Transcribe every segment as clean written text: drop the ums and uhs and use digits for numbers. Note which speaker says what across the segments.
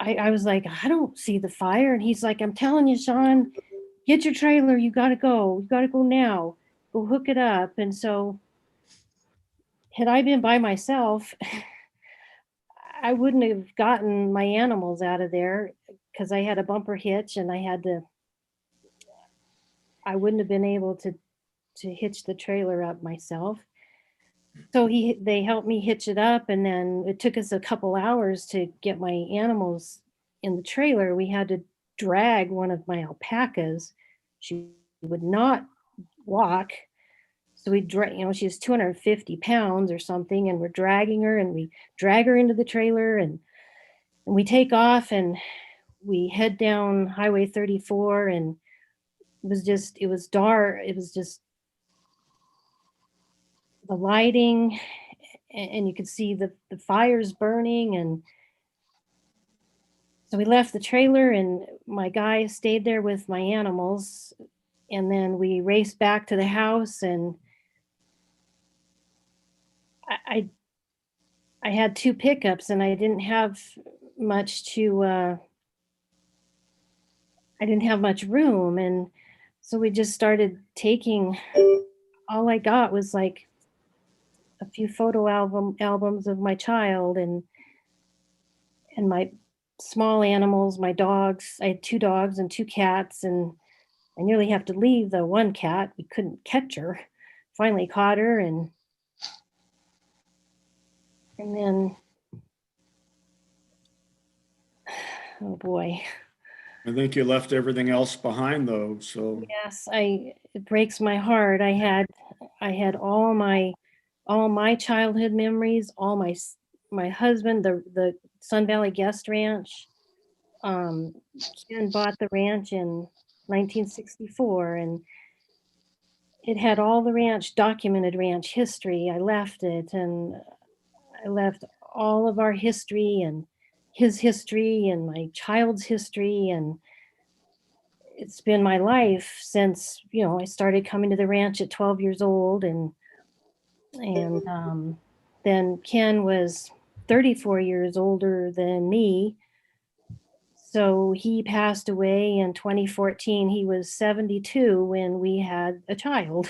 Speaker 1: I was like, I don't see the fire. And he's like, I'm telling you, Sean, get your trailer. You got to go. You got to go now. Go hook it up. And so, had I been by myself, I wouldn't have gotten my animals out of there because I had a bumper hitch and I wouldn't have been able to hitch the trailer up myself. So they helped me hitch it up, and then it took us a couple hours to get my animals in the trailer. We had to drag one of my alpacas. She would not walk. So we drag, she's 250 pounds or something, and we're dragging her, and we drag her into the trailer, and we take off, and we head down Highway 34, and it was dark. It was just the lighting, and you could see the fires burning. And so we left the trailer, and my guy stayed there with my animals, and then we raced back to the house. And I had two pickups, and I didn't have much room. And so we just started taking, all I got was like a few photo albums of my child and my small animals, my dogs. I had two dogs and two cats, and I nearly have to leave the one cat. We couldn't catch her. Finally caught her, and then, oh boy.
Speaker 2: I think you left everything else behind though, so.
Speaker 1: Yes, it breaks my heart. I had all my childhood memories, all my husband, the Sun Valley Guest Ranch. Ken bought the ranch in 1964, and it had all the documented ranch history. I left it, and I left all of our history and his history and my child's history. And it's been my life since, I started coming to the ranch at 12 years old. And then Ken was 34 years older than me. So he passed away in 2014. He was 72 when we had a child.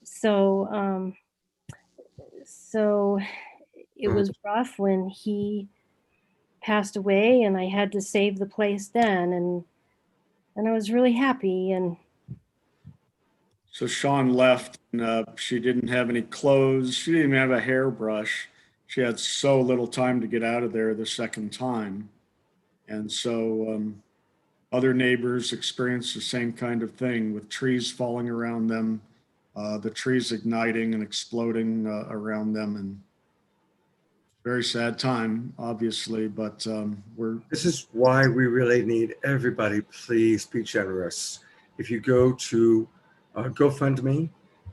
Speaker 1: So it was rough when he passed away, and I had to save the place then, and I was really happy. And
Speaker 2: So Sean left, and she didn't have any clothes. She didn't even have a hairbrush. She had so little time to get out of there the second time. And so other neighbors experienced the same kind of thing with trees falling around them, the trees igniting and exploding around them. And very sad time, obviously, but
Speaker 3: This is why we really need everybody. Please be generous. If you go to GoFundMe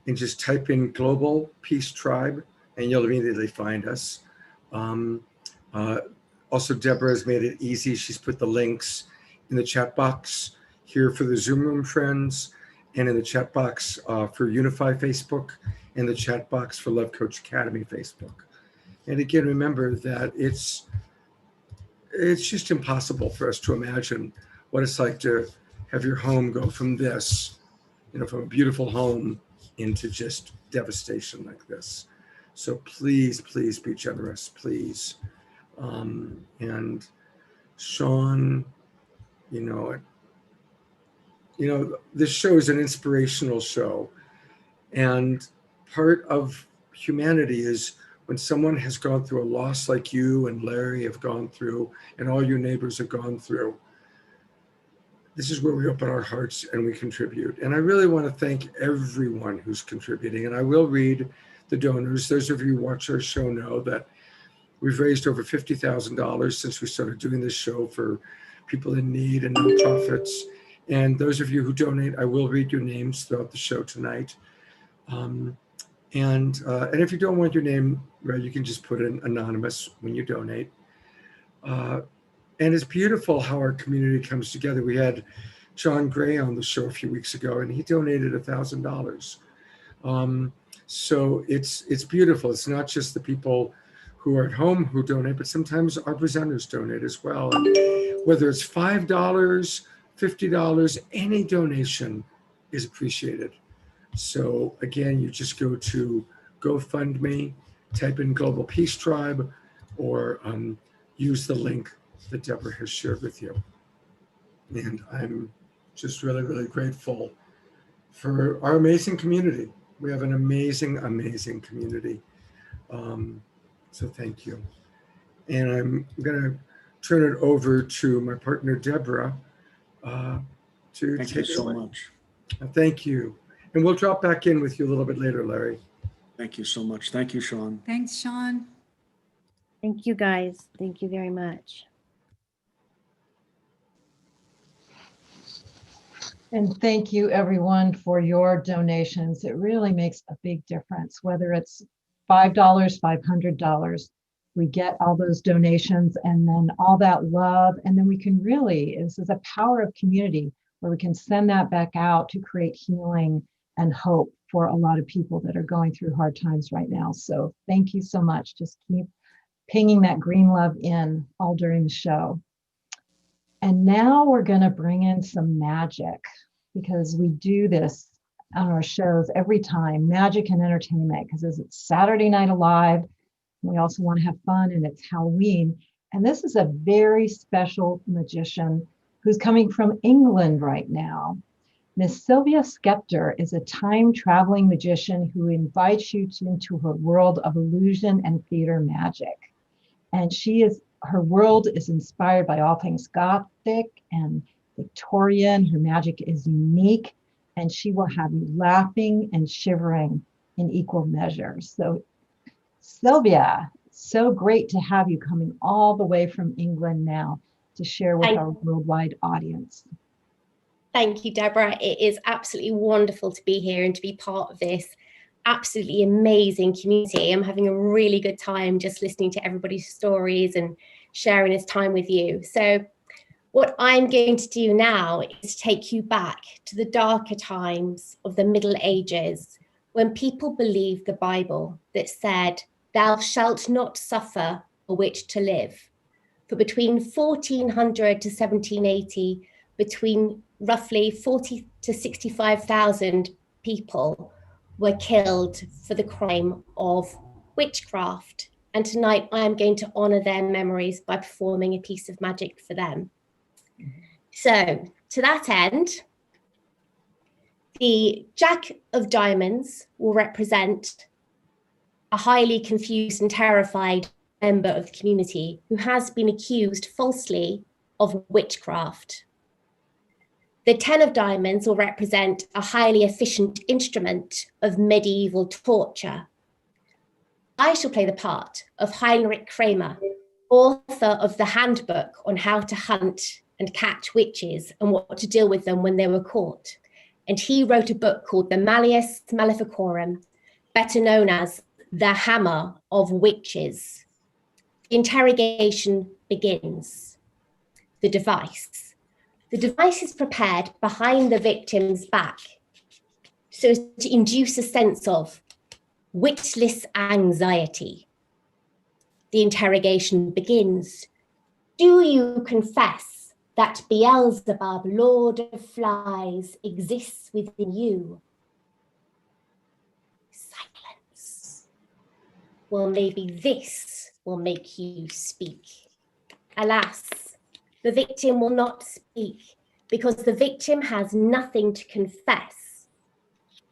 Speaker 3: and just type in Global Peace Tribe, and you'll immediately find us. Also, Deborah has made it easy. She's put the links in the chat box here for the Zoom Room friends, and in the chat box for Unify Facebook, and the chat box for Love Coach Academy Facebook. And again, remember that it's just impossible for us to imagine what it's like to have your home go from this, from a beautiful home into just devastation like this. So please, please be generous, please. And Sean, this show is an inspirational show. And part of humanity is when someone has gone through a loss like you and Larry have gone through, and all your neighbors have gone through, this is where we open our hearts and we contribute. And I really want to thank everyone who's contributing. And I will read the donors. Those of you who watch our show know that we've raised over $50,000 since we started doing this show for people in need and nonprofits. And those of you who donate, I will read your names throughout the show tonight. And if you don't want your name read, you can just put in anonymous when you donate. And it's beautiful how our community comes together. We had John Gray on the show a few weeks ago, and he donated $1,000. So it's beautiful. It's not just the people who are at home who donate, but sometimes our presenters donate as well. And whether it's $5, $50, any donation is appreciated. So again, you just go to GoFundMe, type in Global Peace Tribe, or use the link that Deborah has shared with you. And I'm just really, really grateful for our amazing community. We have an amazing, amazing community. So thank you. And I'm going to turn it over to my partner, Deborah, to
Speaker 2: Thank
Speaker 3: take
Speaker 2: you
Speaker 3: it
Speaker 2: so
Speaker 3: away.
Speaker 2: much.
Speaker 3: Thank you. And we'll drop back in with you a little bit later, Larry.
Speaker 2: Thank you so much. Thank you, Sean.
Speaker 4: Thanks, Sean.
Speaker 1: Thank you, guys. Thank you very much.
Speaker 5: And thank you, everyone, for your donations. It really makes a big difference, whether it's $5, $500. We get all those donations and then all that love. And then we can really, this is a power of community where we can send that back out to create healing and hope for a lot of people that are going through hard times right now. So thank you so much. Just keep pinging that green love in all during the show. And now we're going to bring in some magic, because we do this on our shows every time, magic and entertainment, because it's Saturday Night Alive. We also want to have fun, and it's Halloween. And this is a very special magician who's coming from England right now. Miss Sylvia Skepter is a time-traveling magician who invites you into her world of illusion and theater magic. And her world is inspired by all things Gothic and Victorian. Her magic is unique, and she will have you laughing and shivering in equal measure. So, Sylvia, so great to have you coming all the way from England now to share with our worldwide audience.
Speaker 6: Thank you, Deborah. It is absolutely wonderful to be here and to be part of this absolutely amazing community. I'm having a really good time just listening to everybody's stories and sharing this time with you. So what I'm going to do now is take you back to the darker times of the Middle Ages, when people believed the Bible that said, "Thou shalt not suffer a witch to live." For between 1400 to 1780, between roughly 40 to 65,000 people were killed for the crime of witchcraft. And tonight I'm going to honor their memories by performing a piece of magic for them. So to that end, the Jack of Diamonds will represent a highly confused and terrified member of the community who has been accused falsely of witchcraft. The 10 of Diamonds will represent a highly efficient instrument of medieval torture. I shall play the part of Heinrich Kramer, author of the handbook on how to hunt and catch witches and what to deal with them when they were caught. And he wrote a book called the Malleus Maleficorum, better known as the Hammer of Witches. The interrogation begins. The device. The device is prepared behind the victim's back so as to induce a sense of witless anxiety. The interrogation begins. Do you confess that Beelzebub, Lord of Flies, exists within you? Silence. Well, maybe this will make you speak. Alas, the victim will not speak because the victim has nothing to confess.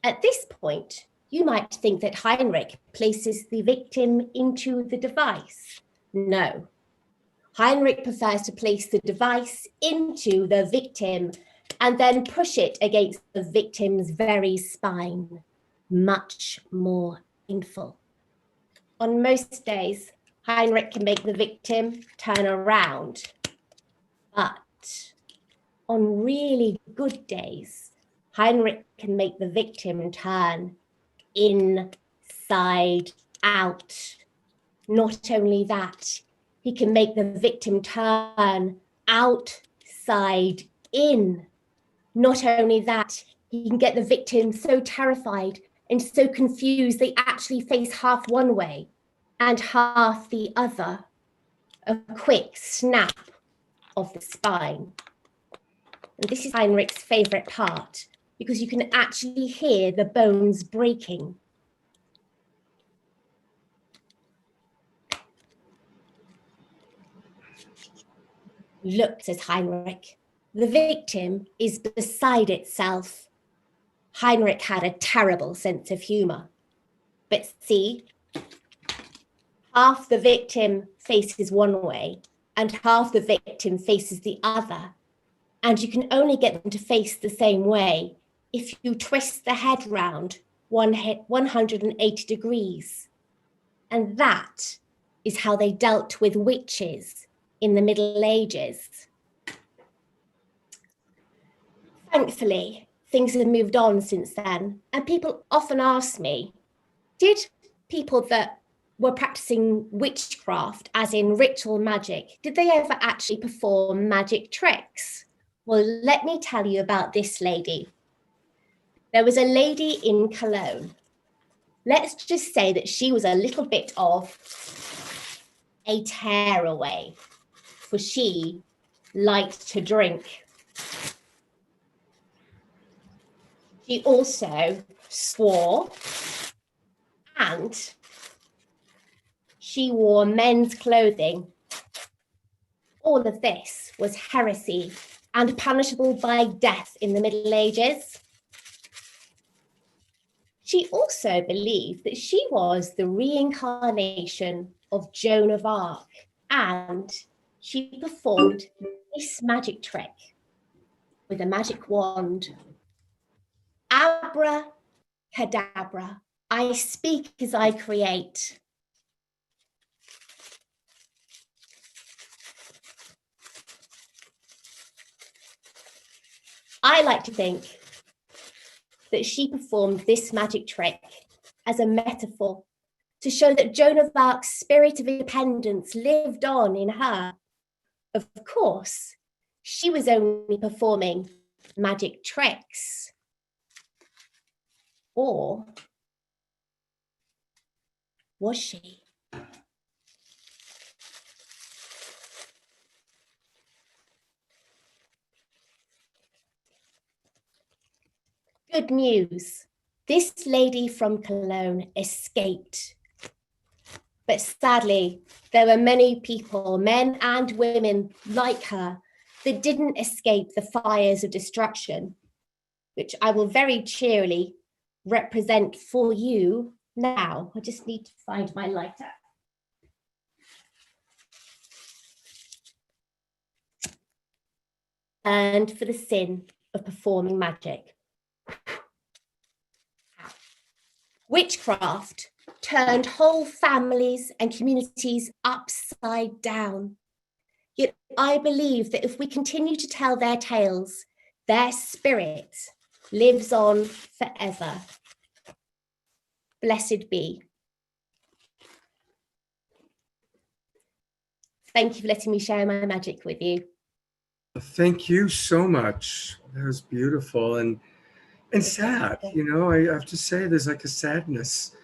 Speaker 6: At this point, you might think that Heinrich places the victim into the device. No. Heinrich prefers to place the device into the victim and then push it against the victim's very spine. Much more painful. On most days, Heinrich can make the victim turn around. But on really good days, Heinrich can make the victim turn inside out. Not only that, he can make the victim turn outside in. Not only that, he can get the victim so terrified and so confused they actually face half one way and half the other. A quick snap of the spine. And this is Heinrich's favorite part, because you can actually hear the bones breaking. Look, says Heinrich, the victim is beside itself. Heinrich had a terrible sense of humor. But see, half the victim faces one way and half the victim faces the other. And you can only get them to face the same way if you twist the head round 180 degrees. And that is how they dealt with witches in the Middle Ages. Thankfully, things have moved on since then, and people often ask me, did people that were practicing witchcraft, as in ritual magic, did they ever actually perform magic tricks? Well, let me tell you about this lady. There was a lady in Cologne. Let's just say that she was a little bit of a tearaway, for she liked to drink. She also swore, and she wore men's clothing. All of this was heresy and punishable by death in the Middle Ages. She also believed that she was the reincarnation of Joan of Arc, and she performed this magic trick with a magic wand. Abracadabra, I speak as I create. I like to think that she performed this magic trick as a metaphor to show that Joan of Arc's spirit of independence lived on in her. Of course, she was only performing magic tricks. Or was she? Good news. This lady from Cologne escaped. But sadly, there were many people, men and women like her, that didn't escape the fires of destruction, which I will very cheerily represent for you now. I just need to find my lighter. And for the sin of performing magic. Witchcraft turned whole families and communities upside down. Yet I believe that if we continue to tell their tales, their spirit lives on forever. Blessed be. Thank you for letting me share my magic with you.
Speaker 3: Thank you so much. That was beautiful and sad. You know, I have to say there's like a sadness,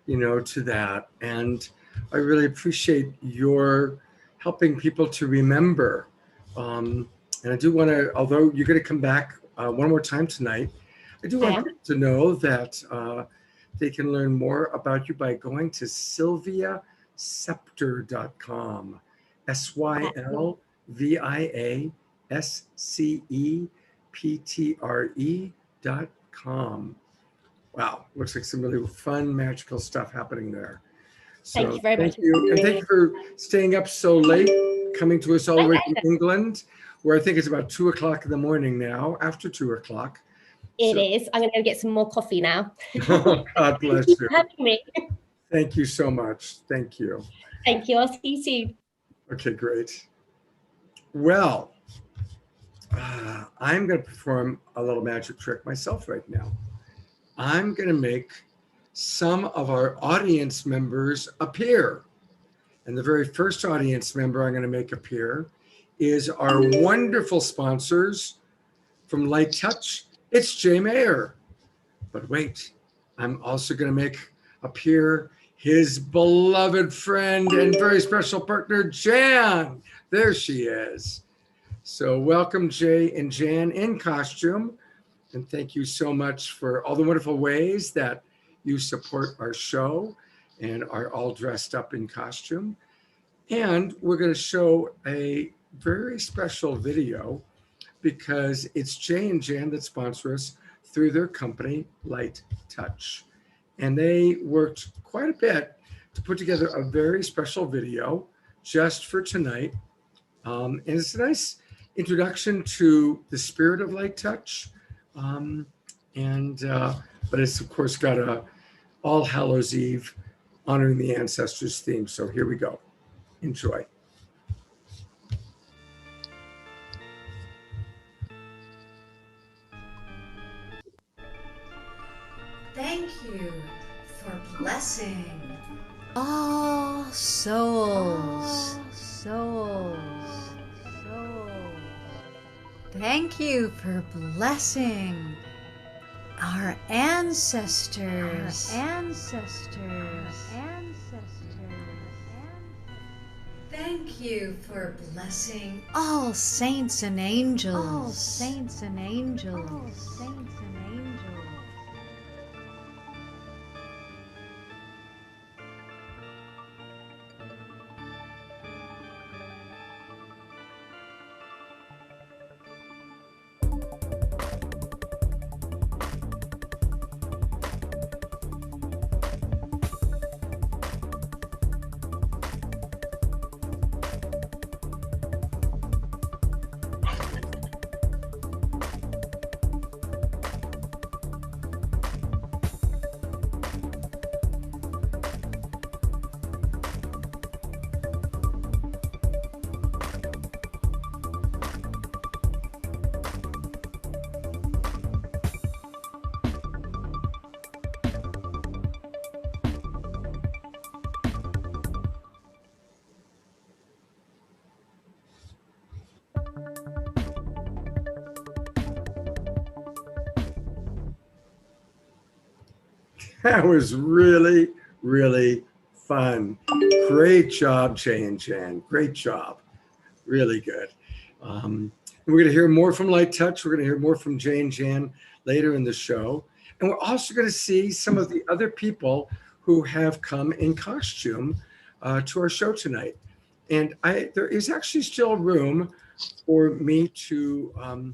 Speaker 3: you know, to that. And I really appreciate your helping people to remember. And I do want to, although you're going to come back one more time tonight, I do want people to know that they can learn more about you by going to sylviascepter.com. SylviaSceptre.com. Wow, looks like some really fun, magical stuff happening there. So
Speaker 6: thank you very much.
Speaker 3: And thank you for staying up so late, coming to us all the way from England, where I think it's about 2 o'clock in the morning now, after 2 o'clock.
Speaker 6: It is. I'm going to go get some more coffee now.
Speaker 3: God bless you.
Speaker 6: Having me.
Speaker 3: Thank you so much. Thank you.
Speaker 6: Thank you. I'll see you soon.
Speaker 3: Okay, great. Well, I'm going to perform a little magic trick myself right now. I'm going to make some of our audience members appear. And the very first audience member I'm going to make appear is our wonderful sponsors from Light Touch. It's Jay Mayer. But wait, I'm also going to make appear his beloved friend and very special partner, Jan. There she is. So welcome, Jay and Jan in costume. And thank you so much for all the wonderful ways that you support our show and are all dressed up in costume. And we're going to show a very special video because it's Jay and Jan that sponsor us through their company, Light Touch. And they worked quite a bit to put together a very special video just for tonight. And it's a nice introduction to the spirit of Light Touch. But it's of course got a All Hallows Eve honoring the ancestors theme. So here we go. Enjoy.
Speaker 4: Thank you for blessing
Speaker 7: all souls. Thank you for blessing our ancestors.
Speaker 4: Thank you for blessing
Speaker 7: All saints and angels.
Speaker 3: That was really, really fun. Great job, Jay and Jan. Great job. Really good. We're going to hear more from Light Touch. We're going to hear more from Jay and Jan later in the show. And we're also going to see some of the other people who have come in costume to our show tonight. And there is actually still room for me to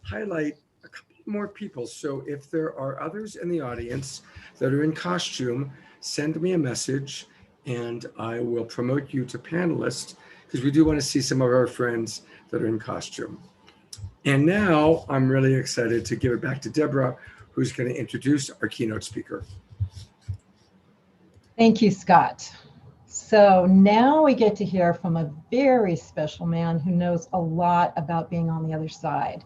Speaker 3: highlight a couple more people. So if there are others in the audience that are in costume, send me a message and I will promote you to panelists because we do want to see some of our friends that are in costume. And now I'm really excited to give it back to Deborah, who's going to introduce our keynote speaker.
Speaker 5: Thank you, Scott. So now we get to hear from a very special man who knows a lot about being on the other side.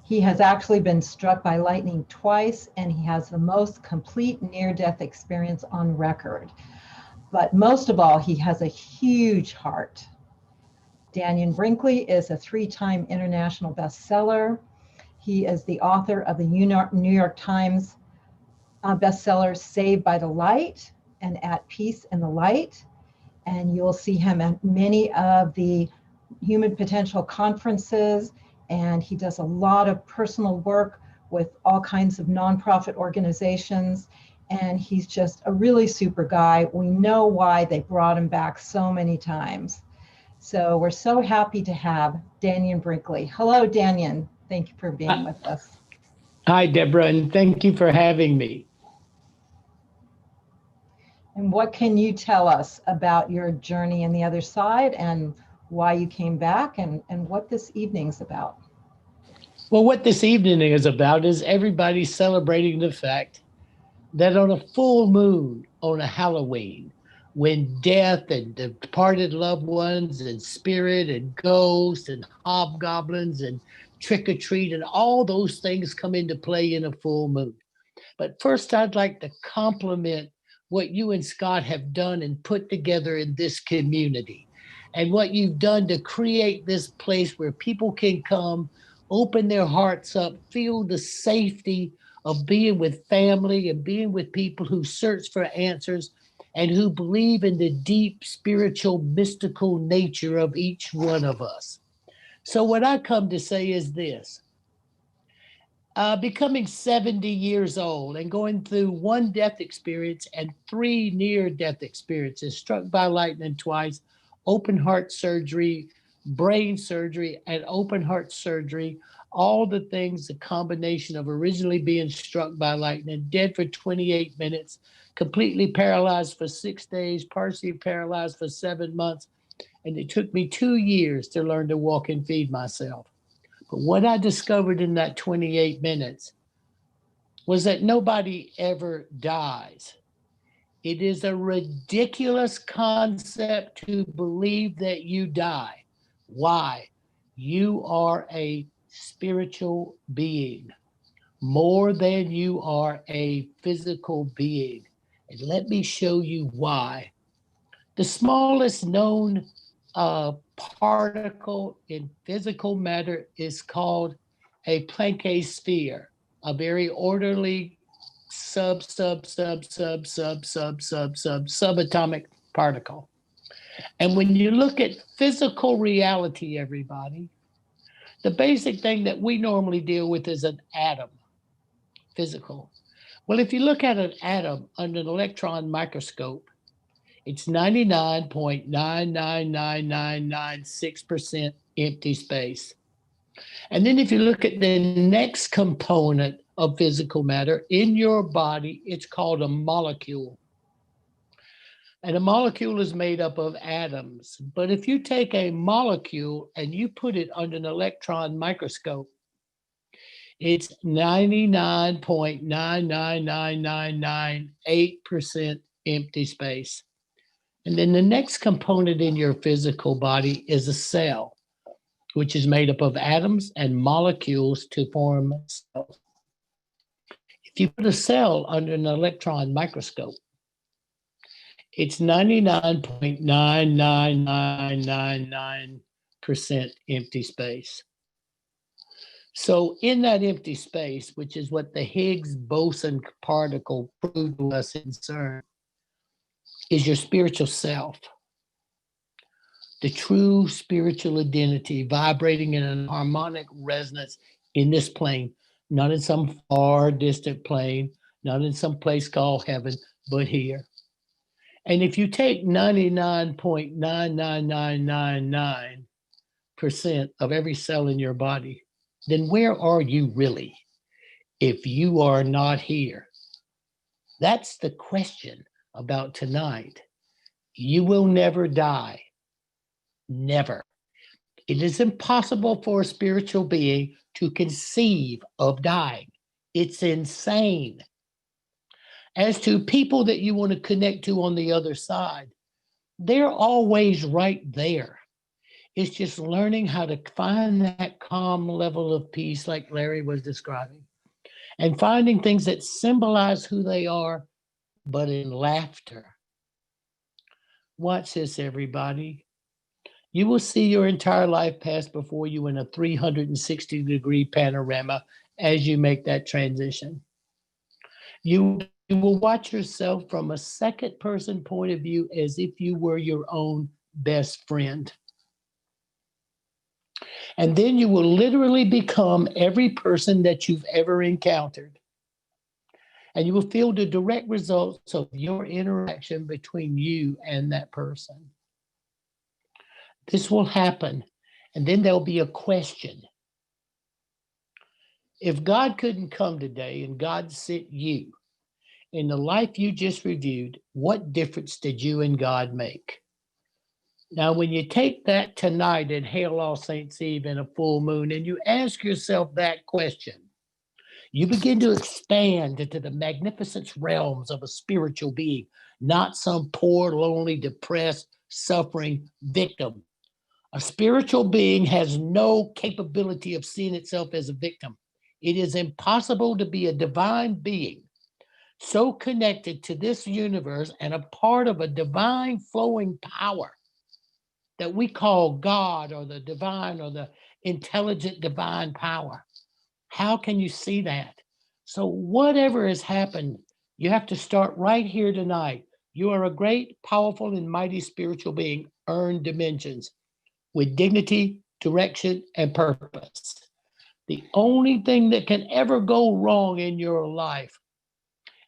Speaker 5: He has actually been struck by lightning twice, and he has the most complete near-death experience on record. But most of all, he has a huge heart. Daniel Brinkley is a 3-time international bestseller. He is the author of the New York Times bestseller, Saved by the Light and At Peace in the Light. And you'll see him at many of the Human Potential conferences. And he does a lot of personal work with all kinds of nonprofit organizations. And he's just a really super guy. We know why they brought him back so many times. So we're so happy to have Daniel Brinkley. Hello, Daniel. Thank you for being with us.
Speaker 8: Hi, Deborah, and thank you for having me.
Speaker 5: And what can you tell us about your journey on the other side and why you came back and what this evening's about?
Speaker 8: Well, what this evening is about is everybody celebrating the fact that on a full moon on a Halloween, when death and departed loved ones and spirit and ghosts and hobgoblins and trick or treat and all those things come into play in a full moon. But first, I'd like to compliment what you and Scott have done and put together in this community and what you've done to create this place where people can come, open their hearts up, feel the safety of being with family and being with people who search for answers and who believe in the deep spiritual, mystical nature of each one of us. So what I come to say is this. Becoming 70 years old and going through one death experience and 3 near-death experiences, struck by lightning twice, open heart surgery, brain surgery, and open heart surgery, all the things, the combination of originally being struck by lightning, dead for 28 minutes, completely paralyzed for 6 days, partially paralyzed for 7 months, and it took me 2 years to learn to walk and feed myself. But what I discovered in that 28 minutes was that nobody ever dies. It is a ridiculous concept to believe that you die. Why? You are a spiritual being more than you are a physical being. And let me show you why. The smallest known particle in physical matter is called a Planck sphere, a very orderly subatomic particle. And when you look at physical reality, everybody, the basic thing that we normally deal with is an atom, physical. Well, if you look at an atom under an electron microscope, it's 99.99996% empty space. And then if you look at the next component of physical matter in your body, it's called a molecule. And a molecule is made up of atoms. But if you take a molecule and you put it under an electron microscope, it's 99.99998% empty space. And then the next component in your physical body is a cell, which is made up of atoms and molecules to form cells. If you put a cell under an electron microscope, it's 99.99999% empty space. So in that empty space, which is what the Higgs boson particle proved to us in CERN, is your spiritual self, the true spiritual identity vibrating in an harmonic resonance in this plane, not in some far distant plane, not in some place called heaven, but here. And if you take 99.99999% of every cell in your body, then where are you really if you are not here? That's the question about tonight. You will never die. Never. It is impossible for a spiritual being to conceive of dying. It's insane. As to people that you want to connect to on the other side, they're always right there. It's just learning how to find that calm level of peace like Larry was describing, and finding things that symbolize who they are, but in laughter. Watch this, everybody. You will see your entire life pass before you in a 360-degree panorama as you make that transition. You will watch yourself from a second-person point of view as if you were your own best friend. And then you will literally become every person that you've ever encountered. And you will feel the direct results of your interaction between you and that person. This will happen, and then there'll be a question. If God couldn't come today and God sent you in the life you just reviewed, what difference did you and God make? Now, when you take that tonight at Hail All Saints Eve and a full moon, and you ask yourself that question, you begin to expand into the magnificent realms of a spiritual being, not some poor, lonely, depressed, suffering victim. A spiritual being has no capability of seeing itself as a victim. It is impossible to be a divine being so connected to this universe and a part of a divine flowing power that we call God or the divine or the intelligent divine power. How can you see that? So whatever has happened, you have to start right here tonight You are a great, powerful, and mighty spiritual being, earned dimensions with dignity, direction, and purpose. The only thing that can ever go wrong in your life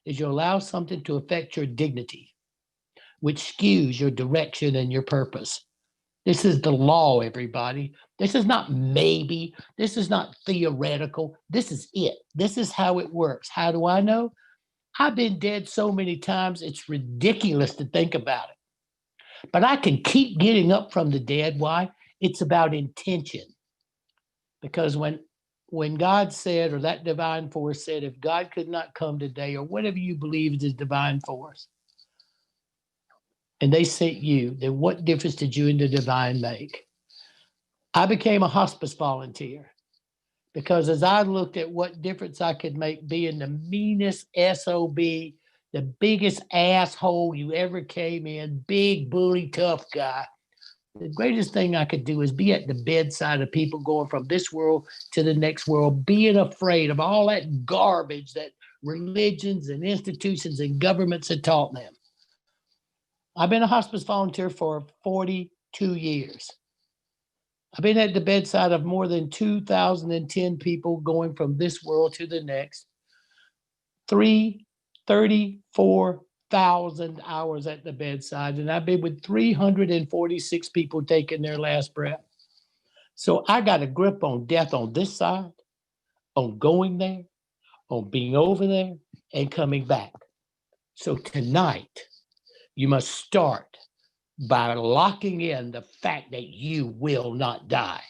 Speaker 8: is you allow something to affect your dignity, which skews your direction and your purpose. This is the law, everybody. This is not maybe. This is not theoretical. This is it. This is how it works. How do I know? I've been dead so many times, it's ridiculous to think about it. But I can keep getting up from the dead. Why? It's about intention. Because when God said, or that divine force said, if God could not come today, or whatever you believe is the divine force, and they sent you, then what difference did you and the divine make? I became a hospice volunteer because as I looked at what difference I could make being the meanest SOB, the biggest asshole you ever came in, big, bully, tough guy, the greatest thing I could do is be at the bedside of people going from this world to the next world, being afraid of all that garbage that religions and institutions and governments had taught them. I've been a hospice volunteer for 42 years. I've been at the bedside of more than 2,010 people going from this world to the next. 34,000 hours at the bedside, and I've been with 346 people taking their last breath. So I got a grip on death on this side, on going there, on being over there, and coming back. So tonight, you must start by locking in the fact that you will not die.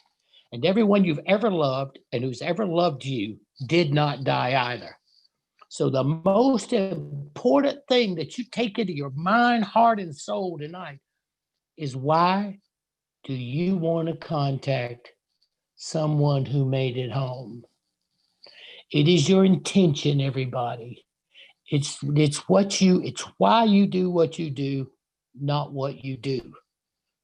Speaker 8: And everyone you've ever loved and who's ever loved you did not die either. So the most important thing that you take into your mind, heart, and soul tonight is, why do you want to contact someone who made it home? It is your intention, everybody. It's why you do what you do, not what you do.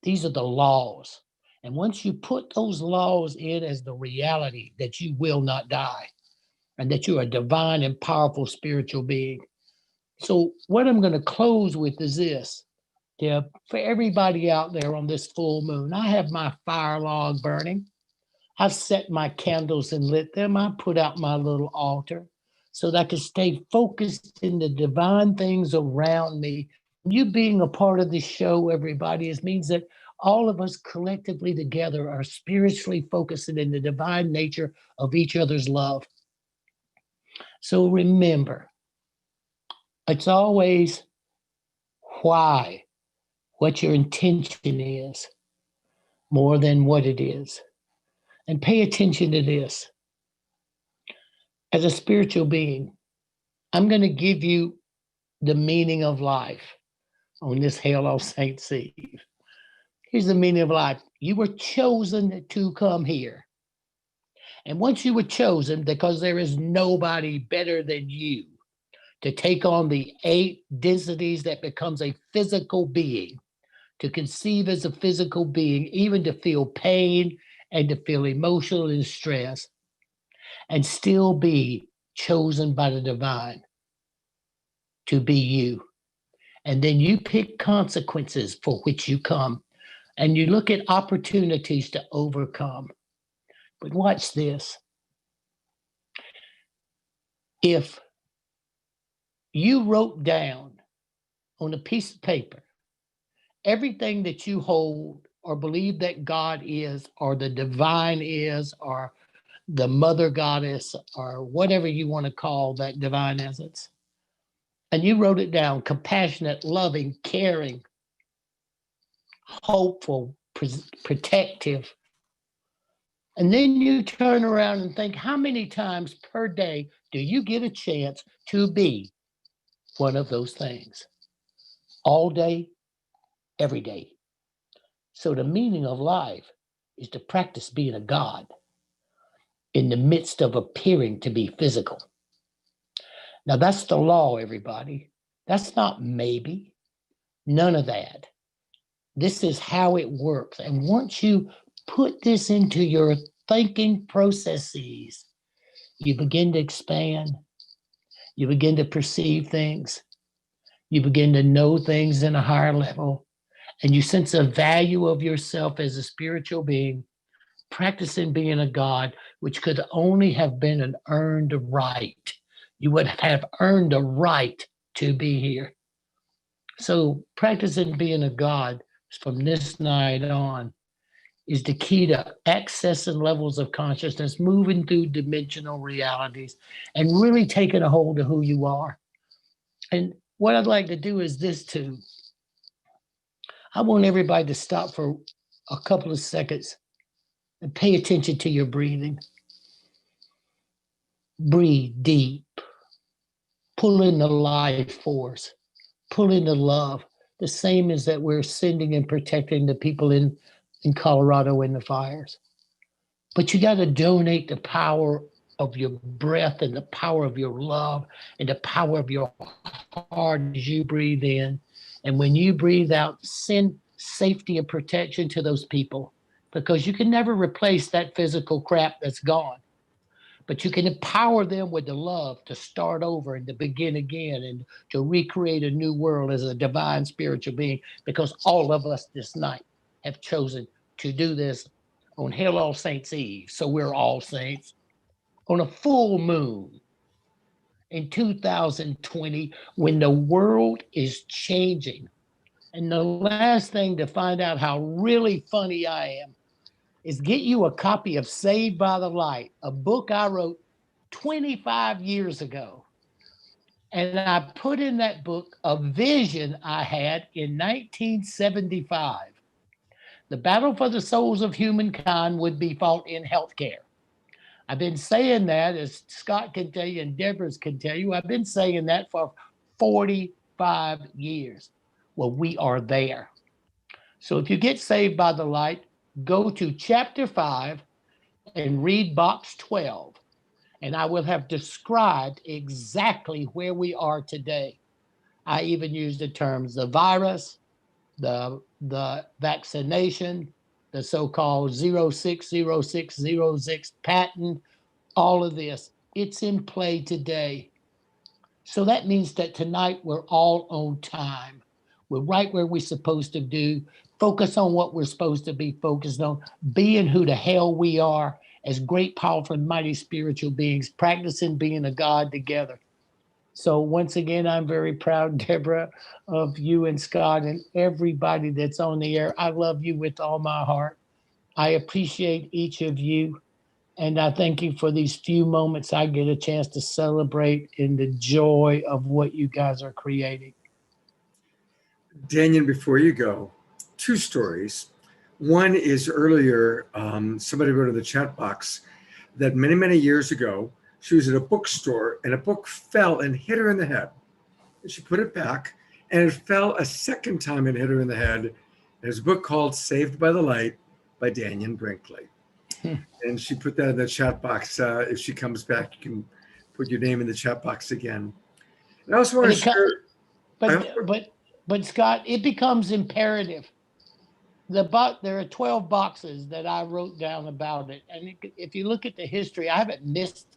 Speaker 8: These are the laws. And once you put those laws in as the reality that you will not die and that you're a divine and powerful spiritual being. So what I'm going to close with is this. Yeah, for everybody out there on this full moon, I have my fire log burning. I've set my candles and lit them. I put out my little altar so that I can stay focused in the divine things around me. You being a part of this show, everybody, it means that all of us collectively together are spiritually focusing in the divine nature of each other's love. So remember, it's always why, what your intention is, more than what it is. And pay attention to this. As a spiritual being, I'm going to give you the meaning of life on this Hail All Saints Eve. Here's the meaning of life. You were chosen to come here. And once you were chosen, because there is nobody better than you to take on the 8 densities that becomes a physical being, to conceive as a physical being, even to feel pain and to feel emotional and stress, and still be chosen by the divine to be you. And then you pick consequences for which you come, and you look at opportunities to overcome. But watch this. If you wrote down on a piece of paper everything that you hold or believe that God is, or the divine is, or the mother goddess, or whatever you want to call that divine essence, and you wrote it down: compassionate, loving, caring, hopeful, protective. And then you turn around and think, how many times per day do you get a chance to be one of those things? All day, every day. So the meaning of life is to practice being a God in the midst of appearing to be physical. Now that's the law, everybody. That's not maybe. None of that. This is how it works. And once you put this into your thinking processes, you begin to expand. You begin to perceive things. You begin to know things in a higher level, and you sense the value of yourself as a spiritual being, practicing being a God, which could only have been an earned right. You would have earned a right to be here. So practicing being a God from this night on is the key to accessing levels of consciousness, moving through dimensional realities, and really taking a hold of who you are. And what I'd like to do is this too. I want everybody to stop for a couple of seconds and pay attention to your breathing. Breathe deep. Pull in the life force. Pull in the love. The same as that we're sending and protecting the people in Colorado in the fires. But you got to donate the power of your breath and the power of your love and the power of your heart as you breathe in. And when you breathe out, send safety and protection to those people, because you can never replace that physical crap that's gone. But you can empower them with the love to start over and to begin again and to recreate a new world as a divine spiritual being, because all of us this night have chosen to do this on Hail All Saints Eve. So we're all saints. On a full moon in 2020, when the world is changing. And the last thing to find out how really funny I am is get you a copy of Saved by the Light, a book I wrote 25 years ago. And I put in that book a vision I had in 1975. The battle for the souls of humankind would be fought in healthcare. I've been saying that, as Scott can tell you and Deborah can tell you, I've been saying that for 45 years. Well, we are there. So if you get saved by the light, go to chapter 5 and read box 12. And I will have described exactly where we are today. I even use the terms the virus, the vaccination, the so-called 060606 patent, all of this. It's in play today. So that means that tonight we're all on time. We're right where we're supposed to do. Focus on what we're supposed to be focused on, being who the hell we are as great, powerful, and mighty spiritual beings, practicing being a God together. So once again, I'm very proud, Deborah, of you and Scott and everybody that's on the air. I love you with all my heart. I appreciate each of you. And I thank you for these few moments I get a chance to celebrate in the joy of what you guys are creating.
Speaker 3: Daniel, before you go, 2 stories. One is earlier, somebody wrote in the chat box that many, many years ago, she was at a bookstore and a book fell and hit her in the head. And she put it back and it fell a second time and hit her in the head. There's a book called Saved by the Light by Daniel Brinkley. And she put that in the chat box. If she comes back, you can put your name in the chat box again. And I also want to share.
Speaker 8: But Scott, it becomes imperative. There are 12 boxes that I wrote down about it. And if you look at the history, I missed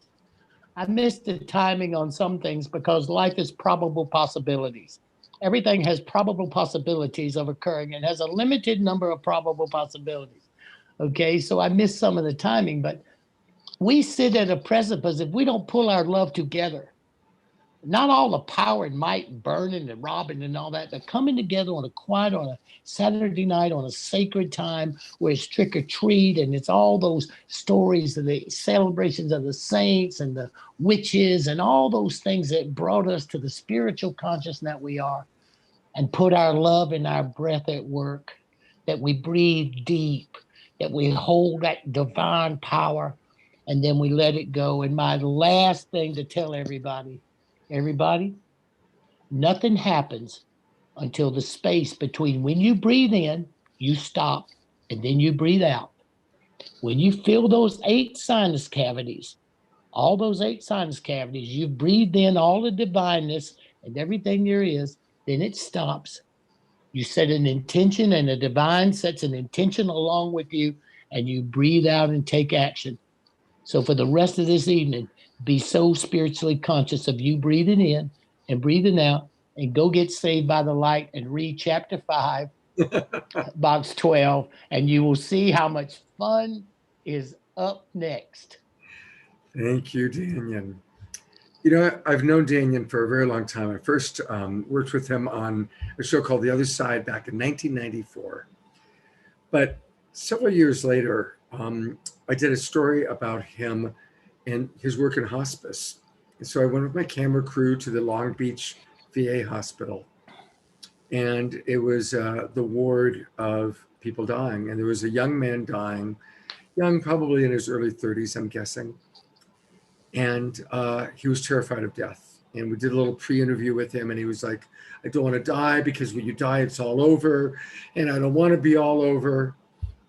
Speaker 8: the timing on some things because life is probable possibilities. Everything has probable possibilities of occurring and has a limited number of probable possibilities. Okay, so I missed some of the timing, but we sit at a precipice if we don't pull our love together. Not all the power and might, burning and robbing and all that, but coming together on a Saturday night, on a sacred time where it's trick or treat, and it's all those stories of the celebrations of the saints and the witches and all those things that brought us to the spiritual consciousness that we are, and put our love and our breath at work, that we breathe deep, that we hold that divine power, and then we let it go. And my last thing to tell everybody, nothing happens until the space between when you breathe in, you stop, and then you breathe out. When you fill those 8 sinus cavities, all those 8 sinus cavities, you breathe in all the divineness and everything there is, then it stops. You set an intention, and the divine sets an intention along with you, and you breathe out and take action. So for the rest of this evening, be so spiritually conscious of you breathing in and breathing out, and go get Saved by the Light and read chapter 5, box 12, and you will see how much fun is up next.
Speaker 3: Thank you, Daniel. You know, I've known Daniel for a very long time. I first worked with him on a show called The Other Side back in 1994. But several years later, I did a story about him and his work in hospice. And so I went with my camera crew to the Long Beach VA hospital. And it was the ward of people dying. And there was a young man dying, young, probably in his early 30s, I'm guessing. And he was terrified of death. And we did a little pre-interview with him, and he was like, I don't want to die because when you die, it's all over. And I don't want to be all over.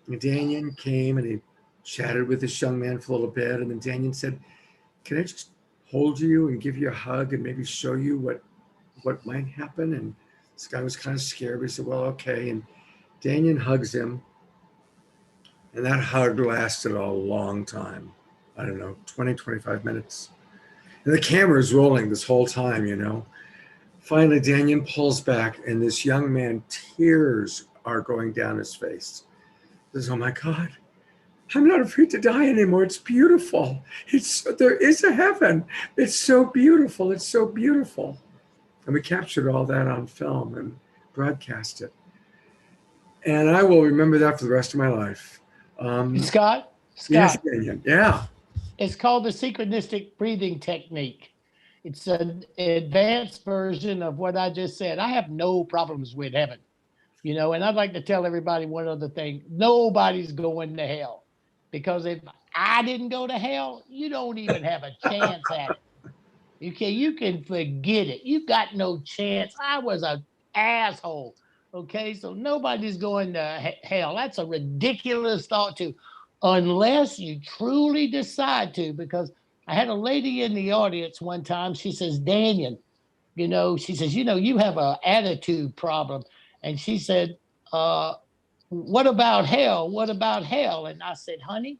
Speaker 3: And Daniel came and he chatted with this young man for a little bit. And then Daniel said, can I just hold you and give you a hug and maybe show you what might happen? And this guy was kind of scared, but he said, well, okay. And Daniel hugs him. And that hug lasted a long time. I don't know, 20, 25 minutes. And the camera is rolling this whole time, you know. Finally, Daniel pulls back, and this young man, tears are going down his face. He says, oh my God, I'm not afraid to die anymore. It's beautiful. There is a heaven. It's so beautiful. It's so beautiful. And we captured all that on film and broadcast it. And I will remember that for the rest of my life.
Speaker 8: Scott?
Speaker 3: Yes, Daniel. Yeah.
Speaker 8: It's called the synchronistic breathing technique. It's an advanced version of what I just said. I have no problems with heaven, you know, and I'd like to tell everybody one other thing. Nobody's going to hell, because if I didn't go to hell, you don't even have a chance at it. Okay, you can forget it. You got no chance. I was an asshole. Okay, so nobody's going to hell. That's a ridiculous thought too. Unless you truly decide to, because I had a lady in the audience one time. She says, Daniel, you know, she says, you know, you have an attitude problem. And she said, what about hell? What about hell? And I said, honey,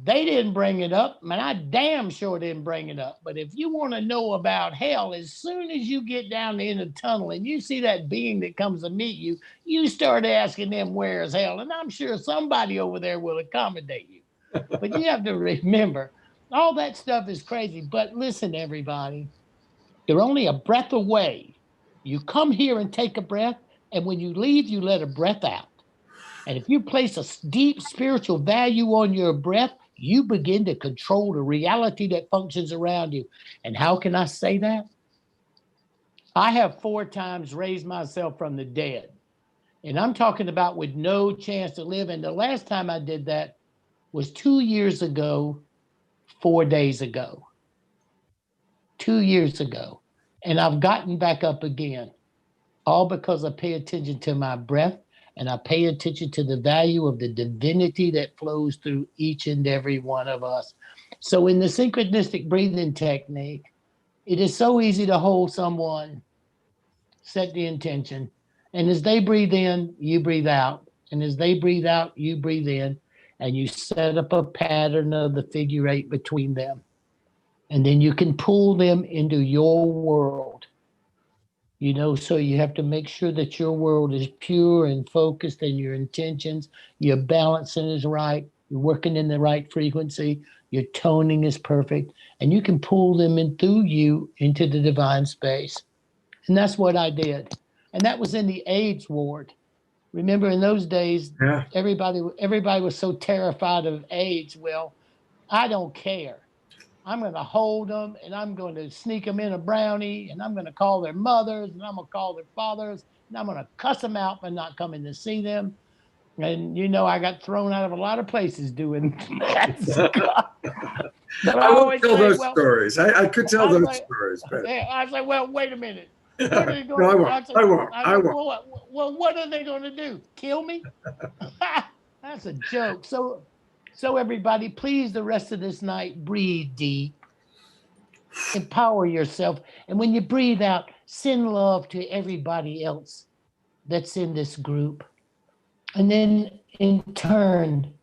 Speaker 8: they didn't bring it up, and I damn sure didn't bring it up. But if you want to know about hell, as soon as you get down the end of the tunnel and you see that being that comes to meet you, you start asking them, where is hell? And I'm sure somebody over there will accommodate you. But you have to remember, all that stuff is crazy. But listen, everybody, you're only a breath away. You come here and take a breath, and when you leave, you let a breath out. And if you place a deep spiritual value on your breath, you begin to control the reality that functions around you. And how can I say that? I have 4 times raised myself from the dead. And I'm talking about with no chance to live. And the last time I did that was 2 years ago, 4 days ago. 2 years ago. And I've gotten back up again, all because I pay attention to my breath. And I pay attention to the value of the divinity that flows through each and every one of us. So in the synchronistic breathing technique, it is so easy to hold someone, set the intention, and as they breathe in, you breathe out. And as they breathe out, you breathe in, and you set up a pattern of the figure 8 between them. And then you can pull them into your world. You know, so you have to make sure that your world is pure and focused, and your intentions, your balancing is right, you're working in the right frequency, your toning is perfect, and you can pull them in through you into the divine space. And that's what I did. And that was in the AIDS ward. Remember, in those days,
Speaker 3: Yeah.
Speaker 8: everybody was so terrified of AIDS. Well, I don't care. I'm going to hold them, and I'm going to sneak them in a brownie, and I'm going to call their mothers, and I'm going to call their fathers, and I'm going to cuss them out for not coming to see them. And, you know, I got thrown out of a lot of places doing that. But
Speaker 3: I won't tell those stories. I could tell those stories. But
Speaker 8: I was like, well, wait a minute. What are they going
Speaker 3: no,
Speaker 8: to
Speaker 3: I won't.
Speaker 8: Well, what are they going to do? Kill me? That's a joke. So everybody, please, the rest of this night, breathe deep, empower yourself. And when you breathe out, send love to everybody else that's in this group. And then in turn,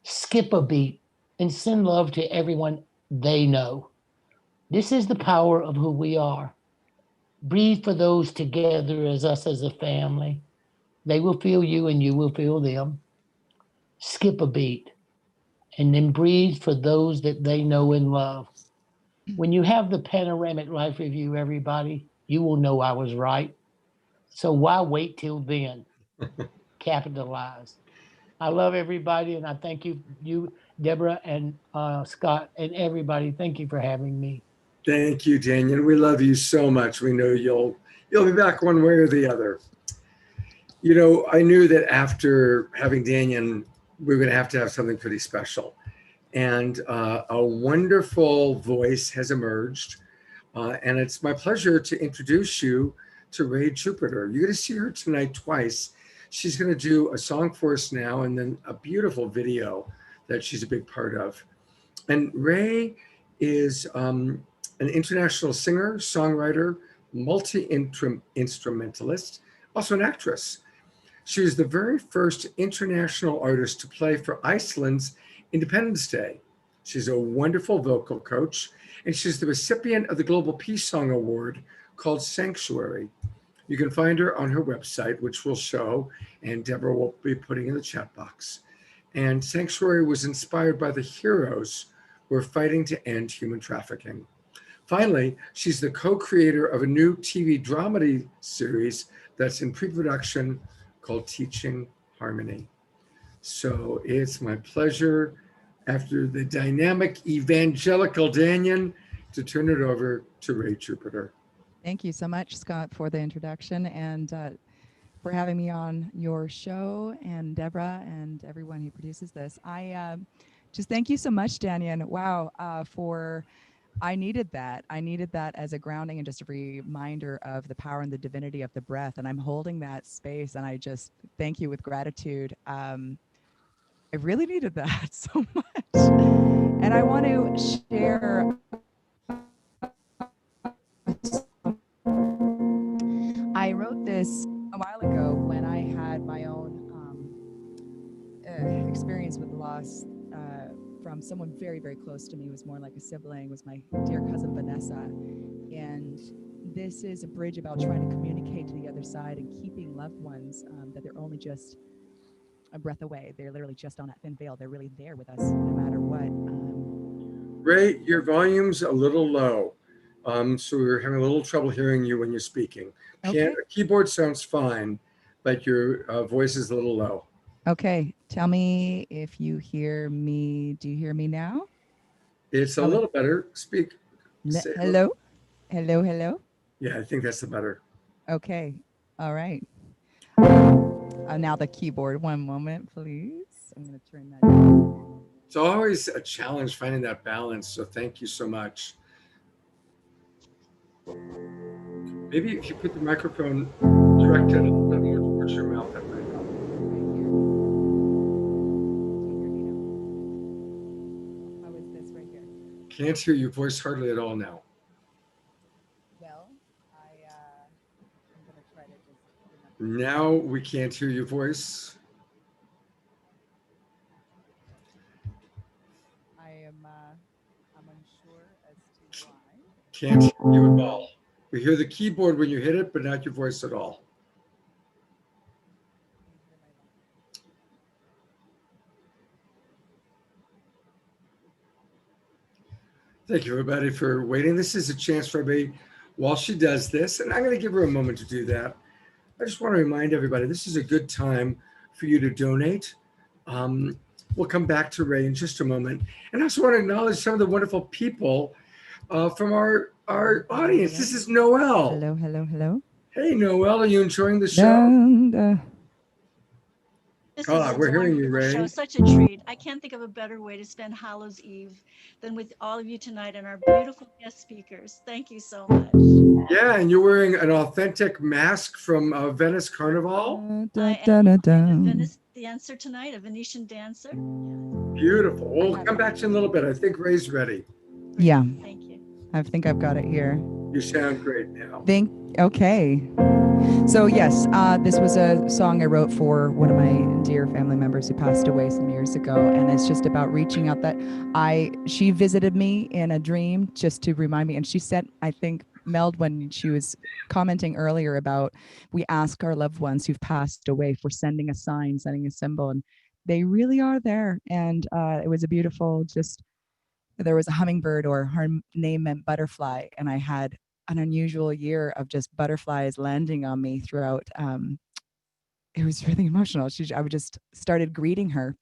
Speaker 8: skip a beat and send love to everyone they know. This is the power of who we are. Breathe for those together as us as a family. They will feel you and you will feel them. Skip a beat and then breathe for those that they know and love. When you have the panoramic life review, everybody, you will know I was right. So why wait till then? Capitalize. I love everybody, and I thank you, Deborah and Scott, and everybody. Thank you for having me.
Speaker 3: Thank you, Daniel. We love you so much. We know you'll be back one way or the other. You know, I knew that after having Daniel, we were going to have something pretty special. And a wonderful voice has emerged. And it's my pleasure to introduce you to Ray Jupiter. You're going to see her tonight twice. She's going to do a song for us now and then a beautiful video that she's a big part of. And Ray is an international singer, songwriter, multi-instrumentalist, also an actress. She was the very first international artist to play for Iceland's Independence Day. She's a wonderful vocal coach, and she's the recipient of the Global Peace Song Award called Sanctuary. You can find her on her website, which we'll show, and Deborah will be putting in the chat box. And Sanctuary was inspired by the heroes who are fighting to end human trafficking. Finally, she's the co-creator of a new TV dramedy series that's in pre-production called Teaching Harmony. So it's my pleasure, after the dynamic evangelical Daniel, to turn it over to Ray Jupiter.
Speaker 9: Thank you so much, Scott, for the introduction and for having me on your show, and Deborah and everyone who produces this. I just thank you so much, Daniel. Wow, I needed that. I needed that as a grounding and just a reminder of the power and the divinity of the breath. And I'm holding that space, and I just thank you with gratitude. I really needed that so much. And I want to share. I wrote this a while ago when I had my own experience with loss from someone very, very close to me. It was more like a sibling. It was my dear cousin Vanessa. And this is a bridge about trying to communicate to the other side and keeping loved ones that they're only just a breath away. They're literally just on that thin veil. They're really there with us no matter what.
Speaker 3: Ray, your volume's a little low. So we're having a little trouble hearing you when you're speaking.
Speaker 9: Okay.
Speaker 3: Keyboard sounds fine, but your voice is a little low.
Speaker 9: Okay. Tell me if you hear me. Do you hear me now?
Speaker 3: It's a little better. Speak.
Speaker 9: Hello? Hello, hello?
Speaker 3: Yeah, I think that's the better.
Speaker 9: Okay. All right. Now the keyboard. One moment, please. I'm going to turn that down.
Speaker 3: It's always a challenge finding that balance, so thank you so much. Maybe if you put the microphone directed a little bit more towards your mouth, that might help.
Speaker 9: How is this right here?
Speaker 3: Can't hear your voice hardly at all now.
Speaker 9: Well, I'm going to try to just...
Speaker 3: Now we can't hear your voice.
Speaker 9: I'm unsure as to why.
Speaker 3: Can't hear you at all. We hear the keyboard when you hit it, but not your voice at all. Thank you, everybody, for waiting. This is a chance for everybody while she does this, and I'm going to give her a moment to do that. I just want to remind everybody, this is a good time for you to donate. We'll come back to Ray in just a moment. And I also want to acknowledge some of the wonderful people from our audience. This is Noelle.
Speaker 9: Hello, hello, hello.
Speaker 3: Hey, Noelle, are you enjoying the show?
Speaker 10: This
Speaker 3: We're hearing you, Ray.
Speaker 10: Show. Such a treat. I can't think of a better way to spend Hallows Eve than with all of you tonight and our beautiful guest speakers. Thank you so much.
Speaker 3: Yeah, and you're wearing an authentic mask from Venice Carnival.
Speaker 10: I am a Venice dancer tonight, a Venetian dancer.
Speaker 3: Beautiful. We'll come back to you in a little bit. I think Ray's ready.
Speaker 9: Yeah.
Speaker 10: Thank you.
Speaker 9: I think I've got it here.
Speaker 3: You sound great now.
Speaker 9: Okay. So yes, this was a song I wrote for one of my dear family members who passed away some years ago, and it's just about reaching out. That she visited me in a dream just to remind me, and she sent, I think, meld when she was commenting earlier about we ask our loved ones who've passed away for sending a sign, sending a symbol, and they really are there. And it was a beautiful, just, there was a hummingbird, or her name meant butterfly, and I had an unusual year of just butterflies landing on me throughout. It was really emotional. I would just started greeting her.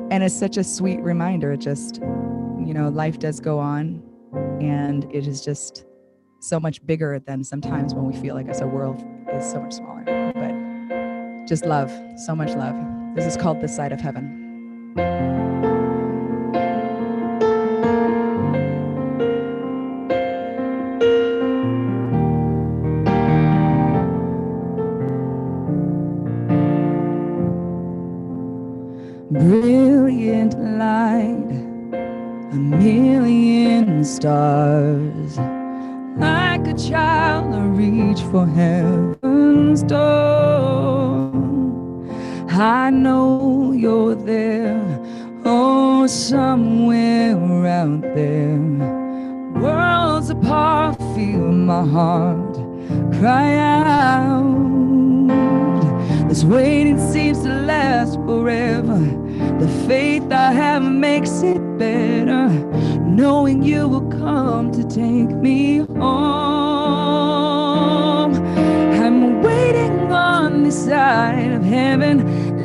Speaker 9: And it's such a sweet reminder. Just, you know, life does go on, and it is just so much bigger than sometimes when we feel like as our world is so much smaller. But just love, so much love. This is called This Side of Heaven. Brilliant light, a million stars, like a child I reach for heaven's door. I know you're there, oh, somewhere out there. Worlds apart, feel my heart cry out. This waiting seems to last forever. The faith I have makes it better, knowing you will come to take me home. I'm waiting on this side of heaven,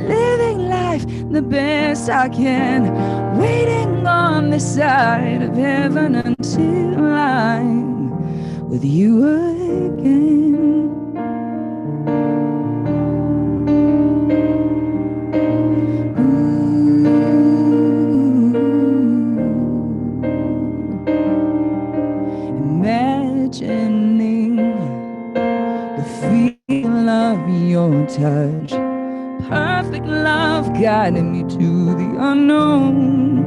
Speaker 9: living life the best I can, waiting on this side of heaven until I'm with you again. Imagining the feel of your touch, perfect love guiding me to the unknown.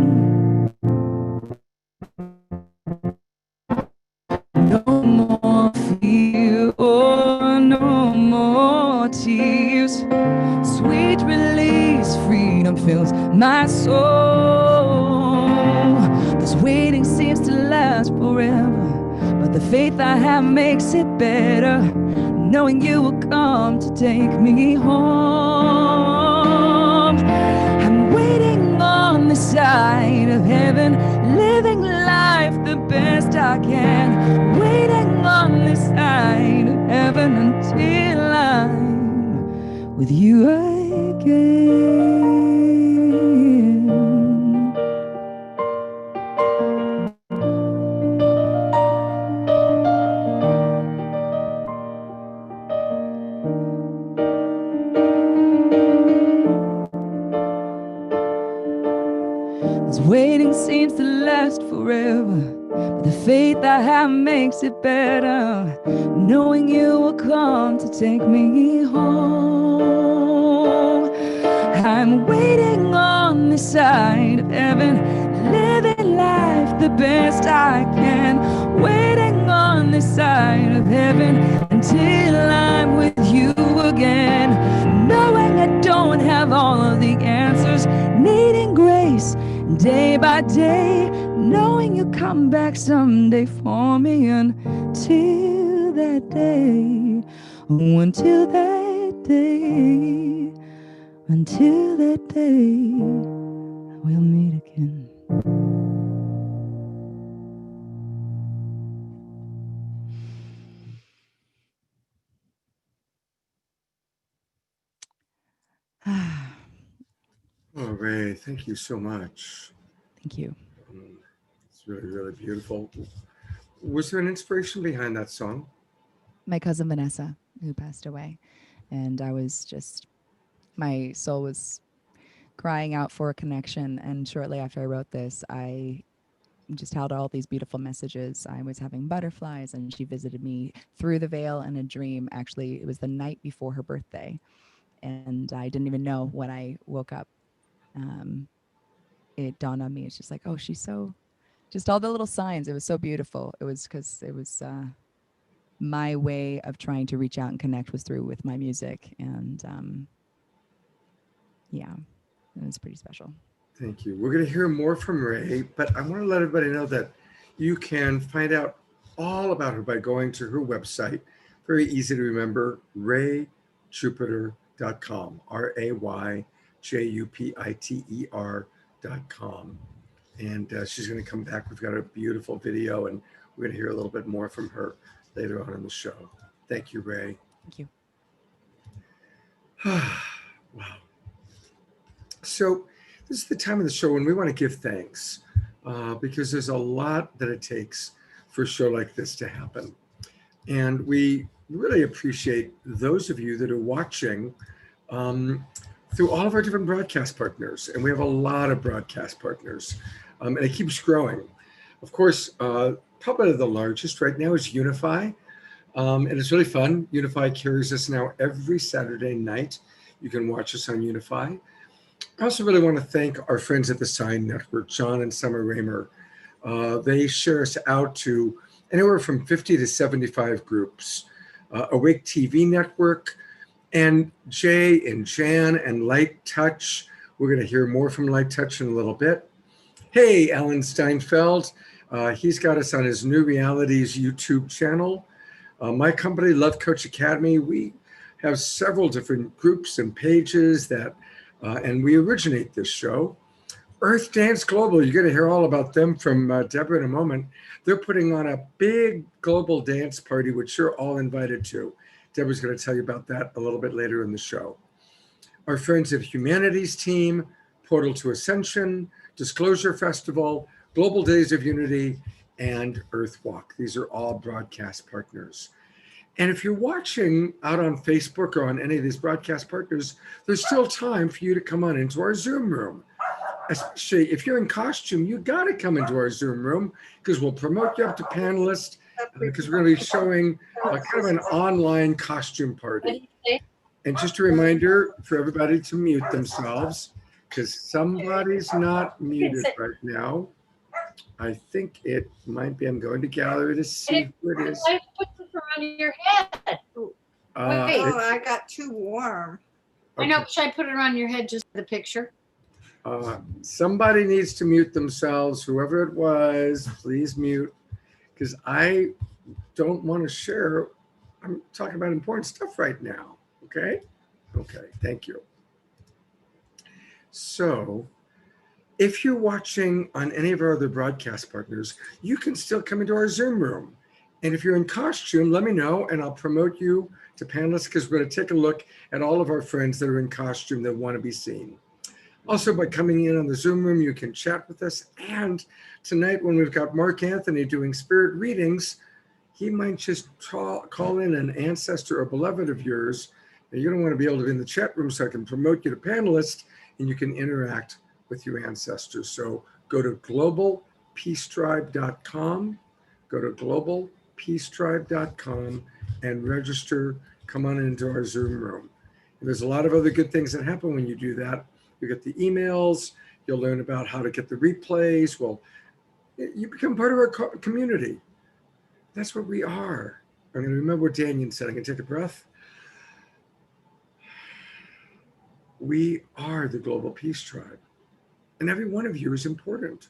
Speaker 9: No more fear, oh, no more tears. Sweet release, freedom fills my soul. This waiting seems to last forever, but the faith I have makes it better, knowing you will come to take me home. I'm waiting on the side of heaven, living life the best I can, waiting on this side of heaven until I'm with you again. This waiting seems to last forever, but the faith I have makes it better, knowing you will come to take me home. I'm waiting on this side of heaven, living life the best I can, waiting on this side of heaven until I'm with you again, knowing I don't have all of the answers, needing grace day by day, knowing you'll come back someday for me. Until that day, oh, until that day, until that day, we'll meet again.
Speaker 3: Oh, Ray, thank you so much.
Speaker 9: Thank you.
Speaker 3: It's really, really beautiful. Was there an inspiration behind that song?
Speaker 9: My cousin Vanessa, who passed away, and I was just, my soul was crying out for a connection. And shortly after I wrote this, I just held all these beautiful messages. I was having butterflies, and she visited me through the veil in a dream. Actually, it was the night before her birthday, and I didn't even know when I woke up. It dawned on me. It's just like, oh, she's so, just all the little signs. It was so beautiful. It was because it was my way of trying to reach out and connect was through with my music. And yeah, it was pretty special.
Speaker 3: Thank you. We're going to hear more from Ray, but I want to let everybody know that You can find out all about her by going to her website. Very easy to remember, rayjupiter.com, RAYJUPITER.com. And she's going to come back. We've got a beautiful video, and we're going to hear a little bit more from her later on in the show. Thank you, Ray.
Speaker 9: Thank you.
Speaker 3: Wow. So this is the time of the show when we want to give thanks because there's a lot that it takes for a show like this to happen. And we really appreciate those of you that are watching through all of our different broadcast partners. And we have a lot of broadcast partners, and it keeps growing. Of course, probably the largest right now is Unify. And it's really fun. Unify carries us now every Saturday night. You can watch us on Unify. I also really want to thank our friends at the Sign Network, John and Summer Raymer. They share us out to anywhere from 50 to 75 groups. Awake TV Network, and Jay and Jan and Light Touch. We're going to hear more from Light Touch in a little bit. Hey, Alan Steinfeld. He's got us on his New Realities YouTube channel. My company, Love Coach Academy, we have several different groups and pages that, and we originate this show. Earth Dance Global, you're going to hear all about them from Deborah in a moment. They're putting on a big global dance party, which you're all invited to. Deborah's going to tell you about that a little bit later in the show. Our Friends of Humanities team, Portal to Ascension, Disclosure Festival, Global Days of Unity, and Earth Walk. These are all broadcast partners. And if you're watching out on Facebook or on any of these broadcast partners, there's still time for you to come on into our Zoom room. Especially if you're in costume, you got to come into our Zoom room because we'll promote you up to panelist because we're going to be showing kind of an online costume party. And just a reminder for everybody to mute themselves because somebody's not muted right now. I think it might be. I'm going to gallery to see who it is.
Speaker 1: I put this around your head.
Speaker 11: I got too warm.
Speaker 1: I know. Should I put it around your head just for the picture?
Speaker 3: Somebody needs to mute themselves. Whoever it was, please mute, because I don't want to share. I'm talking about important stuff right now. Okay? Okay, thank you. So, if you're watching on any of our other broadcast partners, you can still come into our Zoom room. And if you're in costume, let me know and I'll promote you to panelists because we're going to take a look at all of our friends that are in costume that want to be seen. Also, by coming in on the Zoom room, you can chat with us. And tonight, when we've got Mark Anthony doing spirit readings, he might just call in an ancestor or beloved of yours. Now, you don't want to be able to be in the chat room, so I can promote you to panelist and you can interact with your ancestors. So go to globalpeacetribe.com, go to globalpeacetribe.com and register, come on into our Zoom room. And there's a lot of other good things that happen when you do that. You get the emails, you'll learn about how to get the replays. Well, you become part of our community. That's what we are. I'm going to remember what Daniel said. I can take a breath. We are the Global Peace Tribe. And every one of you is important.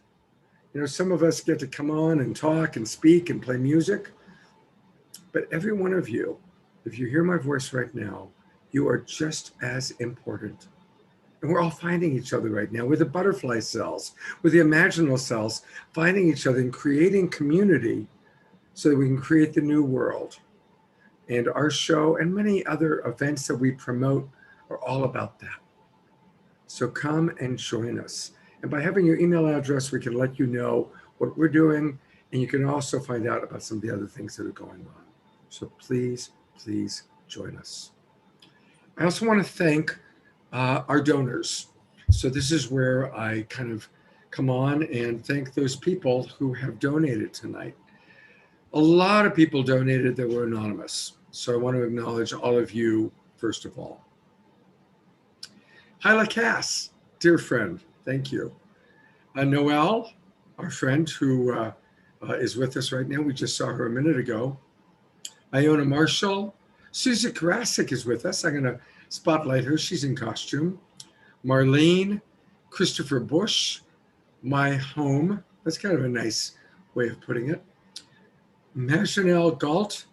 Speaker 3: You know, some of us get to come on and talk and speak and play music. But every one of you, if you hear my voice right now, you are just as important. And we're all finding each other right now with the butterfly cells, with the imaginal cells, finding each other and creating community so that we can create the new world. And our show and many other events that we promote are all about that. So come and join us. And by having your email address, we can let you know what we're doing. And you can also find out about some of the other things that are going on. So please, please join us. I also want to thank our donors. So this is where I kind of come on and thank those people who have donated tonight. A lot of people donated that were anonymous. So I want to acknowledge all of you, first of all. Hyla Cass, dear friend, thank you. Noelle, our friend who is with us right now. We just saw her a minute ago. Iona Marshall. Susie Karasik is with us. I'm going to spotlight her. She's in costume. Marlene, Christopher Bush, My Home. That's kind of a nice way of putting it. Maginelle Galt,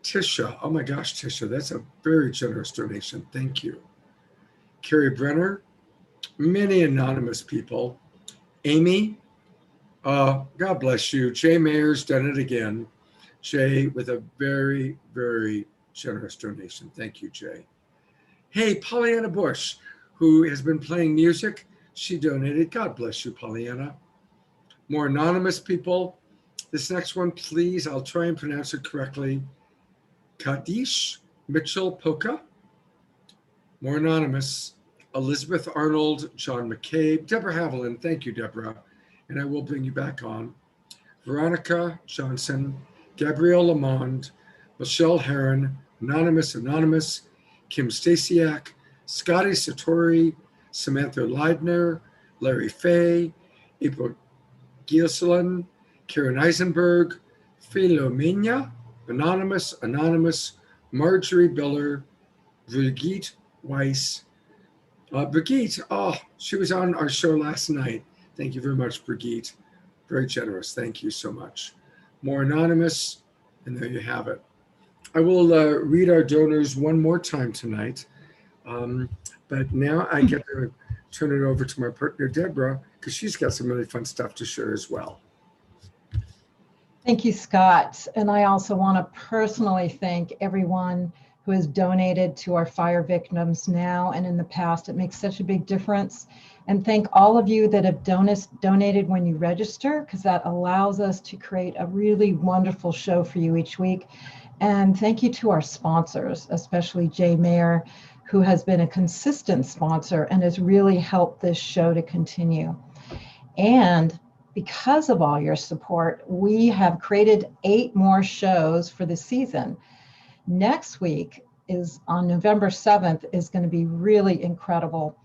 Speaker 3: Tisha. Oh my gosh, Tisha, that's a very generous donation. Thank you. Carrie Brenner, many anonymous people. Amy, God bless you. Jay Mayer's done it again. Jay with a very, very generous donation. Thank you, Jay. Hey, Pollyanna Bush, who has been playing music, she donated. God bless you, Pollyanna. More anonymous people. This next one, please, I'll try and pronounce it correctly. Kadish Mitchell Poka. More anonymous. Elizabeth Arnold, John McCabe, Deborah Haviland. Thank you, Deborah. And I will bring you back on. Veronica Johnson, Gabrielle Lamond, Michelle Heron, Anonymous, Kim Stasiak, Scotty Satori, Samantha Leidner, Larry Fay, April Gieselin, Karen Eisenberg, Philomena, Anonymous, Marjorie Biller, Brigitte Weiss. Brigitte, she was on our show last night. Thank you very much, Brigitte. Very generous. Thank you so much. More anonymous, and there you have it. I will read our donors one more time tonight, but now I get to turn it over to my partner, Deborah, because she's got some really fun stuff to share as well.
Speaker 5: Thank you, Scott. And I also want to personally thank everyone who has donated to our fire victims now and in the past. It makes such a big difference. And thank all of you that have donated when you register, because that allows us to create a really wonderful show for you each week. And thank you to our sponsors, especially Jay Mayer, who has been a consistent sponsor and has really helped this show to continue. And because of all your support, we have created 8 more shows for the season. Next week is on November 7th is going to be really incredible.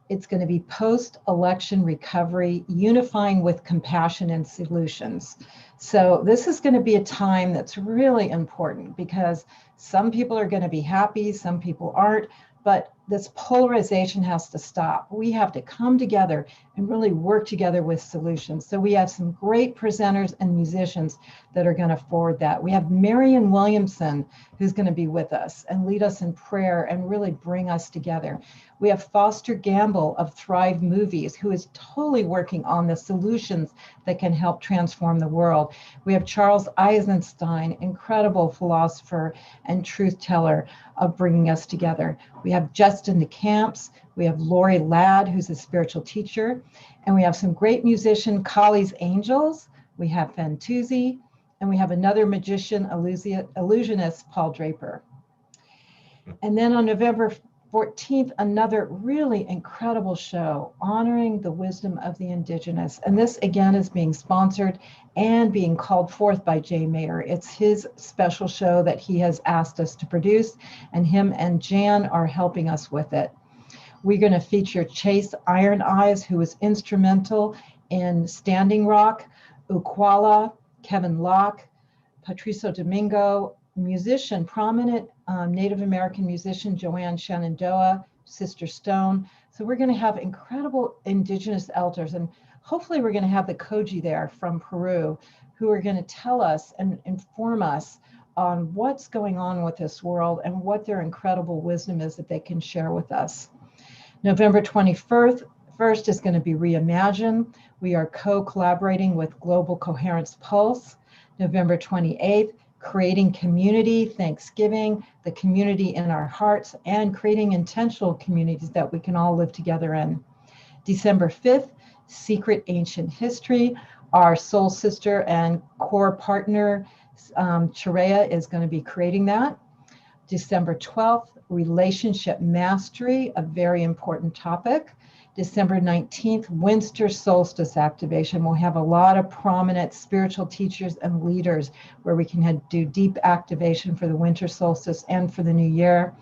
Speaker 5: It's going to be post-election recovery, unifying with compassion and solutions. So this is going to be a time that's really important because some people are going to be happy, some people aren't, but this polarization has to stop. We have to come together and really work together with solutions. So we have some great presenters and musicians that are going to forward that. We have Marion Williamson, who's going to be with us and lead us in prayer and really bring us together. We have Foster Gamble of Thrive Movies, who is totally working on the solutions that can help transform the world. We have Charles Eisenstein, incredible philosopher and truth teller, of bringing us together. We have Justin DeCamps. We have Lori Ladd, who's a spiritual teacher. And we have some great musician, Kali's Angels. We have Fantuzzi. And we have another magician, illusionist, Paul Draper. And then on November 14th, another really incredible show honoring the wisdom of the indigenous. And this again is being sponsored and being called forth by Jay Mayer. It's his special show that he has asked us to produce, and him and Jan are helping us with it. We're going to feature Chase Iron Eyes, who was instrumental in Standing Rock, Ukwala, Kevin Locke, Patricio Domingo, musician, prominent Native American musician Joanne Shenandoah, Sister Stone. So we're going to have incredible indigenous elders, and hopefully we're going to have the Koji there from Peru, who are going to tell us and inform us on what's going on with this world and what their incredible wisdom is that they can share with us. November 21st is going to be Reimagine. We are co-collaborating with Global Coherence Pulse. November 28th, Creating Community, Thanksgiving, the community in our hearts, and creating intentional communities that we can all live together in. December 5th, Secret Ancient History. Our soul sister and core partner, Chareya, is going to be creating that. December 12th, Relationship Mastery, a very important topic. December 19th, Winter Solstice Activation. We'll have a lot of prominent spiritual teachers and leaders where we can do deep activation for the winter solstice and for the new year.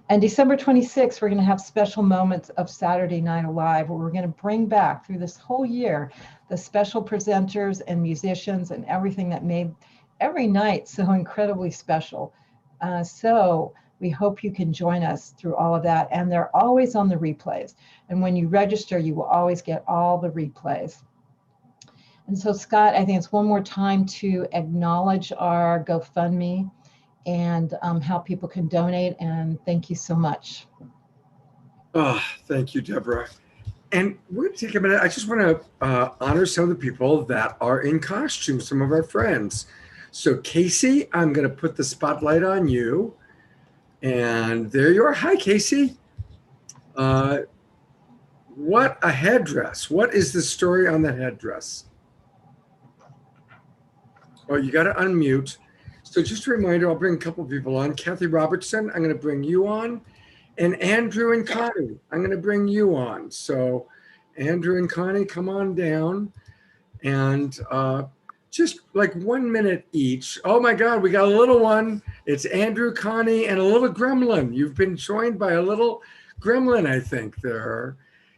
Speaker 5: And December 26th, we're going to have special moments of Saturday Night Alive, where we're going to bring back through this whole year the special presenters and musicians and everything that made every night so incredibly special. So we hope you can join us through all of that. And they're always on the replays. And when you register, you will always get all the replays. And so, Scott, I think it's one more time to acknowledge our GoFundMe and how people can donate. And thank you so much.
Speaker 3: Oh, thank you, Deborah. And we're going to take a minute. I just want to honor some of the people that are in costume, some of our friends. So, Casey, I'm going to put the spotlight on you. And there you are. Hi, Casey. What a headdress. What is the story on the headdress? Oh, you got to unmute. So just a reminder, I'll bring a couple of people on. Kathy Robertson, I'm going to bring you on. And Andrew and Connie, I'm going to bring you on. So Andrew and Connie, come on down. And just like 1 minute each. Oh my God, we got a little one. It's Andrew, Connie, and a little gremlin. You've been joined by a little gremlin, I think there.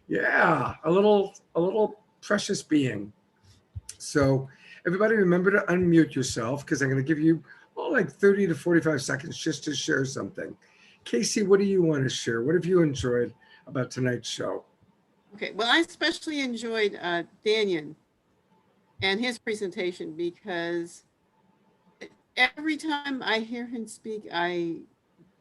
Speaker 3: Yeah, a little precious being. So everybody remember to unmute yourself because I'm going to give you like 30 to 45 seconds just to share something. Casey, what do you want to share? What have you enjoyed about tonight's show?
Speaker 12: Okay, well, I especially enjoyed Daniel and his presentation because every time I hear him speak,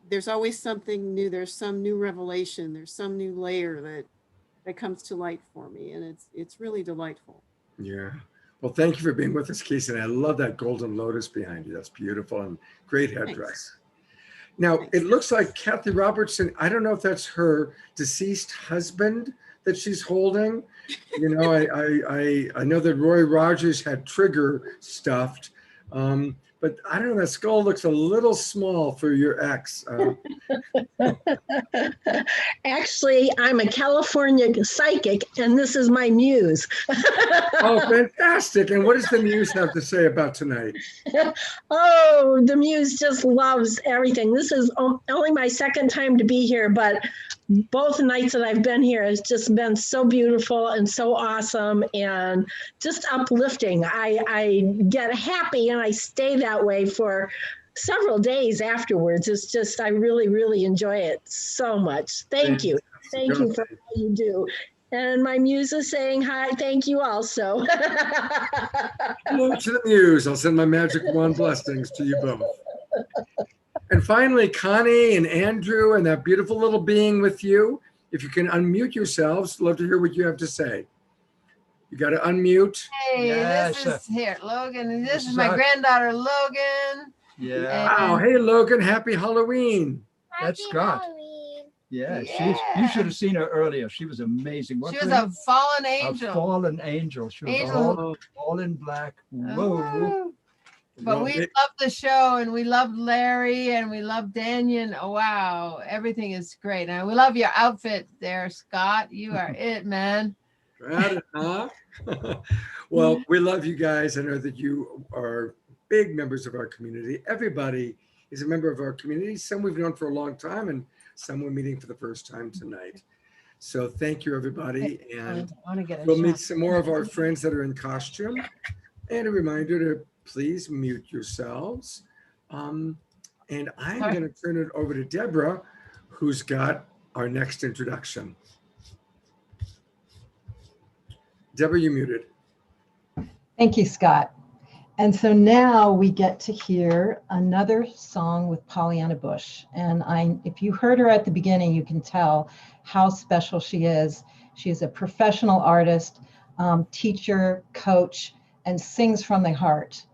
Speaker 12: there's always something new. There's some new revelation. There's some new layer that comes to light for me, and it's really delightful.
Speaker 3: Yeah. Well, thank you for being with us, Casey. And I love that golden lotus behind you. That's beautiful and great headdress. Thanks. Now, it looks like Kathy Robertson, I don't know if that's her deceased husband that she's holding. You know, I know that Roy Rogers had Trigger stuffed, but I don't know, that skull looks a little small for your ex.
Speaker 13: Actually, I'm a California psychic, and this is my muse.
Speaker 3: Oh, fantastic. And what does the muse have to say about tonight?
Speaker 13: Oh, the muse just loves everything. This is only my second time to be here, but both nights that I've been here has just been so beautiful and so awesome and just uplifting. I get happy and I stay that way for several days afterwards. It's just, I really, really enjoy it so much. Thank you. Thank you for all you do. And my muse is saying hi. Thank you also.
Speaker 3: Hello to the muse. I'll send my magic wand blessings to you both. And finally, Connie and Andrew and that beautiful little being with you. If you can unmute yourselves, love to hear what you have to say. You got to unmute.
Speaker 14: Hey,
Speaker 3: yes.
Speaker 14: This is here, Logan. This is my granddaughter, Logan.
Speaker 3: Yeah. Wow. Hey, Logan. Happy Halloween.
Speaker 15: That's Scott. Yeah, you should have seen her earlier. She was amazing.
Speaker 14: She was a fallen angel.
Speaker 15: A fallen angel. She was all in black. Whoa.
Speaker 14: But we love the show, and we love Larry, and we love Daniel. And, oh, wow, everything is great. And we love your outfit there, Scott. You are it, man.
Speaker 3: Got it, huh? Well, we love you guys. I know that you are big members of our community. Everybody is a member of our community. Some we've known for a long time, and some we're meeting for the first time tonight. So thank you, everybody. And we'll meet some more of our friends that are in costume. And a reminder to please mute yourselves. And I'm going to turn it over to Deborah, who's got our next introduction. Deborah, you muted.
Speaker 5: Thank you, Scott. And so now we get to hear another song with Pollyanna Bush. And if you heard her at the beginning, you can tell how special she is. She is a professional artist, teacher, coach, and sings from the heart.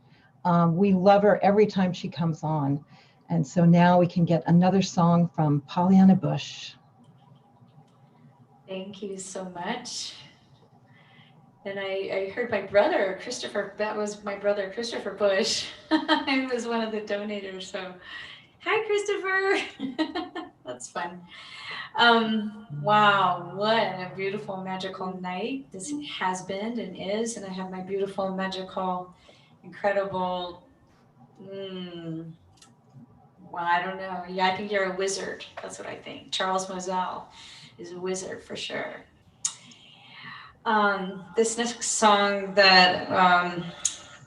Speaker 5: We love her every time she comes on. And so now we can get another song from Pollyanna Bush.
Speaker 16: Thank you so much. And I heard my brother, Christopher, that was my brother, Christopher Bush. He was one of the donators. So, hi, Christopher. That's fun. Wow, what a beautiful, magical night this has been and is. And I have my beautiful, magical, incredible, well, I don't know. Yeah, I think you're a wizard. That's what I think. Charles Moselle is a wizard for sure. This next song that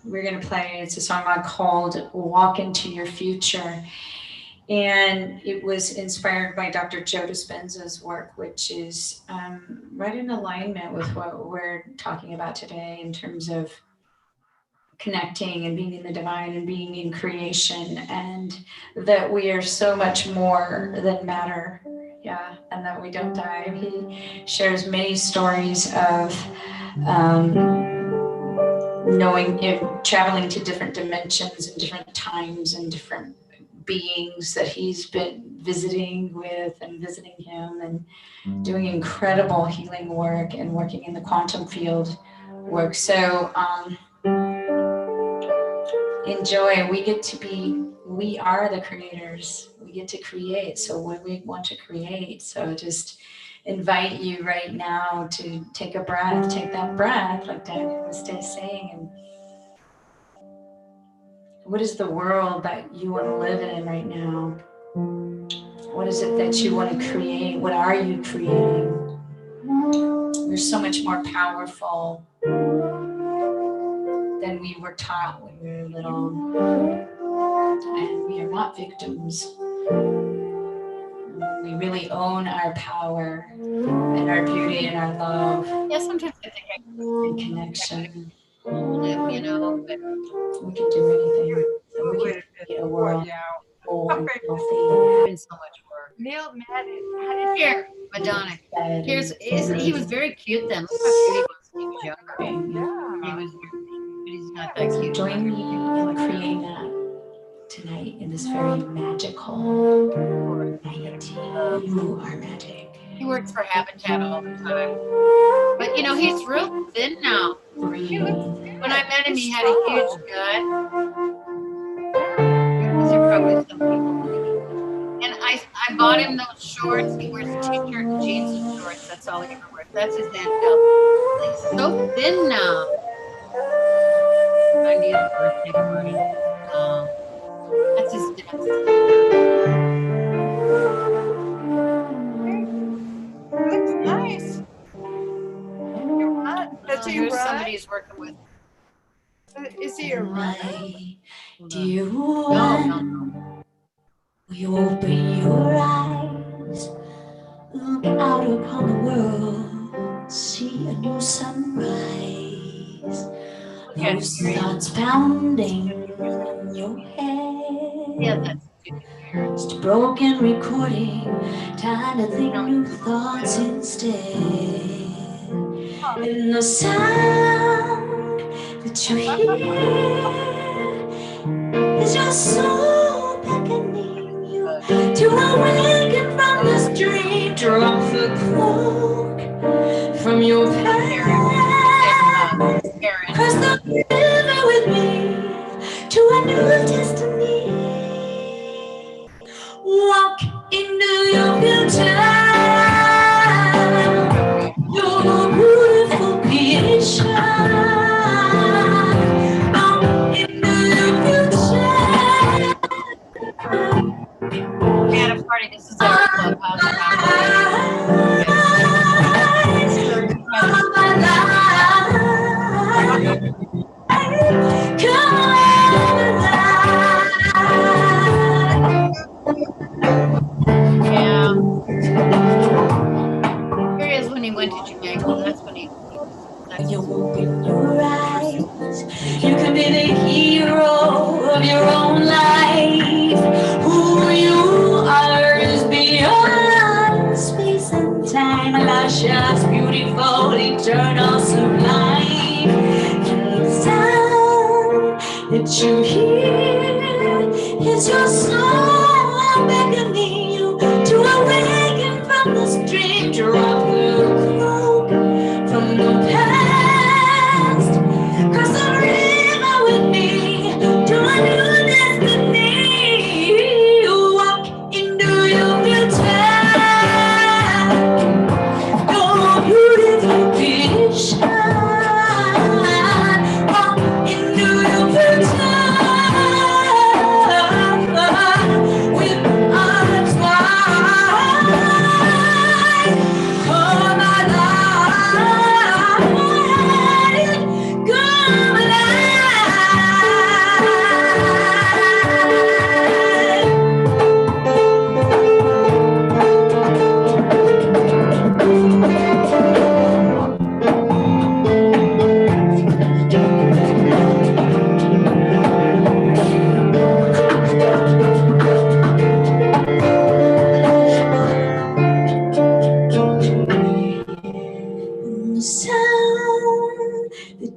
Speaker 16: we're going to play, it's a song called Walk Into Your Future. And it was inspired by Dr. Joe Dispenza's work, which is right in alignment with what we're talking about today in terms of connecting and being in the divine and being in creation, and that we are so much more than matter. Yeah, and that we don't die. He shares many stories of traveling to different dimensions and different times and different beings that he's been visiting with and visiting him, and doing incredible healing work and working in the quantum field work. So enjoy. We are the creators. We get to create. So when we want to create, so just invite you right now to take a breath, take that breath, like Daniel was saying. And what is the world that you want to live in right now? What is it that you want to create? What are you creating? We're so much more powerful than we were taught when we were little. And we are not victims. We really own our power and our beauty and our love.
Speaker 14: Yeah, sometimes I think
Speaker 16: and connection.
Speaker 14: hold him, you know, but
Speaker 16: we can do anything. And we can create a world whole and healthy.
Speaker 14: been so much work. Neil, Matt, here, Madonna. He was very cute then. Look how cute he was when he was younger. He was, but he's not that cute.
Speaker 16: Join me in creating that tonight in this very magical night. You are magic.
Speaker 14: He works for Habitat all the time. But you know, he's real thin now. When I met him, he had a huge gut. These are probably some people. And I bought him those shorts. He wears a t-shirt and jeans and shorts. That's all he ever wears. That's his anthill. He's so thin now. 90th birthday party. That's his dance.
Speaker 11: Looks nice. Does he
Speaker 14: Here's
Speaker 11: run?
Speaker 14: somebody he's working with.
Speaker 11: Is he a runner?
Speaker 16: Dear
Speaker 14: No.
Speaker 16: You open your eyes, look out upon the world, see a new sunrise. Those thoughts pounding in your head.
Speaker 14: Yeah, that's
Speaker 16: just a broken recording, time to think new thoughts instead. And the sound that you hear is your soul beckoning you to awaken from this dream. Drop the cloak from your past. Cross the river with me to a new destiny. Walk into your future. Your beautiful creation. Walk into your future.
Speaker 14: We had a party. This is our clubhouse. Yeah. Here he is when he went to Jamaica. That's when he.
Speaker 16: You open your eyes, you can be the hero of your own life. Who you are is beyond space and time. Luscious, beautiful, eternal, sublime. And the sound that you hear is your soul beckoning you to awaken from this dream. Drop the cloak from the past, cross the river with me to a new destiny. Walk into your future, your beautiful vision. Walk into your future.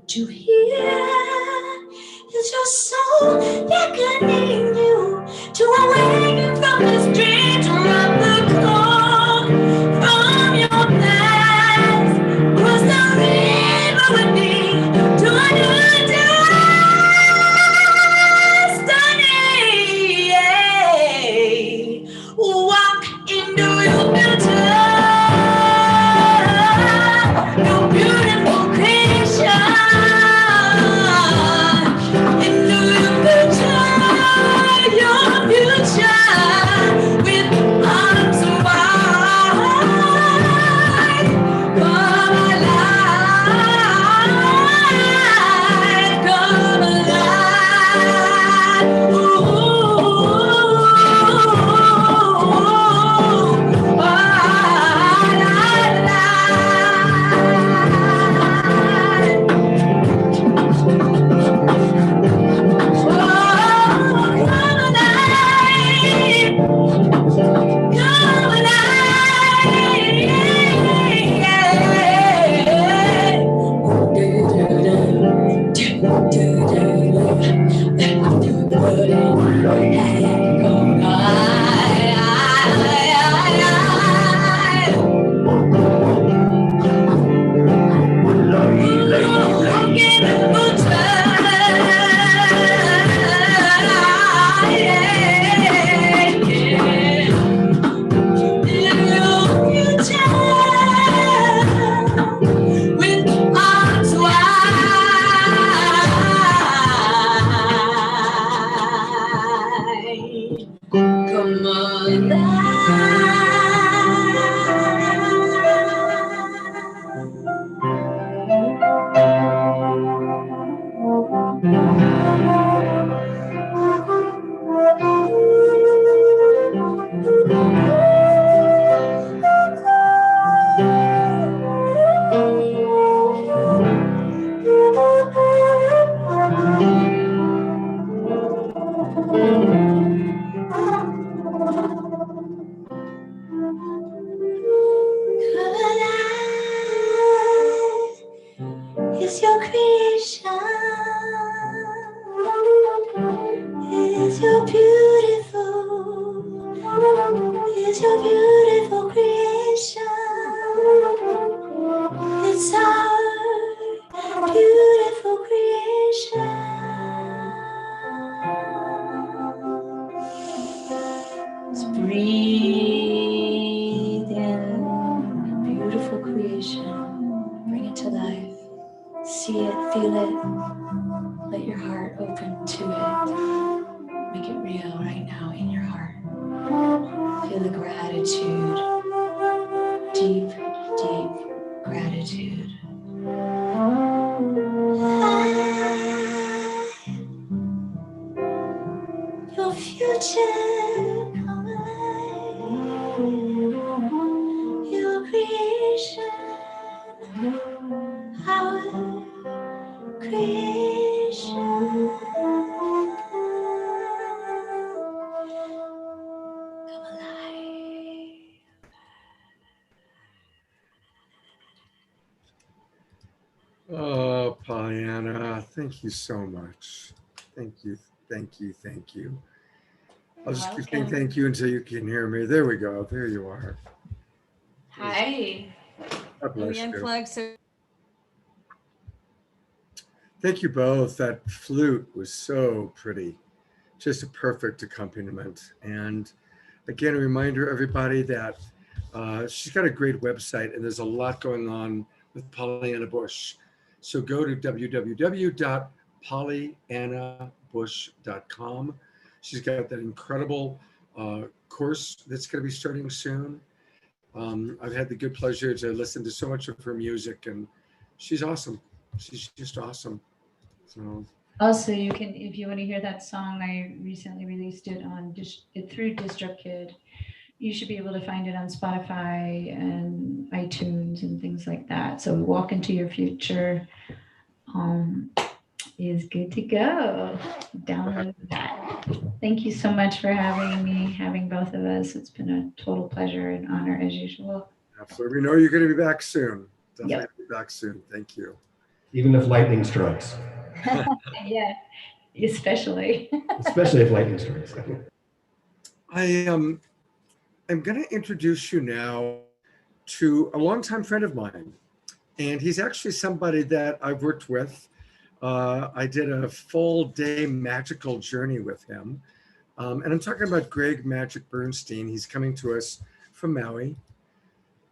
Speaker 17: to hear is your soul beckoning you to awaken from this dream, to rub the cloak from your past, cross the river with me to a new destiny. Walk into your future, your beautiful creation. Into your future, with arms wide. Come alive, come alive. Is your creation, is your beautiful creation. It's our beautiful creation. Let's breathe in a beautiful creation, bring it to life. See it, feel it, let your heart open to it. Make it real right now in your heart. Feel the gratitude, deep, deep gratitude. Your future come alive. Your creation, our creation. Come alive.
Speaker 3: Oh, Pollyanna, thank you so much. Thank you, thank you, thank you. I'll just keep saying thank you until you can hear me. There we go. There you are.
Speaker 16: Hi.
Speaker 3: God bless
Speaker 16: We
Speaker 3: you.
Speaker 16: unplugged, so
Speaker 3: Thank you both. That flute was so pretty. Just a perfect accompaniment. And again, a reminder, everybody, that she's got a great website and there's a lot going on with Pollyanna Bush. So go to www.pollyannabush.com. She's got that incredible course that's going to be starting soon. I've had the good pleasure to listen to so much of her music, and she's awesome. She's just awesome. So
Speaker 18: also, you can, if you want to hear that song, I recently released it on through DistroKid. You should be able to find it on Spotify and iTunes and things like that. So Walk Into Your Future is good to go. Download that. Thank you so much for having me, having both of us. It's been a total pleasure and honor as usual.
Speaker 3: absolutely. We know you're going to be back soon. Definitely
Speaker 18: Yep.
Speaker 3: be back soon. Thank you.
Speaker 19: Even if lightning strikes.
Speaker 18: Yeah, especially.
Speaker 19: Especially if lightning strikes.
Speaker 3: I'm going to introduce you now to a longtime friend of mine. And he's actually somebody that I've worked with. I did a full day magical journey with him. And I'm talking about Greg Magic Bernstein. He's coming to us from Maui.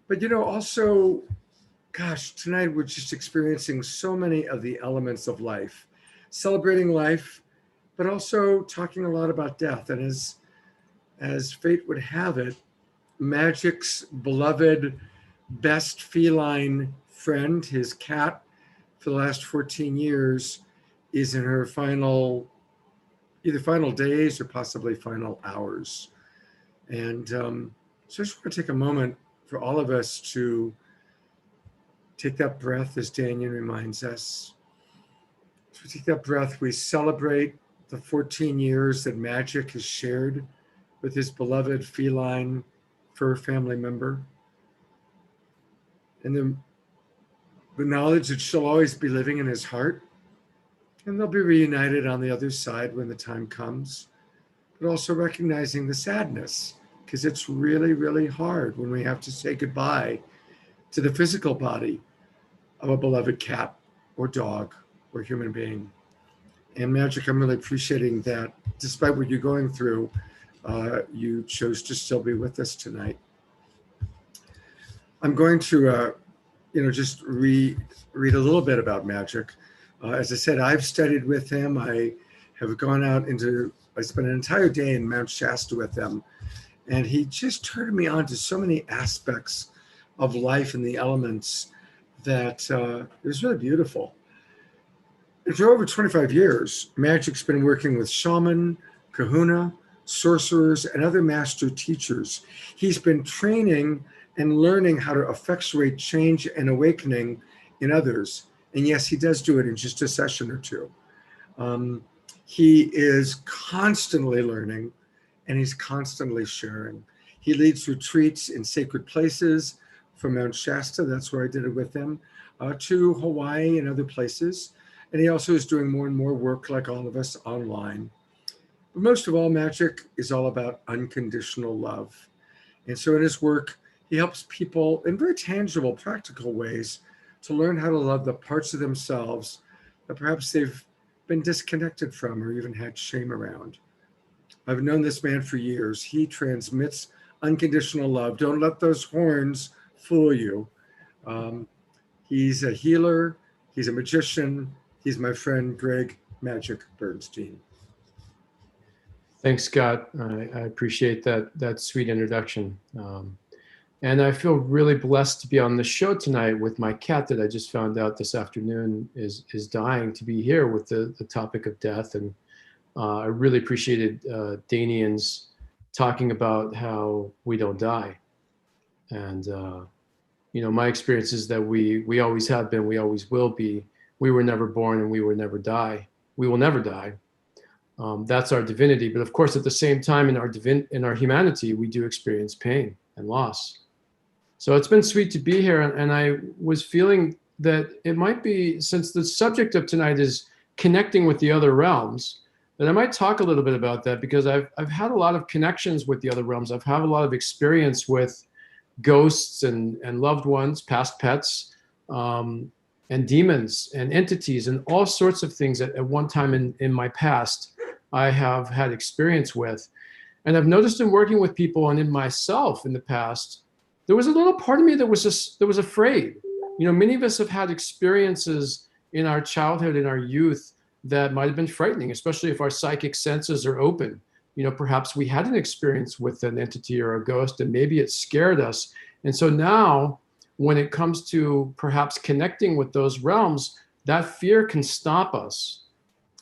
Speaker 3: But, also, gosh, tonight we're just experiencing so many of the elements of life, celebrating life, but also talking a lot about death. And as fate would have it, Magic's beloved, best feline friend, his cat, for the last 14 years, is in her either final days or possibly final hours. And so I just want to take a moment for all of us to take that breath, as Daniel reminds us. As we take that breath, we celebrate the 14 years that Magic has shared with his beloved feline fur family member. And the knowledge that she'll always be living in his heart, and they'll be reunited on the other side when the time comes, but also recognizing the sadness, because it's really, really hard when we have to say goodbye to the physical body of a beloved cat or dog or human being. And Magic, I'm really appreciating that despite what you're going through, you chose to still be with us tonight. I'm going to just read a little bit about Magic. As I said, I've studied with him. I have gone out I spent an entire day in Mount Shasta with him, and he just turned me on to so many aspects of life and the elements that it was really beautiful. And for over 25 years, Magic's been working with shaman, kahuna, sorcerers, and other master teachers. He's been training and learning how to effectuate change and awakening in others. And yes, he does do it in just a session or two. He is constantly learning, and he's constantly sharing. He leads retreats in sacred places from Mount Shasta, that's where I did it with him, to Hawaii and other places. And he also is doing more and more work, like all of us, online. But most of all, Magic is all about unconditional love. And so in his work, he helps people in very tangible, practical ways to learn how to love the parts of themselves that perhaps they've been disconnected from or even had shame around. I've known this man for years. He transmits unconditional love. Don't let those horns fool you. He's a healer. He's a magician. He's my friend, Greg Magic Bernstein.
Speaker 20: Thanks, Scott. I appreciate that sweet introduction. And I feel really blessed to be on the show tonight with my cat that I just found out this afternoon is dying, to be here with the topic of death. And I really appreciated Danian's talking about how we don't die. And, my experience is that we always have been, we always will be. We were never born and we will never die. We will never die. That's our divinity. But of course, at the same time, in our humanity, we do experience pain and loss. So it's been sweet to be here. And I was feeling that it might be, since the subject of tonight is connecting with the other realms, that I might talk a little bit about that, because I've had a lot of connections with the other realms. I've had a lot of experience with ghosts and loved ones, past pets, and demons and entities and all sorts of things that at one time in my past I have had experience with. And I've noticed in working with people and in myself in the past, there was a little part of me that was afraid. Many of us have had experiences in our childhood, in our youth, that might have been frightening, especially if our psychic senses are open. Perhaps we had an experience with an entity or a ghost, and maybe it scared us. And so now, when it comes to perhaps connecting with those realms, that fear can stop us.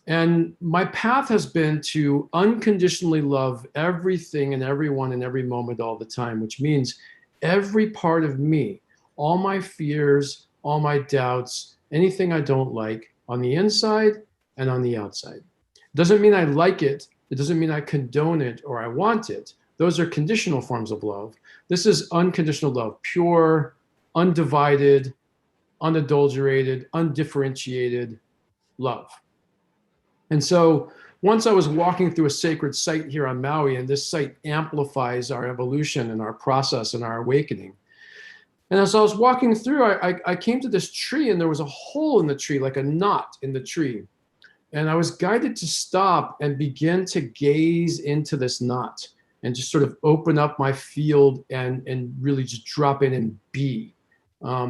Speaker 20: And my path has been to unconditionally love everything and everyone in every moment all the time, which means every part of me, all my fears, all my doubts, anything I don't like, on the inside and on the outside. Doesn't mean I like it. It doesn't mean I condone it or I want it. Those are conditional forms of love. This is unconditional love, pure, undivided, unadulterated, undifferentiated love. And so once I was walking through a sacred site here on Maui, and this site amplifies our evolution and our process and our awakening. And as I was walking through, I came to this tree, and there was a hole in the tree, like a knot in the tree. And I was guided to stop and begin to gaze into this knot and just sort of open up my field and really just drop in and be.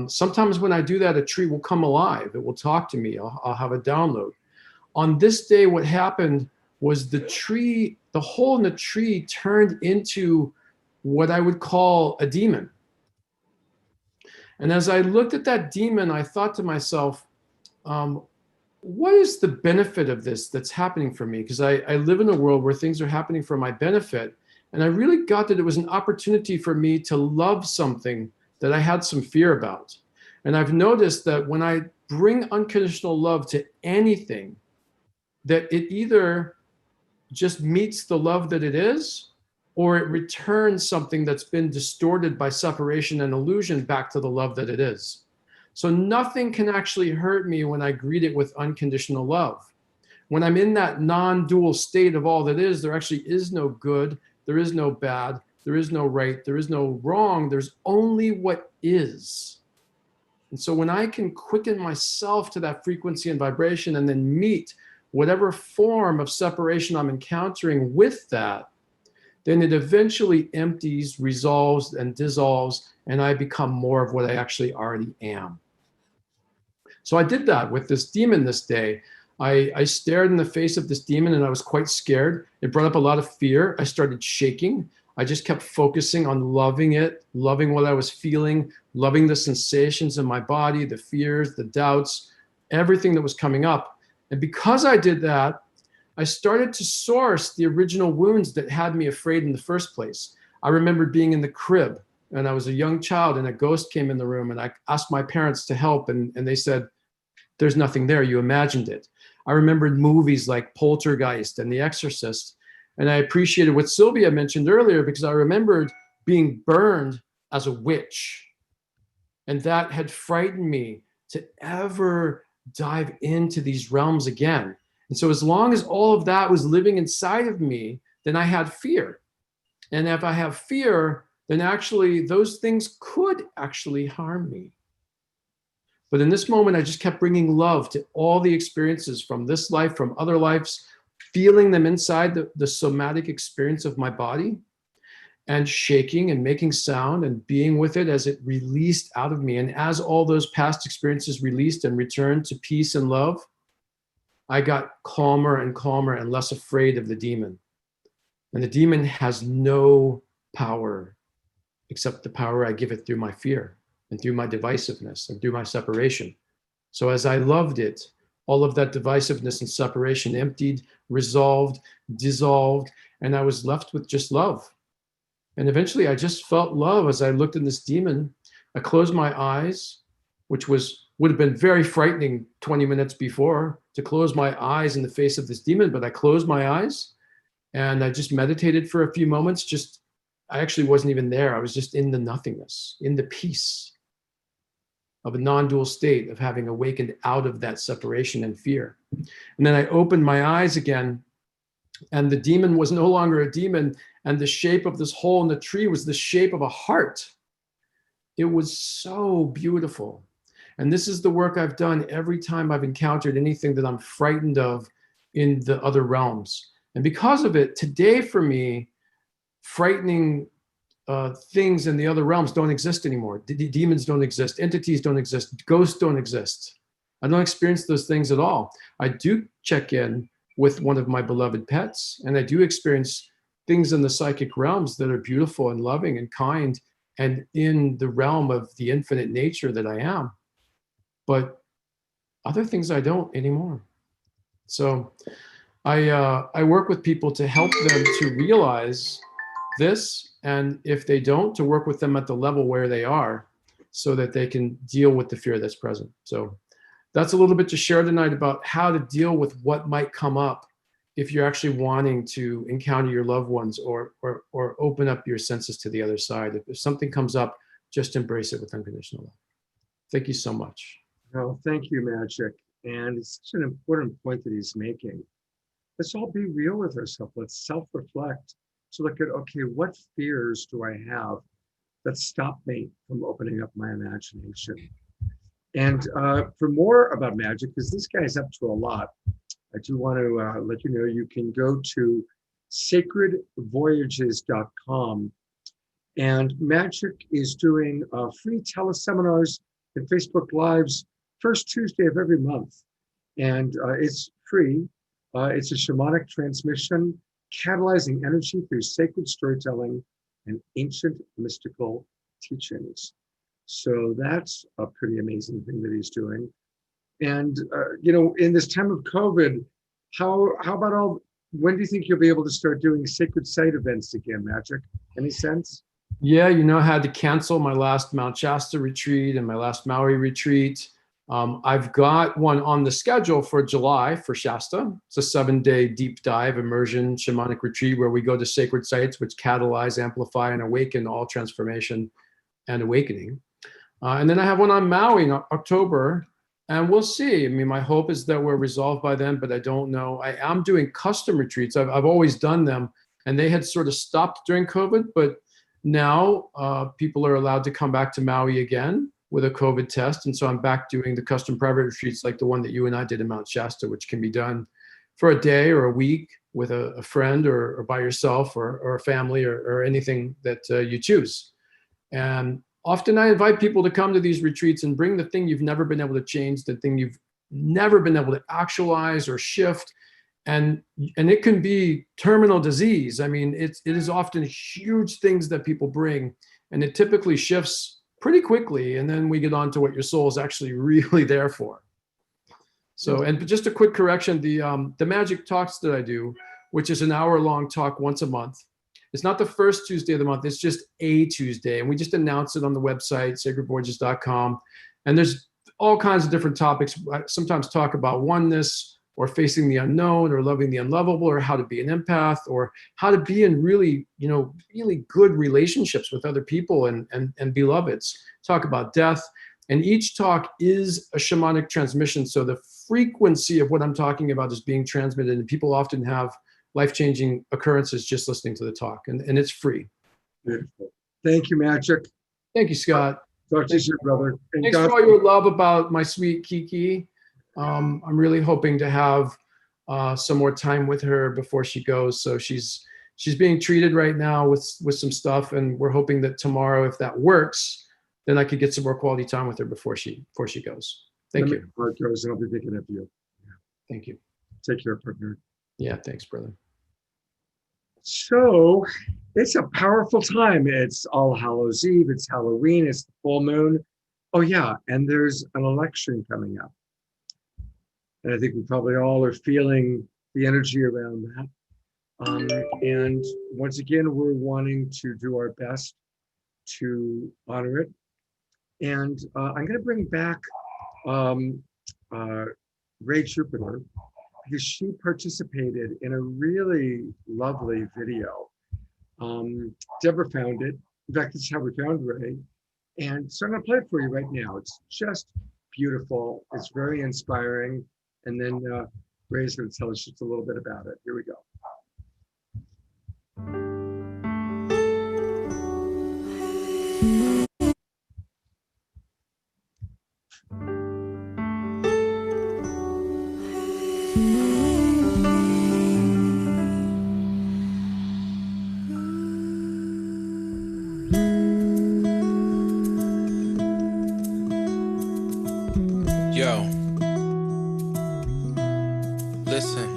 Speaker 20: Sometimes when I do that, a tree will come alive. It will talk to me. I'll have a download. On this day, what happened was the hole in the tree turned into what I would call a demon. And as I looked at that demon, I thought to myself, what is the benefit of this that's happening for me? Because I live in a world where things are happening for my benefit. And I really got that it was an opportunity for me to love something that I had some fear about. And I've noticed that when I bring unconditional love to anything, that it either just meets the love that it is, or it returns something that's been distorted by separation and illusion back to the love that it is. So nothing can actually hurt me when I greet it with unconditional love. When I'm in that non-dual state of all that is, there actually is no good, there is no bad, there is no right, there is no wrong, there's only what is. And so when I can quicken myself to that frequency and vibration and then meet whatever form of separation I'm encountering with that, then it eventually empties, resolves, and dissolves, and I become more of what I actually already am. So I did that with this demon this day. I stared in the face of this demon, and I was quite scared. It brought up a lot of fear. I started shaking. I just kept focusing on loving it, loving what I was feeling, loving the sensations in my body, the fears, the doubts, everything that was coming up. And because I did that, I started to source the original wounds that had me afraid in the first place. I remembered being in the crib, and I was a young child, and a ghost came in the room, and I asked my parents to help, and they said, "There's nothing there, you imagined it." I remembered movies like Poltergeist and The Exorcist, and I appreciated what Sylvia mentioned earlier because I remembered being burned as a witch, and that had frightened me to ever dive into these realms again. And so as long as all of that was living inside of me, then I had fear. And if I have fear, then actually those things could actually harm me. But in this moment, I just kept bringing love to all the experiences from this life, from other lives, feeling them inside the somatic experience of my body, and shaking and making sound and being with it as it released out of me. And as all those past experiences released and returned to peace and love, I got calmer and calmer and less afraid of the demon. And the demon has no power except the power I give it through my fear and through my divisiveness and through my separation. So as I loved it, all of that divisiveness and separation emptied, resolved, dissolved, and I was left with just love. And eventually I just felt love as I looked at this demon. I closed my eyes, which would have been very frightening 20 minutes before, to close my eyes in the face of this demon, but I closed my eyes and I just meditated for a few moments. I actually wasn't even there. I was just in the nothingness, in the peace of a non-dual state of having awakened out of that separation and fear. And then I opened my eyes again, and the demon was no longer a demon, and the shape of this hole in the tree was the shape of a heart. It was so beautiful. And this is the work I've done every time I've encountered anything that I'm frightened of in the other realms. And because of it, today for me, frightening things in the other realms don't exist anymore. Demons don't exist. Entities don't exist. Ghosts don't exist. I don't experience those things at all. I do check in with one of my beloved pets, and I do experience things in the psychic realms that are beautiful and loving and kind and in the realm of the infinite nature that I am. But other things I don't anymore. So I work with people to help them to realize this, and if they don't, to work with them at the level where they are so that they can deal with the fear that's present. So that's a little bit to share tonight about how to deal with what might come up if you're actually wanting to encounter your loved ones or open up your senses to the other side. If something comes up, just embrace it with unconditional love. Thank you so much.
Speaker 3: No, thank you, Magic. And it's such an important point that he's making. Let's all be real with ourselves. Let's self-reflect to look at, okay, what fears do I have that stop me from opening up my imagination? And for more about magic, because this guy's up to a lot, I do want to let you know you can go to sacredvoyages.com, and Magic is doing free teleseminars and Facebook Lives first Tuesday of every month. And it's free. It's a shamanic transmission, catalyzing energy through sacred storytelling and ancient mystical teachings. So that's a pretty amazing thing that he's doing. And, in this time of COVID, how about when do you think you'll be able to start doing sacred site events again, Magic? Any sense?
Speaker 20: Yeah, I had to cancel my last Mount Shasta retreat and my last Maui retreat. I've got one on the schedule for July for Shasta. It's a 7-day deep dive immersion shamanic retreat where we go to sacred sites which catalyze, amplify, and awaken all transformation and awakening. And then I have one on Maui in October, and we'll see. I mean, my hope is that we're resolved by then, but I don't know. I am doing custom retreats. I've always done them, and they had sort of stopped during COVID, but now people are allowed to come back to Maui again with a COVID test. And so I'm back doing the custom private retreats like the one that you and I did in Mount Shasta, which can be done for a day or a week with a friend or by yourself or a family or anything that you choose. And often I invite people to come to these retreats and bring the thing you've never been able to change, the thing you've never been able to actualize or shift. And it can be terminal disease. I mean, it is often huge things that people bring, and it typically shifts pretty quickly. And then we get on to what your soul is actually really there for. So, and just a quick correction, the magic talks that I do, which is an hour-long talk once a month, it's not the first Tuesday of the month, it's just a Tuesday. And we just announce it on the website, sacredvoyages.com. And there's all kinds of different topics. I sometimes talk about oneness, or facing the unknown, or loving the unlovable, or how to be an empath, or how to be in really, really good relationships with other people and beloveds. Talk about death. And each talk is a shamanic transmission. So the frequency of what I'm talking about is being transmitted, and people often have life-changing occurrences just listening to the talk, and it's free.
Speaker 3: Beautiful. Thank you, Magic.
Speaker 20: Thank you, Scott.
Speaker 3: Talk to you soon, brother. And
Speaker 20: thanks for all your love about my sweet Kiki. I'm really hoping to have some more time with her before she goes. So she's being treated right now with some stuff, and we're hoping that tomorrow, if that works, then I could get some more quality time with her before she goes. Thank you.
Speaker 3: Before it goes, and I'll be thinking of you. Yeah.
Speaker 20: Thank you.
Speaker 3: Take care, partner.
Speaker 20: Yeah, thanks, brother.
Speaker 3: So it's a powerful time. It's All Hallows Eve. It's Halloween. It's the full moon. Oh yeah, and there's an election coming up. And I think we probably all are feeling the energy around that. And once again, we're wanting to do our best to honor it. And I'm going to bring back Ray Jupiter, because she participated in a really lovely video. Deborah found it. In fact, this is how we found Ray. And so I'm going to play it for you right now. It's just beautiful. It's very inspiring. And then Ray's going to tell us just a little bit about it. Here we go.
Speaker 21: Yo, listen,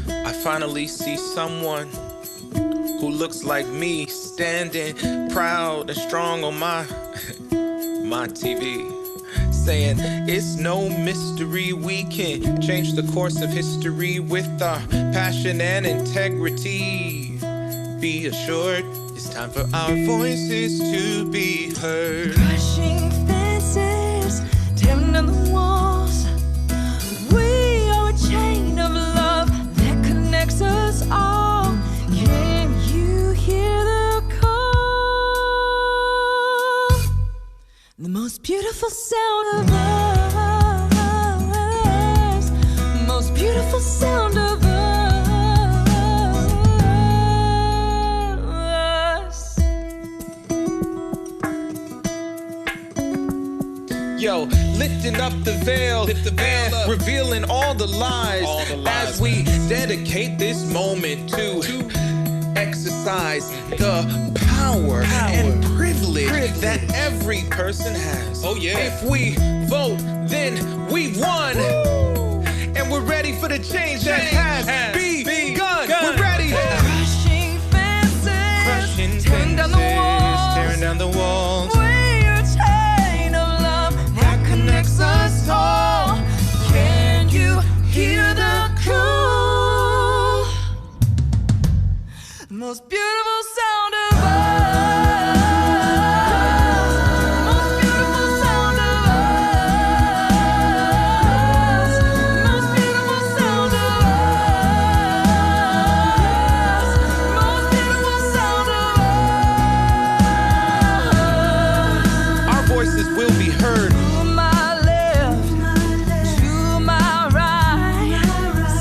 Speaker 21: I finally see someone who looks like me, standing proud and strong on my TV, saying it's no mystery, we can change the course of history with our passion and integrity. Be assured, it's time for our voices to be heard.
Speaker 22: Crushing fences, tearing down the walls. We are a chain of love that connects us all. Can you hear the call? The most beautiful beautiful sound of us. Most beautiful sound of us.
Speaker 21: Yo, lifting up the veil, and revealing all the lies, as we dedicate this moment to exercise the power and privilege that every person has. Oh yeah. If we vote, then we won. And we're ready for the change that has begun. We're ready.
Speaker 22: Crushing fences, tearing down the walls.
Speaker 21: Tearing down the walls.
Speaker 22: We're a chain of love that connects us all. Can you hear the call? The most beautiful sound of us. Most beautiful sound of us. Most beautiful sound of us. Most beautiful sound of us.
Speaker 21: Our voices will be heard.
Speaker 22: To my left, to my right,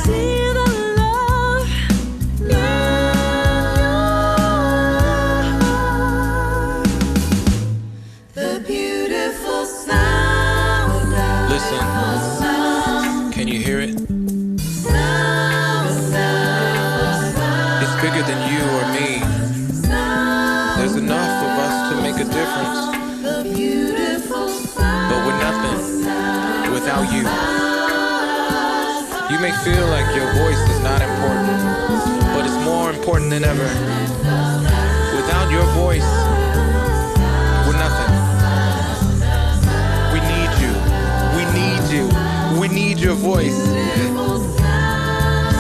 Speaker 22: see the love in your heart. The beautiful sound of
Speaker 21: Listen, can you hear it? It's bigger than you or me. There's enough of us to make a difference.
Speaker 22: the beautiful sound.
Speaker 21: But we're nothing without you. You may feel like your voice is not important, but it's more important than ever. Without your voice, we're nothing. We need you. We need you. We need your voice.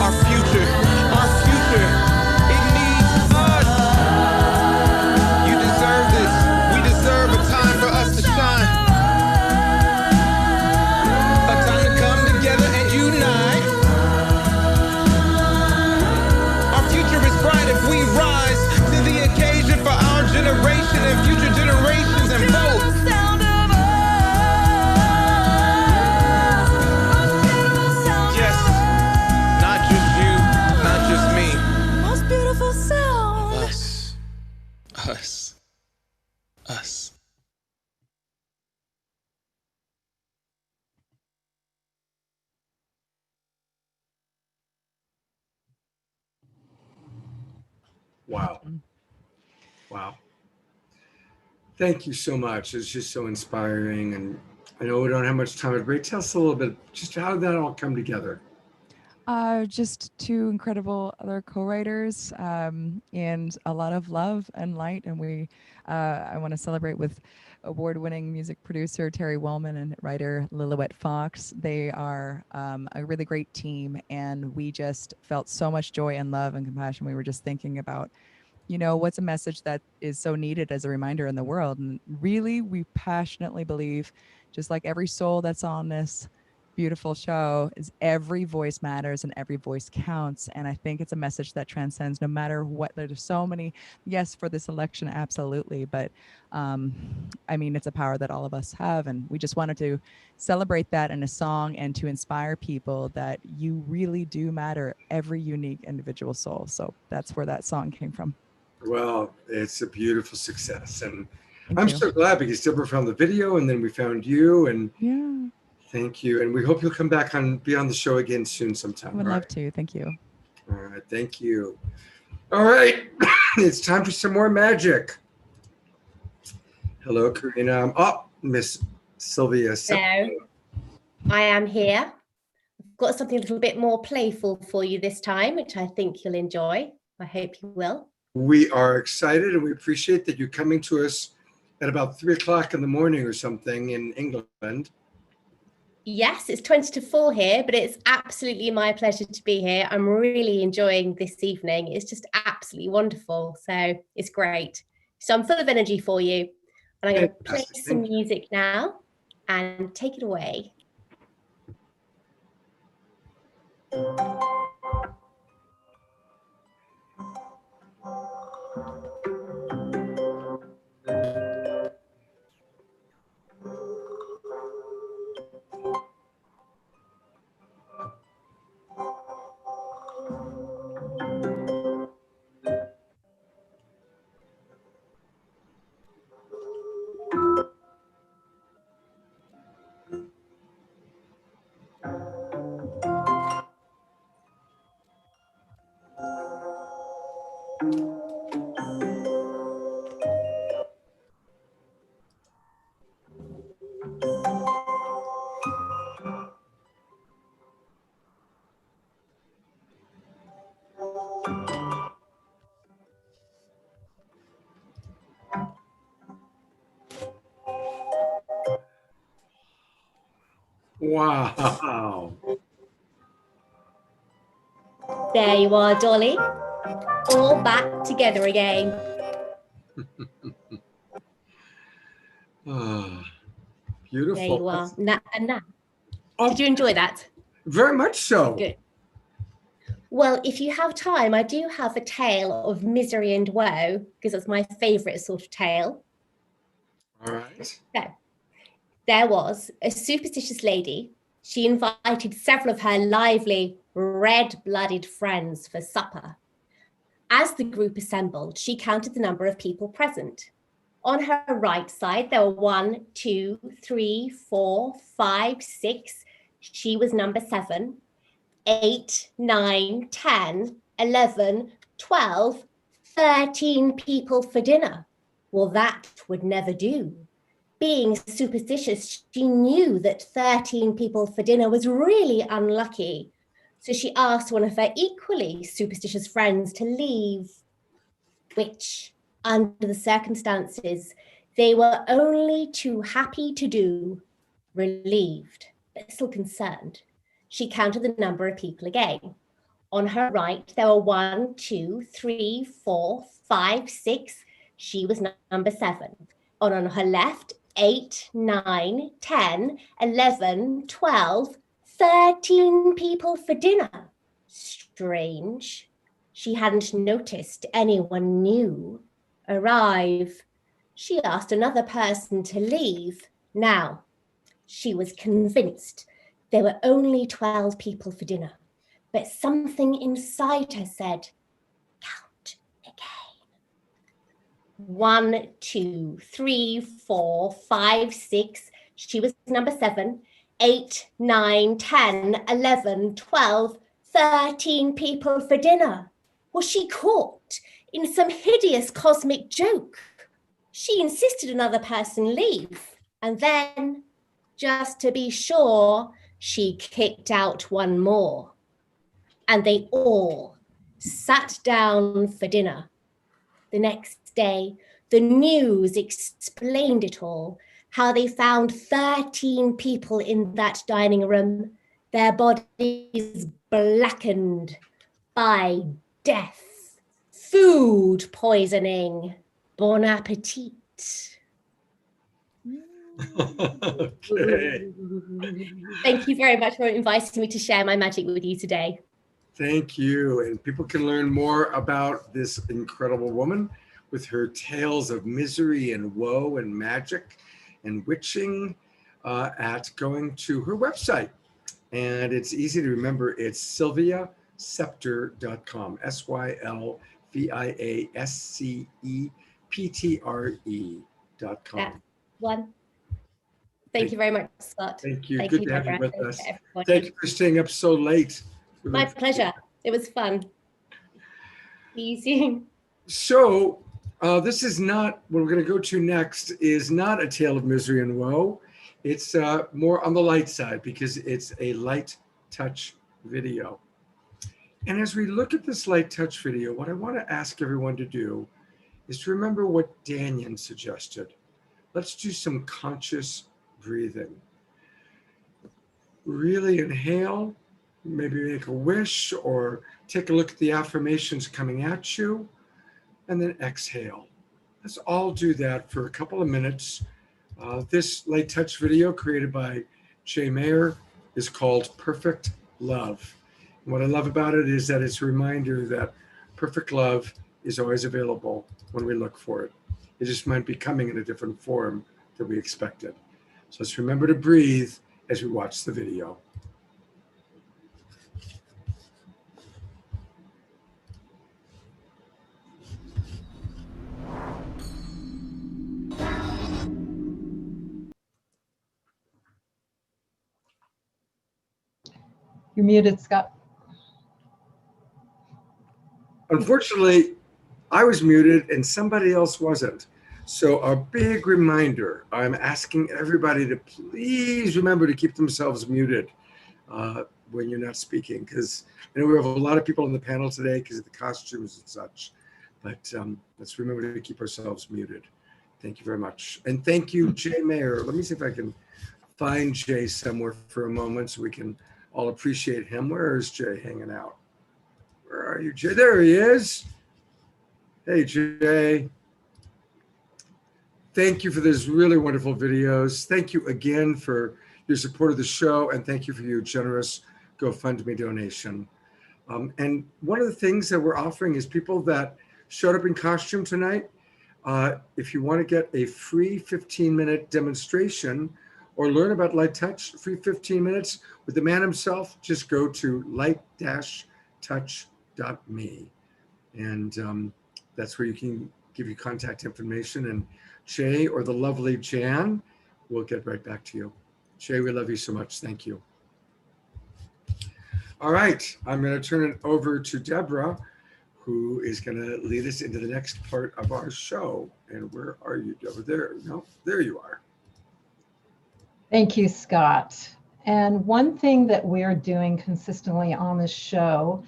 Speaker 21: Our future, it needs us. You deserve this. We deserve a time for us to shine. A time to come together and unite. Our future is bright if we rise to the occasion for our generation and future generations and vote. Yes, not just you, not just me.
Speaker 22: Most beautiful sound.
Speaker 21: Us. Us. Us.
Speaker 3: Wow. Wow. Thank you so much. It's just so inspiring. And I know we don't have much time, but tell us a little bit, just how did that all come together?
Speaker 9: Just two incredible other co-writers and a lot of love and light. And I want to celebrate with award-winning music producer Terry Wellman and writer Lillywet Fox. They are a really great team, and we just felt so much joy and love and compassion. We were just thinking about, what's a message that is so needed as a reminder in the world. And really, we passionately believe, just like every soul that's on this beautiful show, is every voice matters and every voice counts. And I think it's a message that transcends no matter what. There's so many, yes, for this election, absolutely. But it's a power that all of us have. And we just wanted to celebrate that in a song and to inspire people that you really do matter, every unique individual soul. So that's where that song came from.
Speaker 3: Well, it's a beautiful success. And
Speaker 9: Thank
Speaker 3: I'm
Speaker 9: you.
Speaker 3: so glad because Deborah found the video and then we found you. And
Speaker 9: Yeah,
Speaker 3: thank you. And we hope you'll come back be on the show again soon sometime.
Speaker 9: I would
Speaker 3: All
Speaker 9: love
Speaker 3: right.
Speaker 9: to. Thank you.
Speaker 3: All right. Thank you. All right. It's time for some more magic. Hello, Karina. Miss Sylvia.
Speaker 2: Hello. I am here. I've got something a little bit more playful for you this time, which I think you'll enjoy. I hope you will.
Speaker 3: We are excited and we appreciate that you're coming to us at about 3:00 in the morning or something in England.
Speaker 2: Yes, it's 20 to 4 here, but it's absolutely my pleasure to be here. I'm really enjoying this evening. It's just absolutely wonderful. So it's great. So I'm full of energy for you. And I'm going to play some music now and take it away.
Speaker 3: Wow.
Speaker 2: There you are, Dolly. All back together again.
Speaker 3: Beautiful.
Speaker 2: There you are. Now.
Speaker 3: Oh,
Speaker 2: did you enjoy that?
Speaker 3: Very much so.
Speaker 2: Good. Well, if you have time, I do have a tale of misery and woe, because it's my favourite sort of tale.
Speaker 3: All right.
Speaker 2: So, there was a superstitious lady. She invited several of her lively, red-blooded friends for supper. As the group assembled, she counted the number of people present. On her right side, there were 1, 2, 3, 4, 5, 6. She was number 7. 8, 9, 10, 11, 12, 13 people for dinner. Well, that would never do. Being superstitious, she knew that 13 people for dinner was really unlucky. So she asked one of her equally superstitious friends to leave, which, under the circumstances, they were only too happy to do. Relieved, but still concerned, she counted the number of people again. On her right, there were 1, 2, 3, 4, 5, 6. She was number 7. On her left, 8, 9, 10, 11, 12, 13 people for dinner. Strange. She hadn't noticed anyone new arrive. She asked another person to leave. Now, she was convinced there were only 12 people for dinner, but something inside her said, count again. 1, 2, 3, 4, 5, 6. She was number 7. 8, 9, 10, 11, 12, 13 people for dinner. Was she caught in some hideous cosmic joke? She insisted another person leave, and then, just to be sure, she kicked out one more. And they all sat down for dinner. The next day, the news explained it all, how they found 13 people in that dining room, their bodies blackened by death, food poisoning. Bon appetit.
Speaker 3: Okay.
Speaker 2: Thank you very much for inviting me to share my magic with you today.
Speaker 3: Thank you. And people can learn more about this incredible woman with her tales of misery and woe and magic and witching at going to her website. And it's easy to remember. It's sylviasceptre.com. SylviaSceptre.com.
Speaker 2: That's one. Thank you very much, Scott.
Speaker 3: Thank you.
Speaker 2: Thank
Speaker 3: Good
Speaker 2: you,
Speaker 3: to have you
Speaker 2: Deborah.
Speaker 3: with us.
Speaker 2: Everybody.
Speaker 3: Thank you for staying up so late.
Speaker 2: My pleasure. It was fun. See you soon.
Speaker 3: So this is not, what we're going to go to next is not a tale of misery and woe. It's more on the light side because it's a light touch video. And as we look at this light touch video, what I want to ask everyone to do is to remember what Danyan suggested. Let's do some conscious breathing. Really inhale, maybe make a wish or take a look at the affirmations coming at you, and then exhale. Let's all do that for a couple of minutes. This light touch video created by Jay Mayer is called Perfect Love. And what I love about it is that it's a reminder that perfect love is always available when we look for it. It just might be coming in a different form than we expected. So let's remember to breathe as we watch the video.
Speaker 5: You're muted, Scott.
Speaker 3: Unfortunately, I was muted and somebody else wasn't. So a big reminder, I'm asking everybody to please remember to keep themselves muted when you're not speaking, because I know we have a lot of people on the panel today because of the costumes and such, but let's remember to keep ourselves muted. Thank you very much. And thank you, Jay Mayer. Let me see if I can find Jay somewhere for a moment so we can all appreciate him. Where is Jay hanging out? Where are you, Jay? There he is. Hey, Jay. Thank you for those really wonderful videos. Thank you again for your support of the show, and thank you for your generous GoFundMe donation. And one of the things that we're offering is people that showed up in costume tonight, if you want to get a free 15-minute demonstration or learn about light touch, free 15 minutes with the man himself, just go to light-touch.me. And that's where you can give you contact information. And Jay or the lovely Jan will get right back to you. Jay, we love you so much. Thank you. All right, I'm going to turn it over to Deborah, who is going to lead us into the next part of our show. And where are you, Deborah? There, no, there you are.
Speaker 5: Thank you, Scott. And one thing that we're doing consistently on this show,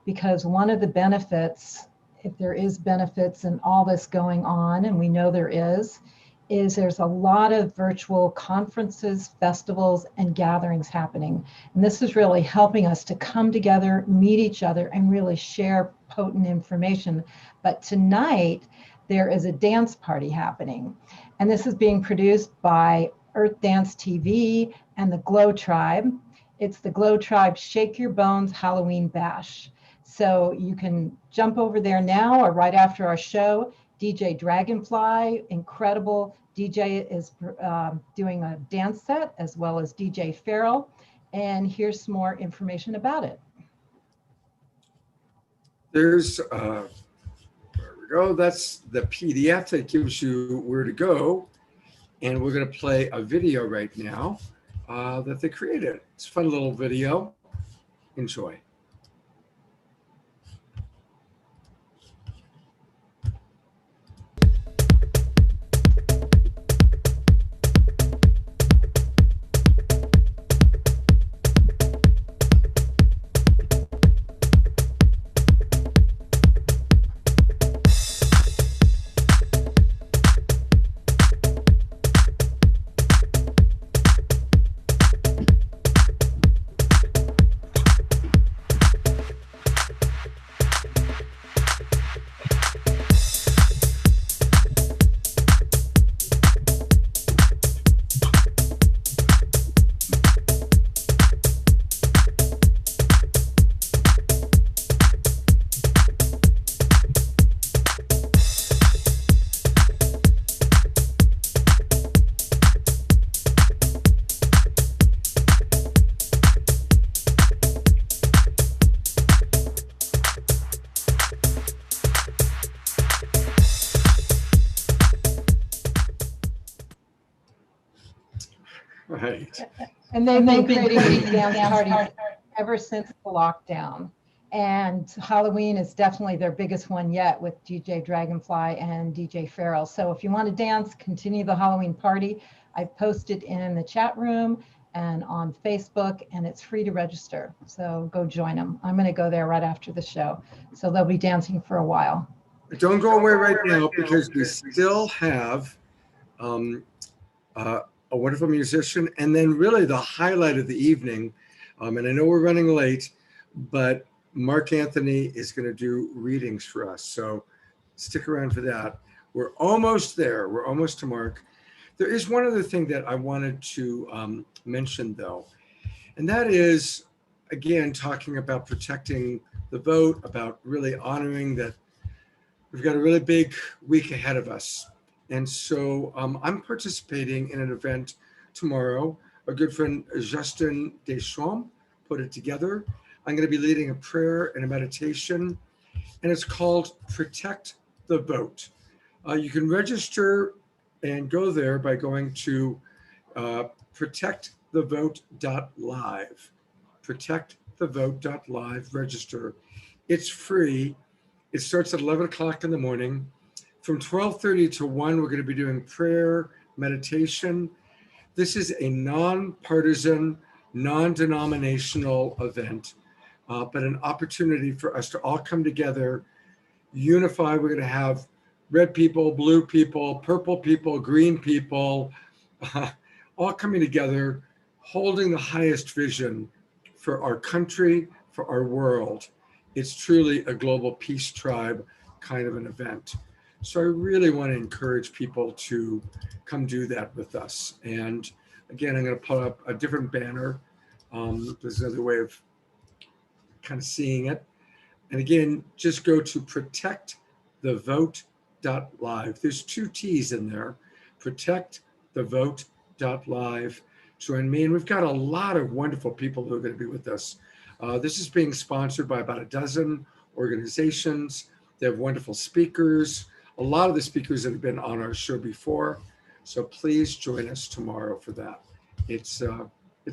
Speaker 5: because one of the benefits, if there is benefits in all this going on, and we know there is there's a lot of virtual conferences, festivals, and gatherings happening. And this is really helping us to come together, meet each other, and really share potent information. But tonight, there is a dance party happening. And this is being produced by Earth Dance TV and the Glow Tribe. It's the Glow Tribe Shake Your Bones Halloween Bash. So you can jump over there now or right after our show. DJ Dragonfly, incredible DJ, is doing a dance set, as well as DJ Farrell. And here's some more information about it.
Speaker 3: There's, there we go. That's the PDF that gives you where to go. And we're going to play a video right now that they created. It's a fun little video. Enjoy. Right.
Speaker 5: And they've been creating these dance parties ever since the lockdown. And Halloween is definitely their biggest one yet, with DJ Dragonfly and DJ Farrell. So if you want to dance, continue the Halloween party. I've posted in the chat room and on Facebook, and it's free to register. So go join them. I'm going to go there right after the show. So they'll be dancing for a while.
Speaker 3: Don't go away right now, because we still have a wonderful musician, and then really the highlight of the evening. And I know we're running late, but Mark Anthony is going to do readings for us. So stick around for that. We're almost there. We're almost to Mark. There is one other thing that I wanted to mention, though, and that is, again, talking about protecting the vote, about really honoring that we've got a really big week ahead of us. And so I'm participating in an event tomorrow. A good friend, Justin Deschamps, put it together. I'm going to be leading a prayer and a meditation, and it's called Protect the Vote. You can register and go there by going to protectthevote.live. Protectthevote.live, register. It's free. It starts at 11 o'clock in the morning. From 12:30 to 1, we're going to be doing prayer, meditation. This is a non-partisan, non-denominational event, but an opportunity for us to all come together, unify. We're going to have red people, blue people, purple people, green people, all coming together, holding the highest vision for our country, for our world. It's truly a global peace tribe kind of an event. So I really want to encourage people to come do that with us. And again, I'm going to put up a different banner. There's another way of kind of seeing it. And again, just go to protectthevote.live. There's 2 T's in there, protectthevote.live. Join me. And we've got a lot of wonderful people who are going to be with us. This is being sponsored by about a dozen organizations. They have wonderful speakers. A lot of the speakers that have been on our show before. So please join us tomorrow for that. It's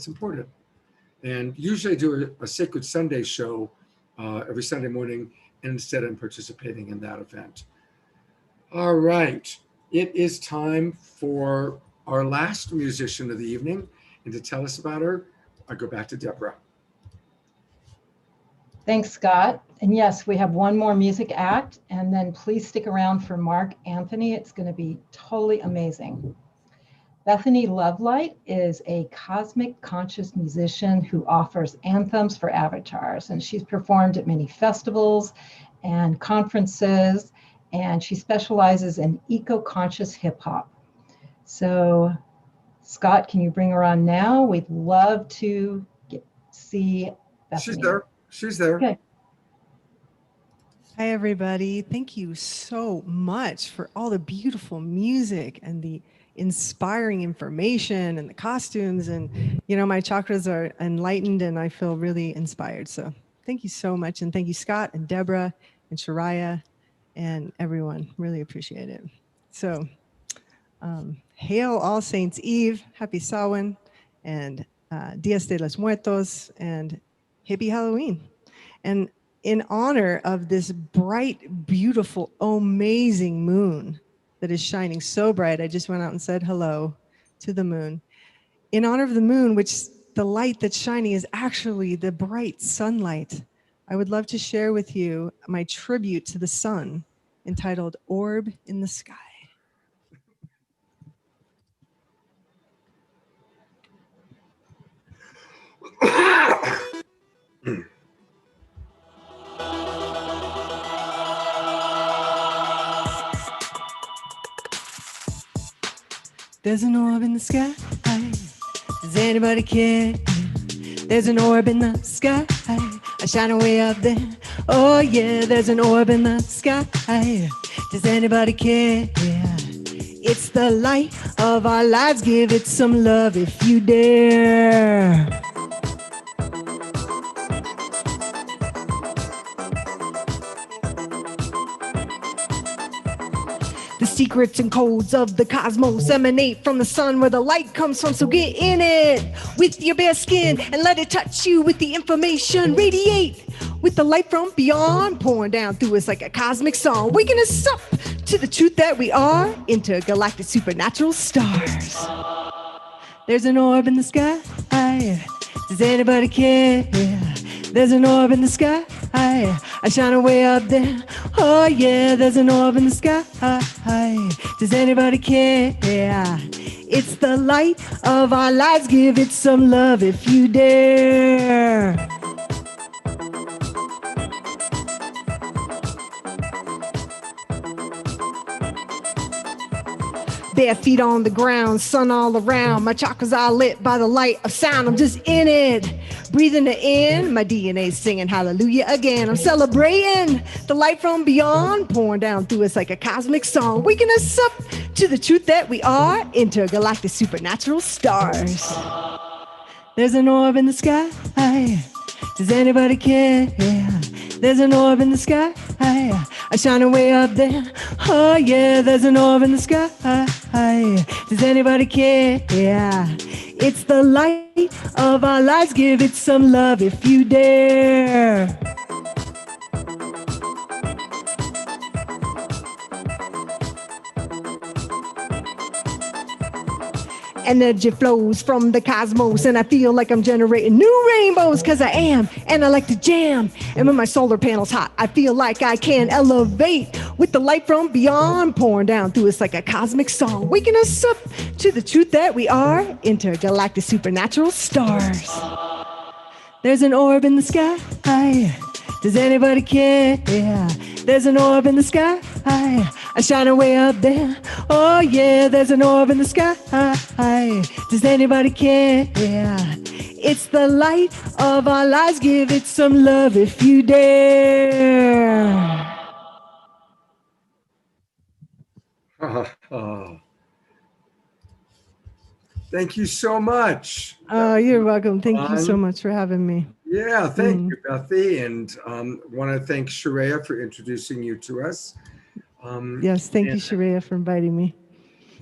Speaker 3: important. And usually I do a Sacred Sunday show every Sunday morning, and instead I'm participating in that event. All right, it is time for our last musician of the evening, and to tell us about her, I go back to Deborah.
Speaker 5: Thanks, Scott. And yes, we have one more music act, and then please stick around for Mark Anthony. It's going to be totally amazing. Bethany Lovelight is a cosmic conscious musician who offers anthems for avatars, and she's performed at many festivals and conferences, and she specializes in eco-conscious hip hop. So Scott, can you bring her on now? We'd love to see Bethany.
Speaker 3: She's there.
Speaker 5: Okay.
Speaker 4: Hi, everybody. Thank you so much for all the beautiful music and the inspiring information and the costumes. And, you know, my chakras are enlightened and I feel really inspired. So thank you so much. And thank you, Scott and Deborah and Shariah and everyone. Really appreciate it. So hail All Saints Eve, Happy Samhain, and Dias de los Muertos, and Happy Halloween. And in honor of this bright, beautiful, amazing moon that is shining so bright, I just went out and said hello to the moon. In honor of the moon, which the light that's shining is actually the bright sunlight, I would love to share with you my tribute to the sun entitled Orb in the Sky. There's an orb in the sky. Does anybody care? There's an orb in the sky. I shine way up there. Oh yeah, there's an orb in the sky. Does anybody care? It's the light of our lives. Give it some love if you dare. The secrets and codes of the cosmos emanate from the sun where the light comes from. So get in it with your bare skin and let it touch you with the information. Radiate with the light from beyond, pouring down through us like a cosmic song, waking us up to the truth that we are, intergalactic supernatural stars. There's an orb in the sky. Does anybody care? There's an orb in the sky. I shine away up there. Oh yeah, there's an orb in the sky. Does anybody care? It's the light of our lives. Give it some love if you dare. Bare feet on the ground, sun all around. My chakras are lit by the light of sound. I'm just in it, breathing it in. My DNA singing hallelujah again. I'm celebrating the light from beyond, pouring down through us like a cosmic song, waking us up to the truth that we are, intergalactic supernatural stars. There's an orb in the sky. Does anybody care? There's an orb in the sky. I shine away up there. Oh yeah, there's an orb in the sky. Does anybody care? It's the light of our lives. Give it some love if you dare. Energy flows from the cosmos and I feel like I'm generating new rainbows cause I am, and I like to jam. And when my solar panel's hot, I feel like I can elevate with the light from beyond pouring down through us like a cosmic song, waking us up to the truth that we are intergalactic supernatural stars. There's an orb in the sky. Does anybody care? There's an orb in the sky. A shining way up there. Oh yeah, there's an orb in the sky. Does anybody care? It's the light of our lives. Give it some love if you dare.
Speaker 3: Thank you so much.
Speaker 4: Oh, you're welcome. Thank you so much for having me.
Speaker 3: Yeah, thank you, Bethy. And want to thank Sharia for introducing you to us.
Speaker 4: Yes, thank you, Sharia, for inviting me.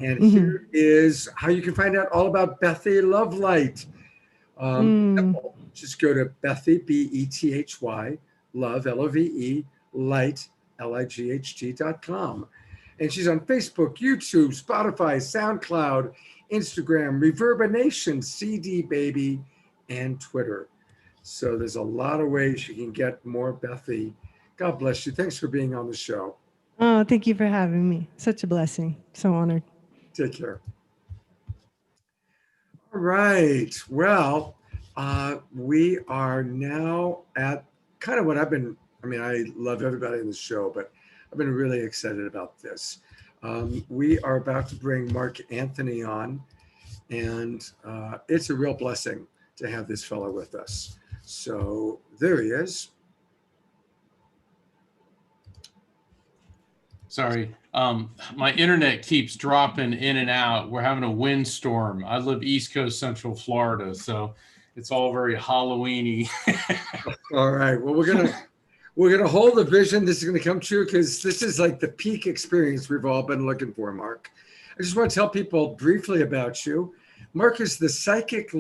Speaker 3: And here is how you can find out all about Bethany Lovelight. Just go to Bethy, B-E-T-H-Y, love, L-O-V-E, light, L-I-G-H-T.com. And she's on Facebook, YouTube, Spotify, SoundCloud, Instagram, Reverberation, CD Baby, and Twitter. So there's a lot of ways you can get more Bethy. God bless you. Thanks for being on the show.
Speaker 4: Oh, thank you for having me. Such a blessing. So honored.
Speaker 3: Take care. All right. Well, we are now at kind of what I've been, I love everybody in the show, but I've been really excited about this. We are about to bring Mark Anthony on, and it's a real blessing to have this fellow with us. So there he is.
Speaker 6: Sorry, my internet keeps dropping in and out. We're having a windstorm. I live East Coast, Central Florida, so it's all very Halloween-y.
Speaker 3: All right. Well, we're gonna hold the vision. This is gonna come true because this is like the peak experience we've all been looking for, Mark. I just want to tell people briefly about you. Mark is the psychic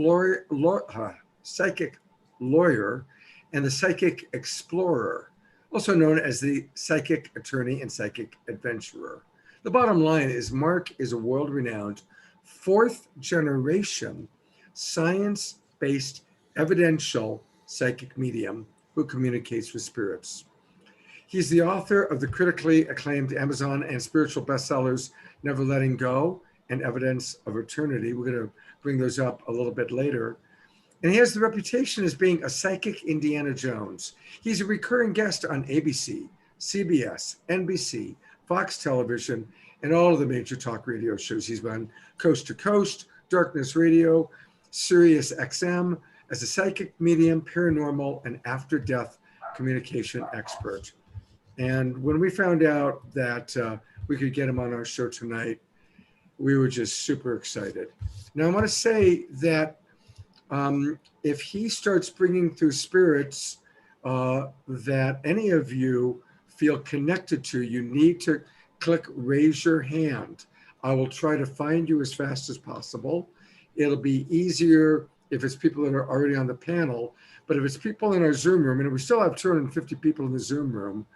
Speaker 3: lawyer and the psychic explorer, also known as the psychic attorney and psychic adventurer. The bottom line is Mark is a world-renowned fourth generation science-based evidential psychic medium who communicates with spirits. He's the author of the critically acclaimed Amazon and spiritual bestsellers, Never Letting Go and Evidence of Eternity. We're going to bring those up a little bit later. And he has the reputation as being a psychic Indiana Jones. He's a recurring guest on ABC, CBS, NBC, Fox Television, and all of the major talk radio shows. He's been Coast to Coast, Darkness Radio, Sirius XM, as a psychic medium, paranormal, and after-death communication expert. And when we found out that we could get him on our show tonight, we were just super excited. Now, I want to say that if he starts bringing through spirits that any of you feel connected to, you need to click raise your hand. I will try to find you as fast as possible. It'll be easier if it's people that are already on the panel, but if it's people in our Zoom room, and we still have 250 people in the Zoom room,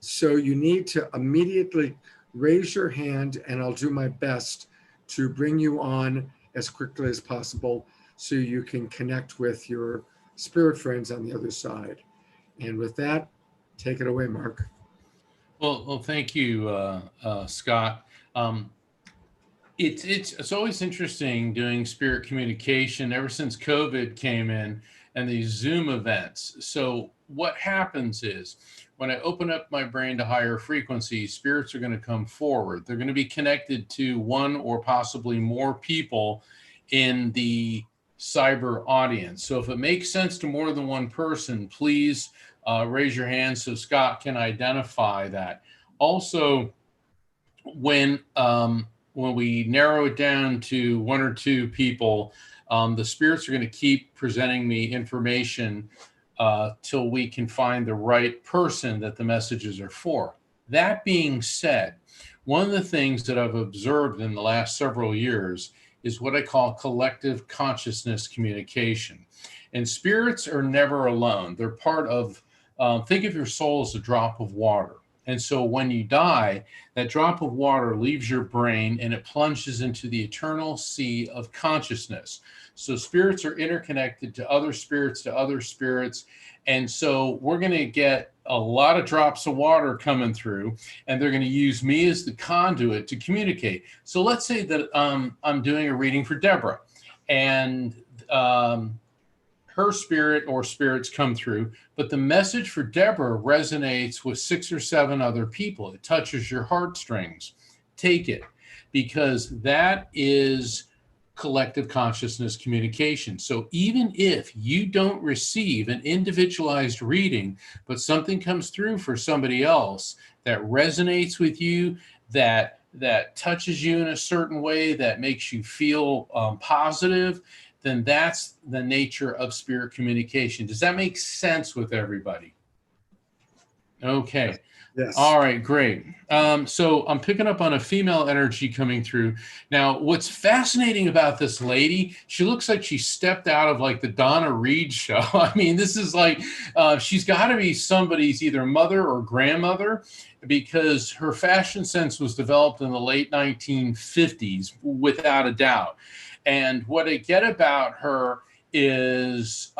Speaker 3: so you need to immediately raise your hand, and I'll do my best to bring you on as quickly as possible so you can connect with your spirit friends on the other side. And with that, take it away, Mark.
Speaker 6: Well, thank you, Scott. It's always interesting doing spirit communication ever since COVID came in and these Zoom events. So what happens is when I open up my brain to higher frequencies, spirits are going to come forward. They're going to be connected to one or possibly more people in the cyber audience. So if it makes sense to more than one person, please raise your hand so Scott can identify that. Also, when we narrow it down to one or two people, the spirits are going to keep presenting me information till we can find the right person that the messages are for. That being said, one of the things that I've observed in the last several years is what I call collective consciousness communication. And spirits are never alone. They're part of, think of your soul as a drop of water. And so when you die, that drop of water leaves your brain and it plunges into the eternal sea of consciousness. So spirits are interconnected to other spirits, and so we're going to get a lot of drops of water coming through, and they're going to use me as the conduit to communicate. So let's say that I'm doing a reading for Deborah, and her spirit or spirits come through, but the message for Deborah resonates with 6 or 7 other people. It touches your heartstrings. Take it, because that is collective consciousness communication. So even if you don't receive an individualized reading, but something comes through for somebody else that resonates with you, that touches you in a certain way, that makes you feel positive, then that's the nature of spirit communication. Does that make sense with everybody? Okay.
Speaker 3: Yes.
Speaker 6: All right, great. So I'm picking up on a female energy coming through. Now, what's fascinating about this lady, she looks like she stepped out of like the Donna Reed show. I mean, this is like, she's got to be somebody's either mother or grandmother, because her fashion sense was developed in the late 1950s, without a doubt. And what I get about her is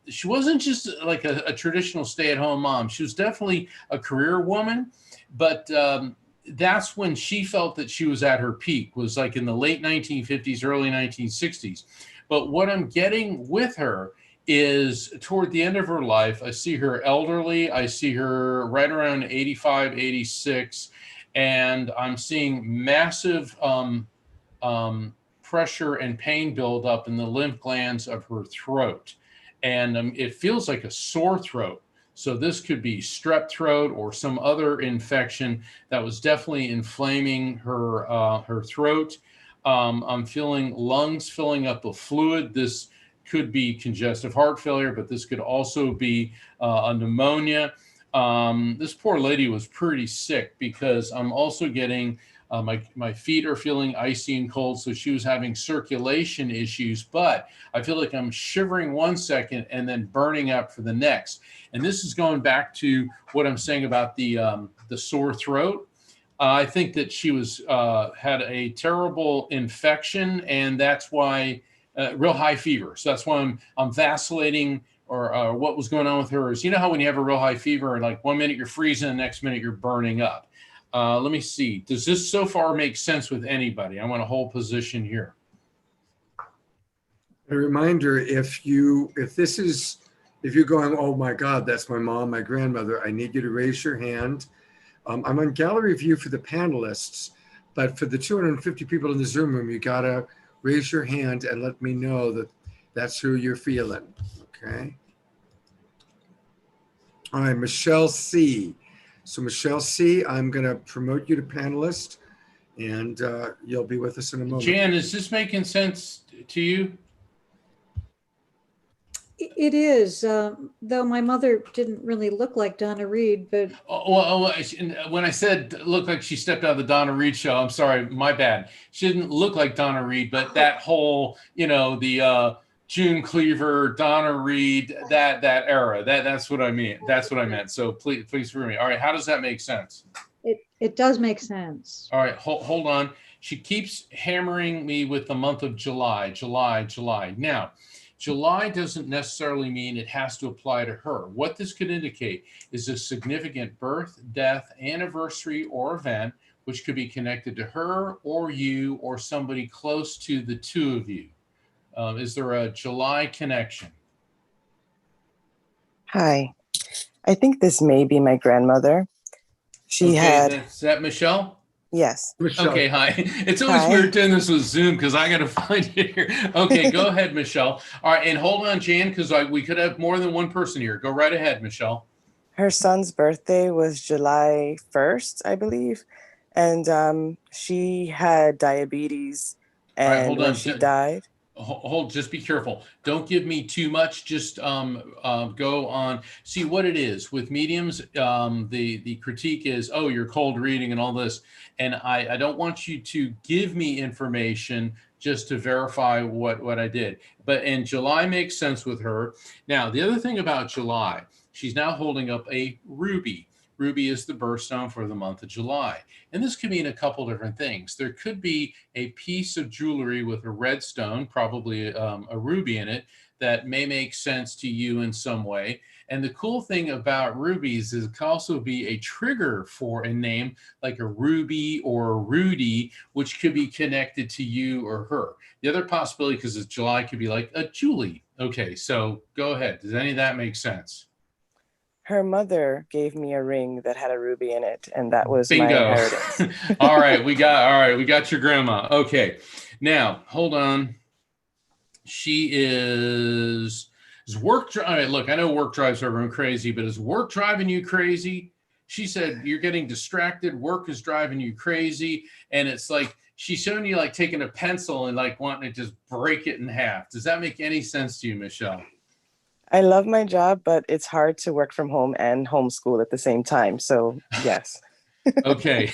Speaker 6: she wasn't just like a traditional stay-at-home mom. She was definitely a career woman, but that's when she felt that she was at her peak, was like in the late 1950s, early 1960s. But what I'm getting with her is toward the end of her life, I see her elderly. I see her right around 85, 86, and I'm seeing massive pressure and pain build up in the lymph glands of her throat. And it feels like a sore throat. So this could be strep throat or some other infection that was definitely inflaming her throat. I'm feeling lungs filling up with fluid. This could be congestive heart failure, but this could also be a pneumonia. This poor lady was pretty sick, because I'm also getting my feet are feeling icy and cold, so she was having circulation issues, but I feel like I'm shivering one second and then burning up for the next. And this is going back to what I'm saying about the sore throat. I think that she was had a terrible infection, and that's why real high fever. So that's why I'm vacillating. Or what was going on with her is, you know how when you have a real high fever, and like 1 minute you're freezing, the next minute you're burning up. Let me see. Does this so far make sense with anybody? I want to hold position here.
Speaker 3: A reminder, if you're going, oh my God, that's my mom, my grandmother, I need you to raise your hand. I'm on gallery view for the panelists, but for the 250 people in the Zoom room, you gotta raise your hand and let me know that that's who you're feeling, okay? All right, Michelle C. So Michelle C., I'm going to promote you to panelist, and you'll be with us in a moment.
Speaker 6: Jan, is this making sense to you?
Speaker 7: It is, though my mother didn't really look like Donna Reed, but...
Speaker 6: When I said look like she stepped out of the Donna Reed show, I'm sorry, my bad. She didn't look like Donna Reed, but that whole, the June Cleaver, Donna Reed, that era, that's what I mean. That's what I meant. So please forgive me. All right, how does that make sense?
Speaker 7: It does make sense.
Speaker 6: All right, hold on. She keeps hammering me with the month of July. Now, July doesn't necessarily mean it has to apply to her. What this could indicate is a significant birth, death, anniversary, or event, which could be connected to her or you or somebody close to the two of you. Is there a July connection?
Speaker 8: Hi, I think this may be my grandmother.
Speaker 6: Is that Michelle?
Speaker 8: Yes.
Speaker 3: Michelle.
Speaker 6: Okay, hi. It's always weird doing this with Zoom because I got to find you here. Okay, go ahead, Michelle. All right, and hold on, Jan, because we could have more than one person here. Go right ahead, Michelle.
Speaker 8: Her son's birthday was July 1st, I believe, and she had diabetes, and when she died.
Speaker 6: Just be careful. Don't give me too much. Just go on. See what it is with mediums. The critique is, oh, you're cold reading and all this. And I don't want you to give me information just to verify what I did. And July makes sense with her. Now, the other thing about July, she's now holding up a ruby. ruby is the birthstone for the month of July. And this could mean a couple different things. There could be a piece of jewelry with a red stone, probably a ruby in it, that may make sense to you in some way. And the cool thing about rubies is it can also be a trigger for a name like a Ruby or a Rudy, which could be connected to you or her. The other possibility, because it's July, could be like a Julie. Okay, so go ahead. Does any of that make sense?
Speaker 8: Her mother gave me a ring that had a ruby in it, and that was
Speaker 6: Bingo.
Speaker 8: my inheritance.
Speaker 6: All right, we got your grandma. Okay, now hold on. She is work. All right, look, I know work drives everyone crazy, but is work driving you crazy? She said you're getting distracted. Work is driving you crazy, and it's like she's showing you like taking a pencil and like wanting to just break it in half. Does that make any sense to you, Michelle?
Speaker 8: I love my job, but it's hard to work from home and homeschool at the same time. So yes.
Speaker 6: Okay.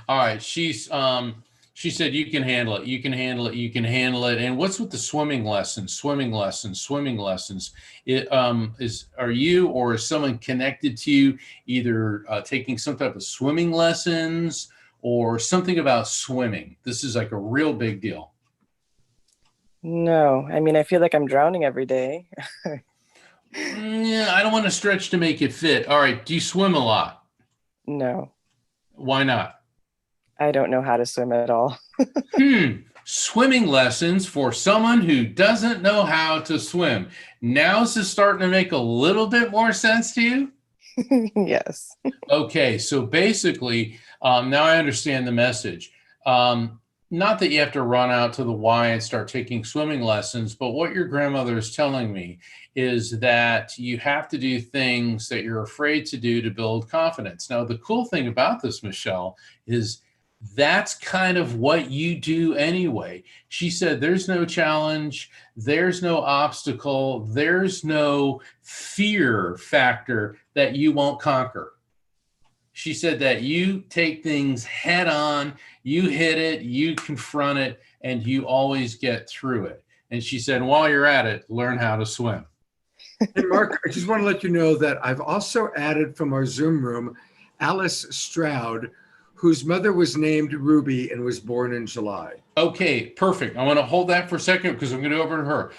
Speaker 6: All right. She said you can handle it. You can handle it. You can handle it. And what's with the swimming lessons? Are you or is someone connected to you either taking some type of swimming lessons or something about swimming? This is like a real big deal.
Speaker 8: No, I mean, I feel like I'm drowning every day.
Speaker 6: Yeah, I don't want to stretch to make it fit. All right. Do you swim a lot?
Speaker 8: No.
Speaker 6: Why not?
Speaker 8: I don't know how to swim at all.
Speaker 6: Swimming lessons for someone who doesn't know how to swim. Now is this starting to make a little bit more sense to you?
Speaker 8: Yes.
Speaker 6: Okay, so basically, now I understand the message. Not that you have to run out to the Y and start taking swimming lessons, but what your grandmother is telling me is that you have to do things that you're afraid to do to build confidence. Now, the cool thing about this, Michelle, is that's kind of what you do anyway. She said there's no challenge, there's no obstacle, there's no fear factor that you won't conquer. She said that you take things head on, you hit it, you confront it, and you always get through it. And she said, while you're at it, learn how to swim.
Speaker 3: Hey, Mark, I just want to let you know that I've also added from our Zoom room, Alice Stroud, whose mother was named Ruby and was born in July.
Speaker 6: Okay, perfect. I want to hold that for a second because I'm going to go over to her.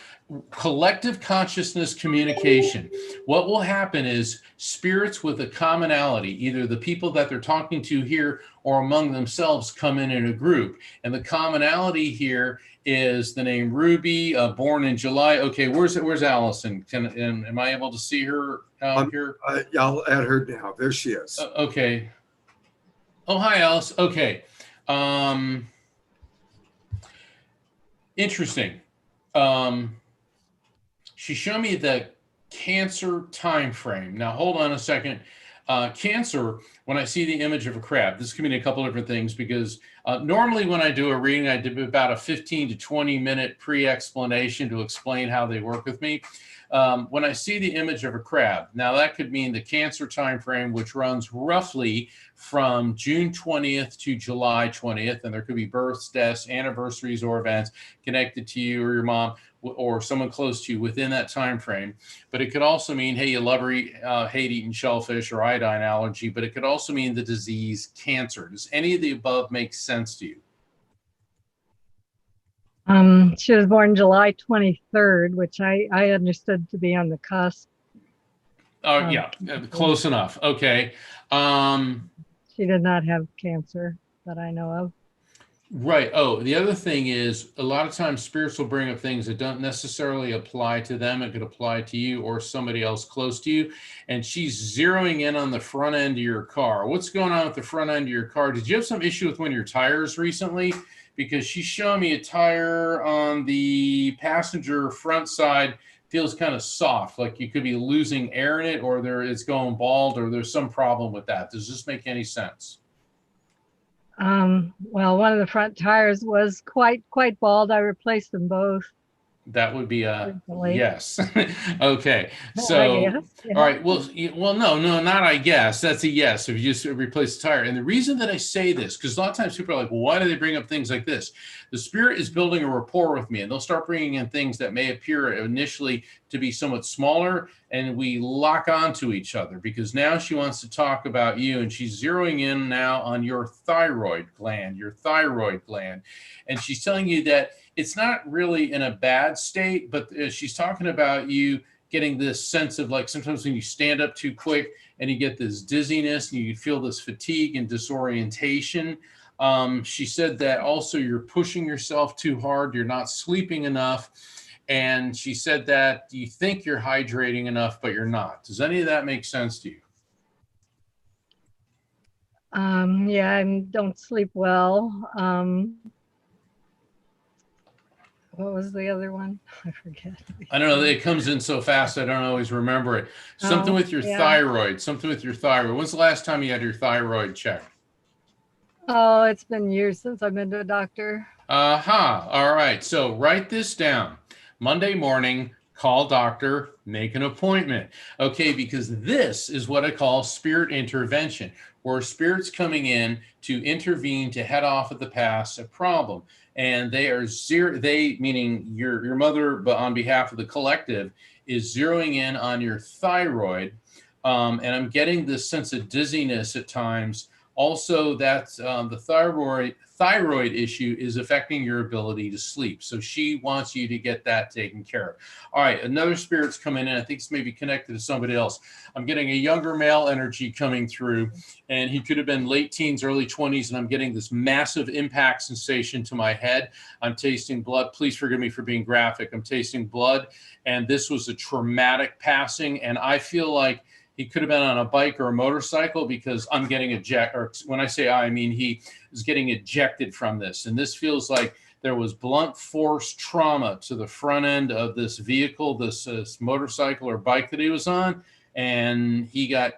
Speaker 6: Collective consciousness communication. What will happen is spirits with a commonality, either the people that they're talking to here or among themselves, come in a group. And the commonality here is the name Ruby, born in July. Okay, where's Allison? Am I able to see her here?
Speaker 3: I'll add her now. There she is.
Speaker 6: Okay. Oh, hi, Alice. Okay. Interesting. She showed me the Cancer time frame. Now, hold on a second. Cancer, when I see the image of a crab, this can mean a couple different things because normally when I do a reading, I do about a 15 to 20 minute pre-explanation to explain how they work with me. When I see the image of a crab, now that could mean the Cancer time frame, which runs roughly from June 20th to July 20th, and there could be births, deaths, anniversaries, or events connected to you or your mom or someone close to you within that time frame. But it could also mean, hey, you love or hate eating shellfish or iodine allergy, but it could also mean the disease cancer. Does any of the above make sense to you?
Speaker 5: She was born July 23rd, which I understood to be on the cusp.
Speaker 6: Oh, yeah, close enough. Okay.
Speaker 5: She did not have cancer that I know of.
Speaker 6: Right. Oh, the other thing is a lot of times spirits will bring up things that don't necessarily apply to them. It could apply to you or somebody else close to you. And she's zeroing in on the front end of your car. What's going on with the front end of your car? Did you have some issue with one of your tires recently? Because she's showing me a tire on the passenger front side feels kind of soft, like you could be losing air in it, or it's going bald, or there's some problem with that. Does this make any sense?
Speaker 5: Well, one of the front tires was quite bald. I replaced them both.
Speaker 6: That would be a
Speaker 5: Recently.
Speaker 6: yes. Okay.
Speaker 5: I
Speaker 6: So,
Speaker 5: guess, yeah.
Speaker 6: all right. Well, no, not I guess. That's a yes. If you just replace the tire. And the reason that I say this, because a lot of times people are like, well, why do they bring up things like this? The spirit is building a rapport with me, and they'll start bringing in things that may appear initially to be somewhat smaller, and we lock onto each other because now she wants to talk about you, and she's zeroing in now on your thyroid gland, and she's telling you that it's not really in a bad state, but she's talking about you getting this sense of, like, sometimes when you stand up too quick and you get this dizziness and you feel this fatigue and disorientation. She said that also you're pushing yourself too hard, you're not sleeping enough. And she said that you think you're hydrating enough, but you're not. Does any of that make sense to you?
Speaker 5: Yeah, I don't sleep well. What was the other one? I forget.
Speaker 6: I don't know. It comes in so fast, I don't always remember it. Something with your thyroid. Something with your thyroid. When's the last time you had your thyroid checked?
Speaker 5: Oh, it's been years since I've been to a doctor.
Speaker 6: All right. So write this down. Monday morning, call doctor, make an appointment. Okay, because this is what I call spirit intervention, where spirit's coming in to intervene to head off at the past a problem. And they are meaning your mother, but on behalf of the collective, is zeroing in on your thyroid. And I'm getting this sense of dizziness at times. Also, that's the thyroid issue is affecting your ability to sleep. So she wants you to get that taken care of. All right, another spirit's coming in. I think it's maybe connected to somebody else. I'm getting a younger male energy coming through, and he could have been late teens, early 20s, and I'm getting this massive impact sensation to my head. I'm tasting blood. Please forgive me for being graphic. I'm tasting blood, and this was a traumatic passing, and I feel like he could have been on a bike or a motorcycle because I'm getting ejected. Or when I say I mean he is getting ejected from this. And this feels like there was blunt force trauma to the front end of this vehicle, this motorcycle or bike that he was on. And he got,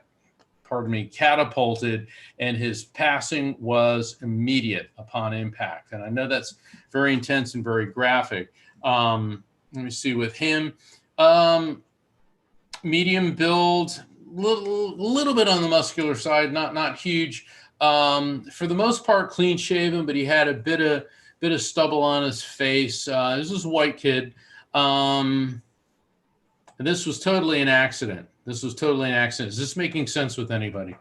Speaker 6: catapulted, and his passing was immediate upon impact. And I know that's very intense and very graphic. Let me see with him. Medium build, little bit on the muscular side, not huge. For the most part, clean shaven, but he had a bit of stubble on his face. This was a white kid. And this was totally an accident. Is this making sense with anybody?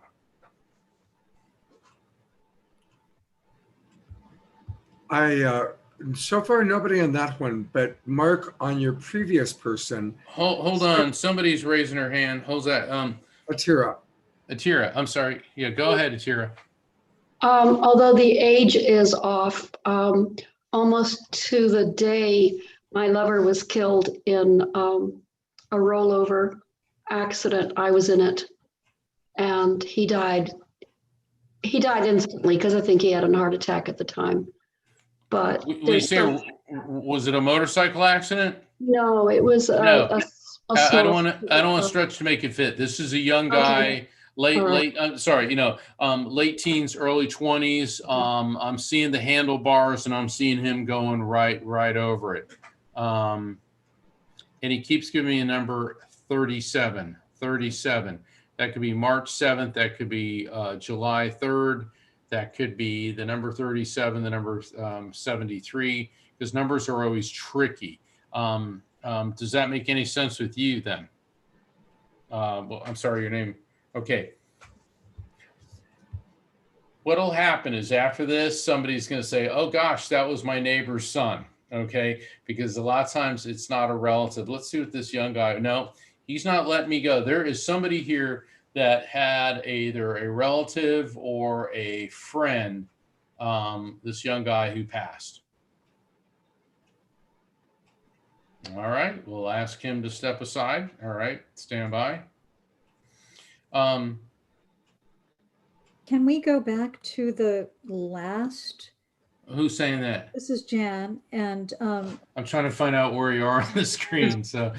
Speaker 3: So far, nobody on that one, but Mark, on your previous person.
Speaker 6: Hold on. Somebody's raising her hand. Hold that.
Speaker 3: Atira.
Speaker 6: I'm sorry. Yeah, go ahead, Atira.
Speaker 1: Although the age is off, almost to the day my lover was killed in a rollover accident. I was in it, and he died. He died instantly because I think he had a heart attack at the time. But
Speaker 6: was it a motorcycle accident?
Speaker 1: No, it was
Speaker 6: I don't want to stretch to make it fit. This is a young guy, late teens, early 20s. I'm seeing the handlebars, and I'm seeing him going right over it. And he keeps giving me a number 37. That could be March 7th. That could be July 3rd. That could be the number 37, the number 73, because numbers are always tricky. Does that make any sense with you then? Well, I'm sorry, your name. Okay. What'll happen is after this, somebody's going to say, oh gosh, that was my neighbor's son. Okay. Because a lot of times it's not a relative. Let's see what this young guy, no, he's not letting me go. There is somebody here that had either a relative or a friend, this young guy who passed. All right, we'll ask him to step aside. All right, stand by.
Speaker 7: Can we go back to the last?
Speaker 6: Who's saying that?
Speaker 7: This is Jan, and
Speaker 6: I'm trying to find out where you are on the screen. So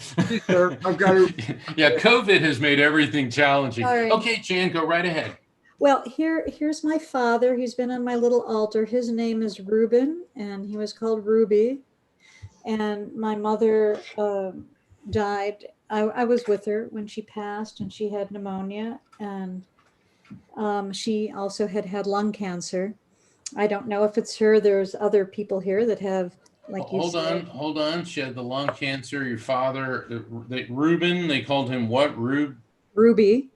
Speaker 3: I've got to.
Speaker 6: Yeah, COVID has made everything challenging.
Speaker 7: Right.
Speaker 6: Okay, Jan, go right ahead.
Speaker 7: Well, here's my father. He's been on my little altar. His name is Reuben, and he was called Ruby. And my mother died. I was with her when she passed, and she had pneumonia, and she also had lung cancer. I don't know if it's her. There's other people here that have, like you said.
Speaker 6: Hold on. She had the lung cancer. Your father, Reuben, they called him what?
Speaker 7: Ruby.
Speaker 6: Ruby.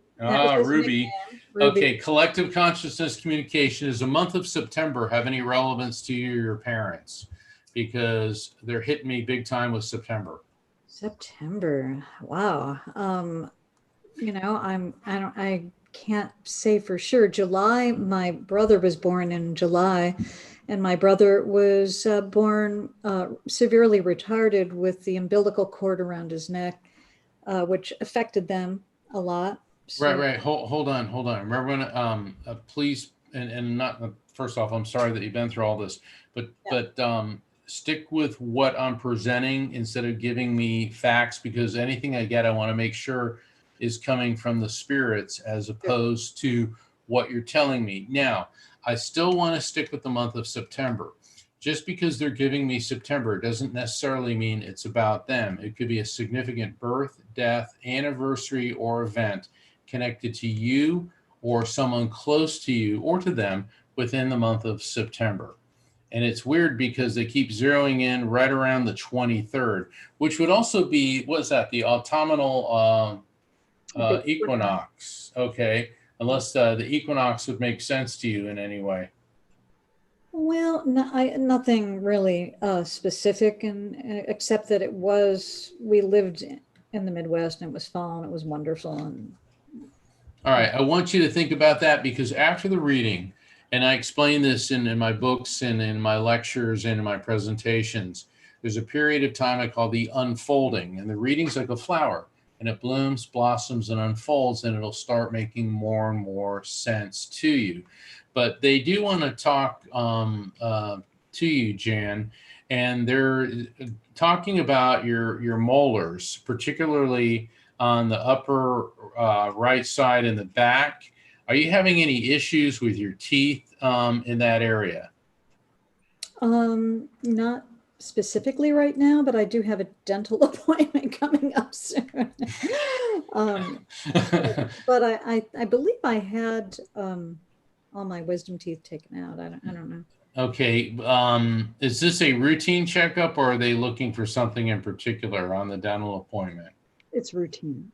Speaker 6: Okay, collective consciousness communication. Does the month of September have any relevance to you or your parents? Because they're hitting me big time with September.
Speaker 7: September. Wow. I can't say for sure. July, my brother was born in July, and my brother was born severely retarded with the umbilical cord around his neck, which affected them a lot. So.
Speaker 6: Right. Hold on. Remember when, please, and not, first off, I'm sorry that you've been through all this, but stick with what I'm presenting instead of giving me facts, because anything I get, I want to make sure is coming from the spirits as opposed to what you're telling me. Now, I still want to stick with the month of September. Just because they're giving me September doesn't necessarily mean it's about them. It could be a significant birth, death, anniversary, or event connected to you or someone close to you or to them within the month of September. And it's weird because they keep zeroing in right around the 23rd, which would also be, what's that, the autumnal equinox. Okay, unless the equinox would make sense to you in any way.
Speaker 7: Well, nothing really specific, except that we lived in the Midwest, and it was fall, and it was wonderful. And
Speaker 6: all right, I want you to think about that, because after the reading, and I explain this in my books and in my lectures and in my presentations, there's a period of time I call the unfolding, and the reading's like a flower, and it blooms, blossoms, and unfolds, and it'll start making more and more sense to you. But they do want to talk to you, Jan, and they're talking about your molars, particularly on the upper right side and the back. Are you having any issues with your teeth in that area?
Speaker 7: Not specifically right now, but I do have a dental appointment coming up soon. But I believe I had all my wisdom teeth taken out. I don't know.
Speaker 6: Okay. Is this a routine checkup, or are they looking for something in particular on the dental appointment?
Speaker 7: It's routine.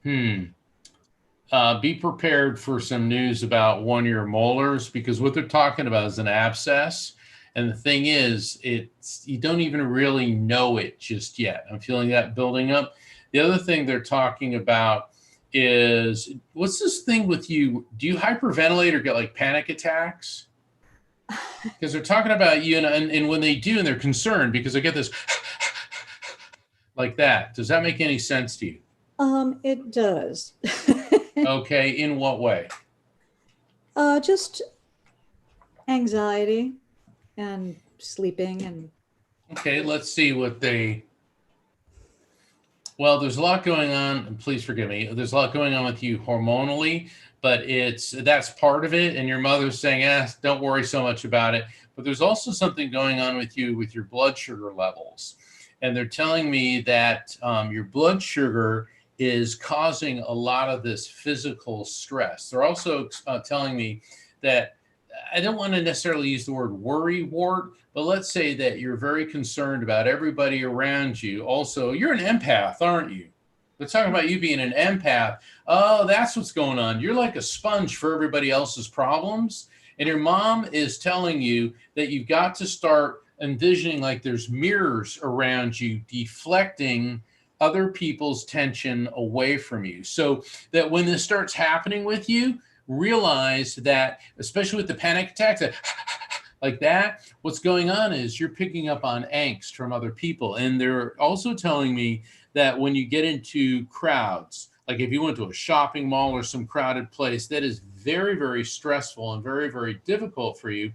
Speaker 6: Be prepared for some news about one of your molars, because what they're talking about is an abscess. And the thing is, you don't even really know it just yet. I'm feeling that building up. The other thing they're talking about is, what's this thing with you? Do you hyperventilate or get like panic attacks? Because they're talking about you, and when they do, and they're concerned because I get this like that. Does that make any sense to you?
Speaker 7: It does.
Speaker 6: Okay, in what way?
Speaker 7: Just anxiety and sleeping and.
Speaker 6: Okay, let's see what they. Well, there's a lot going on, and please forgive me. There's a lot going on with you hormonally, but that's part of it. And your mother's saying, don't worry so much about it. But there's also something going on with you with your blood sugar levels. And they're telling me that your blood sugar is causing a lot of this physical stress. They're also telling me that, I don't want to necessarily use the word worry wart, but let's say that you're very concerned about everybody around you. Also, you're an empath, aren't you? They're talking about you being an empath. Oh, that's what's going on. You're like a sponge for everybody else's problems. And your mom is telling you that you've got to start envisioning like there's mirrors around you deflecting other people's tension away from you. So that when this starts happening with you, realize that, especially with the panic attacks, like that, what's going on is you're picking up on angst from other people. And they're also telling me that when you get into crowds, like if you went to a shopping mall or some crowded place, that is very, very stressful and very, very difficult for you.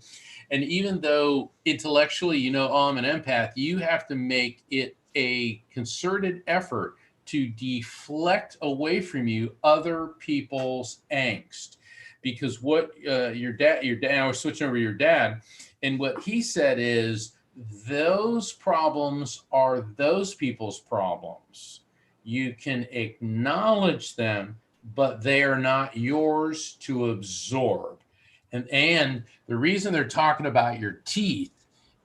Speaker 6: And even though intellectually, I'm an empath, you have to make it a concerted effort to deflect away from you other people's angst. Because what your dad, I was switching over to your dad, and what he said is those problems are those people's problems. You can acknowledge them, but they are not yours to absorb. And the reason they're talking about your teeth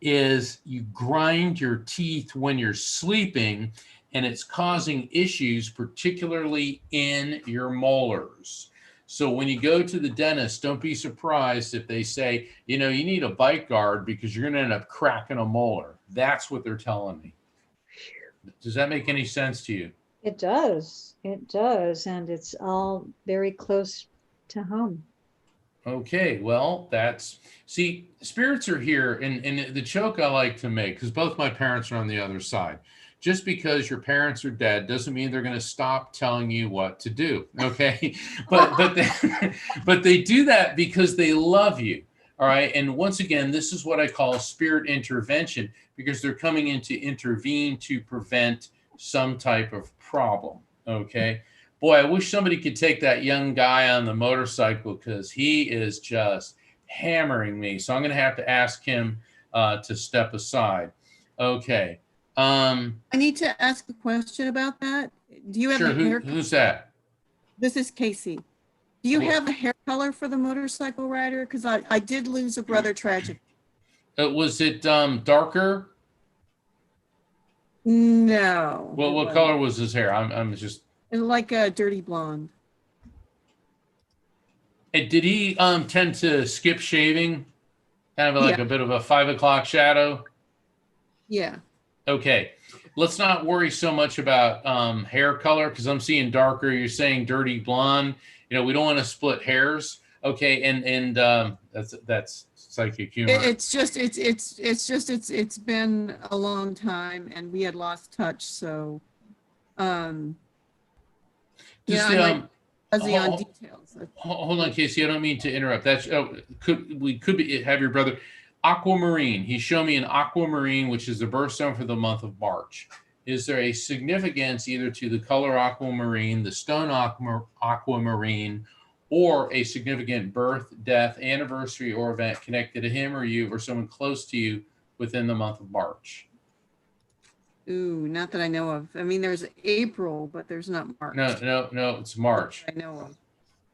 Speaker 6: is you grind your teeth when you're sleeping, and it's causing issues, particularly in your molars. So when you go to the dentist, don't be surprised if they say, you know, you need a bite guard because you're going to end up cracking a molar. That's what they're telling me. Does that make any sense to you?
Speaker 7: It does. It does. And it's all very close to home.
Speaker 6: Okay, well, see, spirits are here, and the joke I like to make, because both my parents are on the other side. Just because your parents are dead doesn't mean they're going to stop telling you what to do, okay? but they do that because they love you, all right? And once again, this is what I call spirit intervention, because they're coming in to intervene to prevent some type of problem, okay? Boy, I wish somebody could take that young guy on the motorcycle, because he is just hammering me. So I'm going to have to ask him to step aside. Okay.
Speaker 10: I need to ask a question about that. Do you have
Speaker 6: sure.
Speaker 10: a hair?
Speaker 6: Who's that?
Speaker 10: This is Casey. Do you have a hair color for the motorcycle rider? Because I did lose a brother tragically.
Speaker 6: Was it darker?
Speaker 10: No.
Speaker 6: Well, what color was his hair? I'm just.
Speaker 10: Like a dirty blonde.
Speaker 6: And did he tend to skip shaving? Kind of like a bit of a 5 o'clock shadow?
Speaker 10: Yeah.
Speaker 6: Okay. Let's not worry so much about hair color, because I'm seeing darker. You're saying dirty blonde. You know, we don't want to split hairs. Okay, and that's psychic humor.
Speaker 10: It's been a long time, and we had lost touch. So, fuzzy on details.
Speaker 6: Hold on, Casey. I don't mean to interrupt. That's could be have your brother aquamarine. He showed me an aquamarine, which is the birthstone for the month of March. Is there a significance either to the color aquamarine, the stone aquamarine, or a significant birth, death, anniversary, or event connected to him or you or someone close to you within the month of March?
Speaker 10: Ooh, not that I know of. I mean, there's April, but there's not March.
Speaker 6: No, it's March.
Speaker 10: I know of.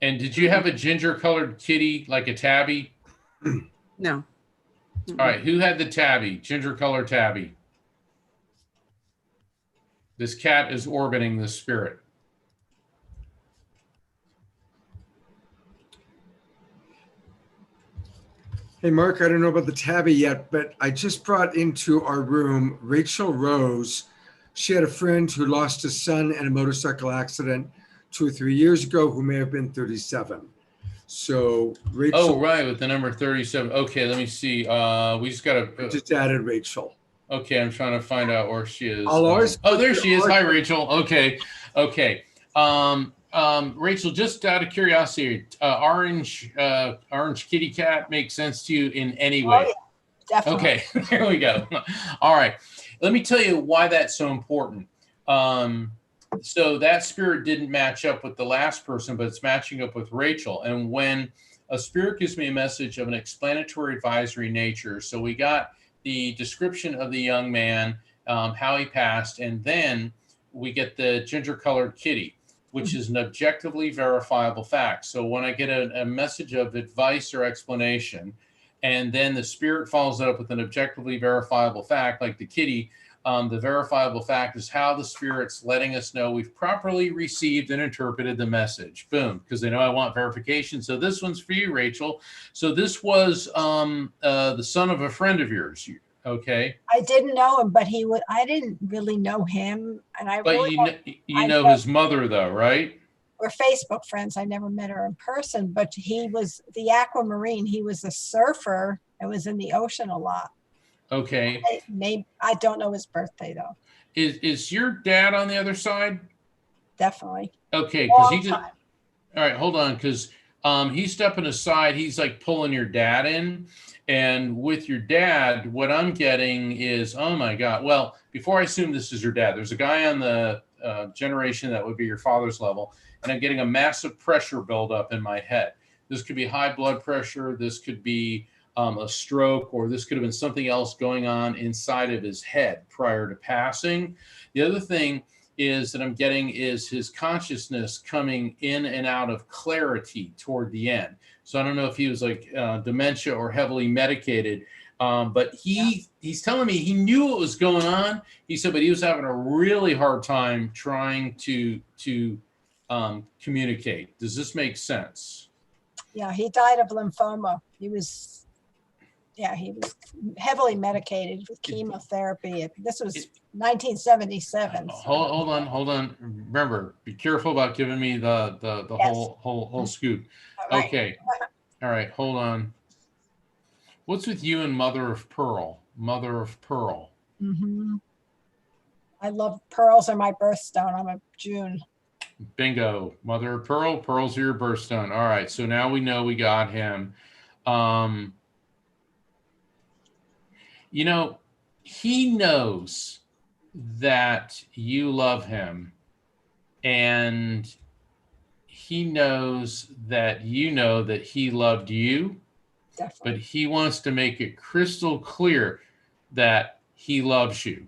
Speaker 6: And did you have a ginger-colored kitty, like a tabby?
Speaker 10: No.
Speaker 6: All right, who had the tabby, ginger-colored tabby? This cat is orbiting the spirit.
Speaker 3: Hey, Mark, I don't know about the tabby yet, but I just brought into our room Rachel Rose. She had a friend who lost a son in a motorcycle accident 2 or 3 years ago, who may have been 37. So Rachel.
Speaker 6: Oh, right, with the number 37. Okay, let me see. We just got to.
Speaker 3: Just added Rachel.
Speaker 6: Okay, I'm trying to find out where she is.
Speaker 3: There
Speaker 6: she is. Hi, Rachel. Okay. Rachel, just out of curiosity, orange kitty cat makes sense to you in any way?
Speaker 11: Oh, yeah, definitely.
Speaker 6: Okay, there we go. All right. Let me tell you why that's so important. So that spirit didn't match up with the last person, but it's matching up with Rachel. And when a spirit gives me a message of an explanatory advisory nature, so we got the description of the young man, how he passed, and then we get the ginger-colored kitty, which is an objectively verifiable fact. So when I get a message of advice or explanation, and then the spirit follows it up with an objectively verifiable fact, like the kitty, the verifiable fact is how the spirit's letting us know we've properly received and interpreted the message. Boom, because they know I want verification. So this one's for you, Rachel. So this was the son of a friend of yours. Okay.
Speaker 11: I didn't know him, but I didn't really know him. And I
Speaker 6: But
Speaker 11: really
Speaker 6: you know his mother though, right?
Speaker 11: We're Facebook friends. I never met her in person, but he was the aquamarine. He was a surfer and was in the ocean a lot.
Speaker 6: Okay.
Speaker 11: I don't know his birthday though.
Speaker 6: Is your dad on the other side?
Speaker 11: Definitely.
Speaker 6: Okay, because he just. All right, hold on, because he's stepping aside. He's like pulling your dad in, and with your dad, what I'm getting is, oh my God. Well, before I assume this is your dad, there's a guy on the generation that would be your father's level, and I'm getting a massive pressure buildup in my head. This could be high blood pressure. This could be a stroke, or this could have been something else going on inside of his head prior to passing. The other thing is that I'm getting is his consciousness coming in and out of clarity toward the end. So I don't know if he was like dementia or heavily medicated, but he's telling me he knew what was going on. He said, but he was having a really hard time trying to communicate. Does this make sense?
Speaker 11: Yeah, he died of lymphoma. He was heavily medicated with chemotherapy. This was 1977. So.
Speaker 6: Hold on. Remember, be careful about giving me the whole scoop.
Speaker 11: All right.
Speaker 6: Okay. All right. Hold on. What's with you and Mother of Pearl? Mother of Pearl.
Speaker 11: Mm-hmm. I love pearls are my birthstone. I'm a June.
Speaker 6: Bingo. Mother of Pearl. Pearls are your birthstone. All right. So now we know we got him. You know, he knows that you love him, and he knows that you know that he loved you.
Speaker 11: Definitely.
Speaker 6: But he wants to make it crystal clear that he loves you.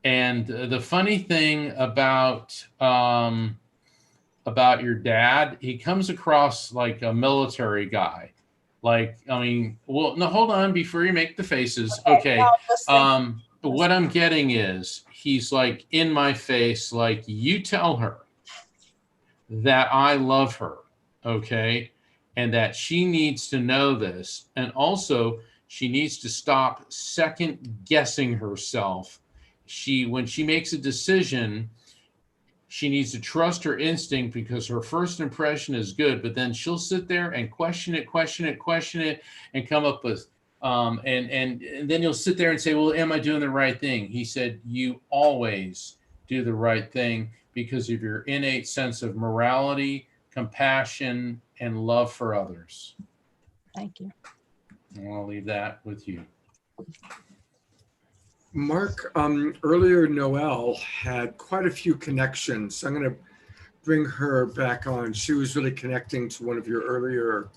Speaker 6: And the funny thing about your dad, he comes across like a military guy. Like, I mean, well, no, hold on before you make the faces. Okay. What I'm getting is he's like in my face, like, you tell her that I love her. Okay. And that she needs to know this. And also she needs to stop second guessing herself. When she makes a decision, she needs to trust her instinct, because her first impression is good, but then she'll sit there and question it, and come up with, and then you'll sit there and say, well, am I doing the right thing? He said, you always do the right thing because of your innate sense of morality, compassion, and love for others.
Speaker 11: Thank you.
Speaker 6: I want to leave that with you.
Speaker 3: Mark, earlier Noelle had quite a few connections. I'm going to bring her back on. She was really connecting to one of your earlier.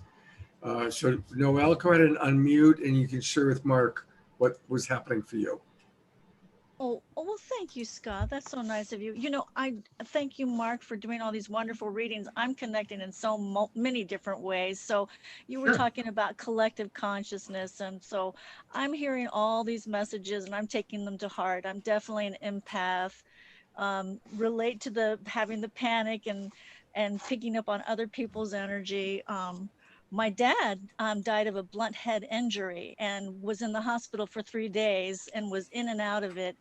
Speaker 3: So Noelle, go ahead and unmute, and you can share with Mark what was happening for you.
Speaker 12: Oh, well, thank you, Scott. That's so nice of you. You know, I thank you, Mark, for doing all these wonderful readings. I'm connecting in so many different ways. So you were talking about collective consciousness. And so I'm hearing all these messages and I'm taking them to heart. I'm definitely an empath. Relate to having the panic and picking up on other people's energy. My dad died of a blunt head injury and was in the hospital for 3 days and was in and out of it.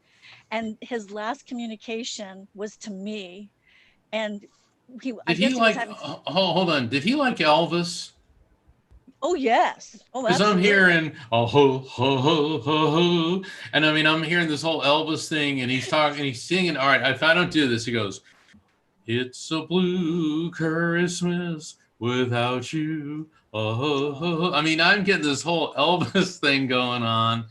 Speaker 12: And his last communication was to me. And
Speaker 6: hold on. Did he like Elvis?
Speaker 12: Oh, yes. Oh,
Speaker 6: because I'm hearing ho ho ho ho ho, and I mean I'm hearing this whole Elvis thing, and he's talking, he's singing. All right, if I don't do this, he goes, "It's a blue Christmas without you." Oh, I mean, I'm getting this whole Elvis thing going on,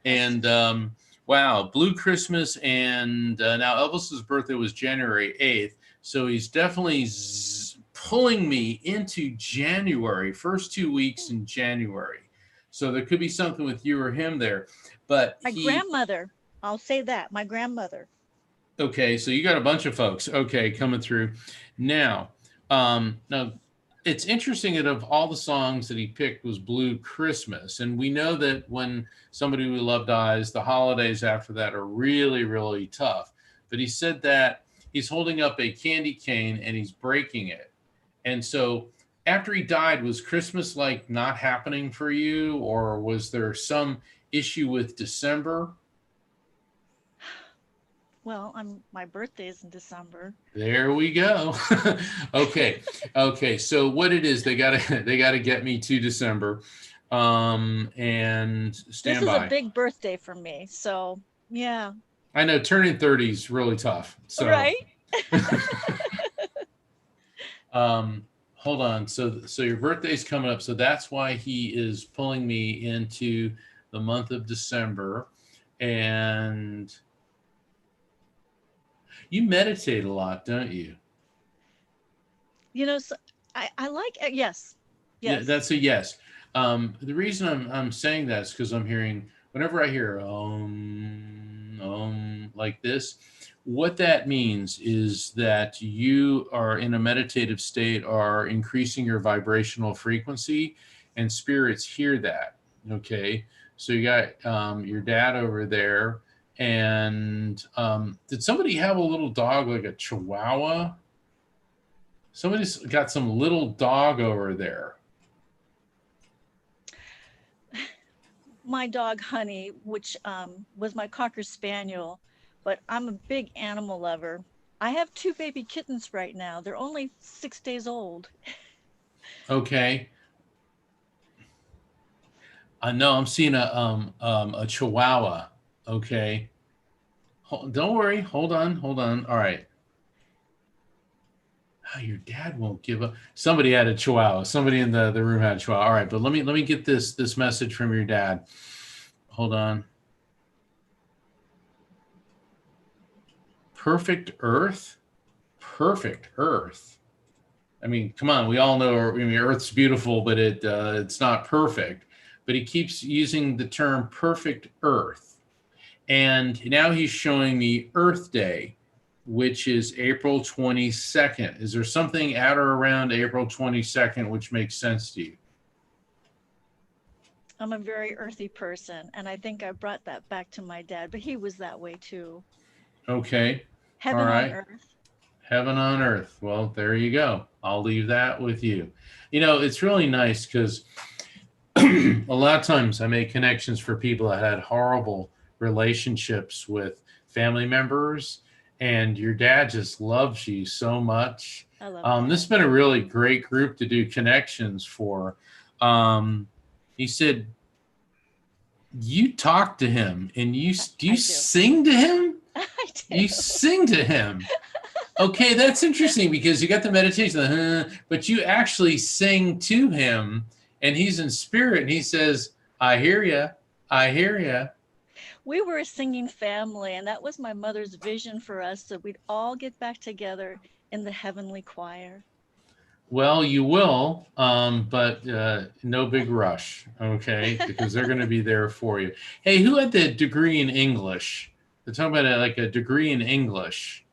Speaker 6: and wow, Blue Christmas, and now Elvis's birthday was January 8th, so he's definitely pulling me into January, first 2 weeks in January. So there could be something with you or him there, but
Speaker 12: my grandmother, I'll say that, my grandmother.
Speaker 6: Okay, so you got a bunch of folks, okay, coming through. Now, it's interesting that of all the songs that he picked was Blue Christmas. And we know that when somebody we love dies, the holidays after that are really, really tough. But he said that he's holding up a candy cane and he's breaking it. And so after he died, was Christmas like not happening for you? Or was there some issue with December?
Speaker 12: Well, my birthday is in December.
Speaker 6: There we go. Okay. So what it is, they gotta get me to December, and stand by.
Speaker 12: This is a big birthday for me, so yeah.
Speaker 6: I know turning 30 is really tough. So
Speaker 12: right.
Speaker 6: Hold on. So your birthday's coming up. So that's why he is pulling me into the month of December, and. You meditate a lot, don't you?
Speaker 12: You know, so I like, yes.
Speaker 6: Yeah, that's a yes. The reason I'm saying that is because I'm hearing, whenever I hear like this, what that means is that you are in a meditative state, are increasing your vibrational frequency, and spirits hear that. Okay, so you got your dad over there, and did somebody have a little dog like a Chihuahua? Somebody's got some little dog over there.
Speaker 12: My dog Honey, which was my Cocker Spaniel, but I'm a big animal lover. I have 2 baby kittens right now. They're only 6 days old.
Speaker 6: Okay. I know I'm seeing a Chihuahua. Okay. Don't worry. Hold on. All right. Oh, your dad won't give up. Somebody had a Chihuahua. Somebody in the room had a Chihuahua. All right, but let me get this message from your dad. Hold on. Perfect Earth? Perfect Earth. I mean, come on. We all know, Earth's beautiful, but it's not perfect. But he keeps using the term perfect Earth. And now he's showing me Earth Day, which is April 22nd. Is there something at or around April 22nd which makes sense to you?
Speaker 12: I'm a very earthy person, and I think I brought that back to my dad, but he was that way too.
Speaker 6: Okay.
Speaker 12: Heaven
Speaker 6: All right.
Speaker 12: on earth.
Speaker 6: Heaven on earth. Well, there you go. I'll leave that with you. It's really nice because a lot of times I make connections for people that had horrible relationships with family members, and your dad just loves you so much.
Speaker 12: I love
Speaker 6: this has been a really great group to do connections for. He said, you talk to him, and do you sing to him?
Speaker 12: I do.
Speaker 6: You sing to him. Okay, that's interesting because you got the meditation, but you actually sing to him, and he's in spirit, and he says, I hear you. I hear you.
Speaker 12: We were a singing family, and that was my mother's vision for us, that we'd all get back together in the heavenly choir.
Speaker 6: Well, you will, but no big rush, okay? Because they're going to be there for you. Hey, who had the degree in English? They're talking about like a degree in English.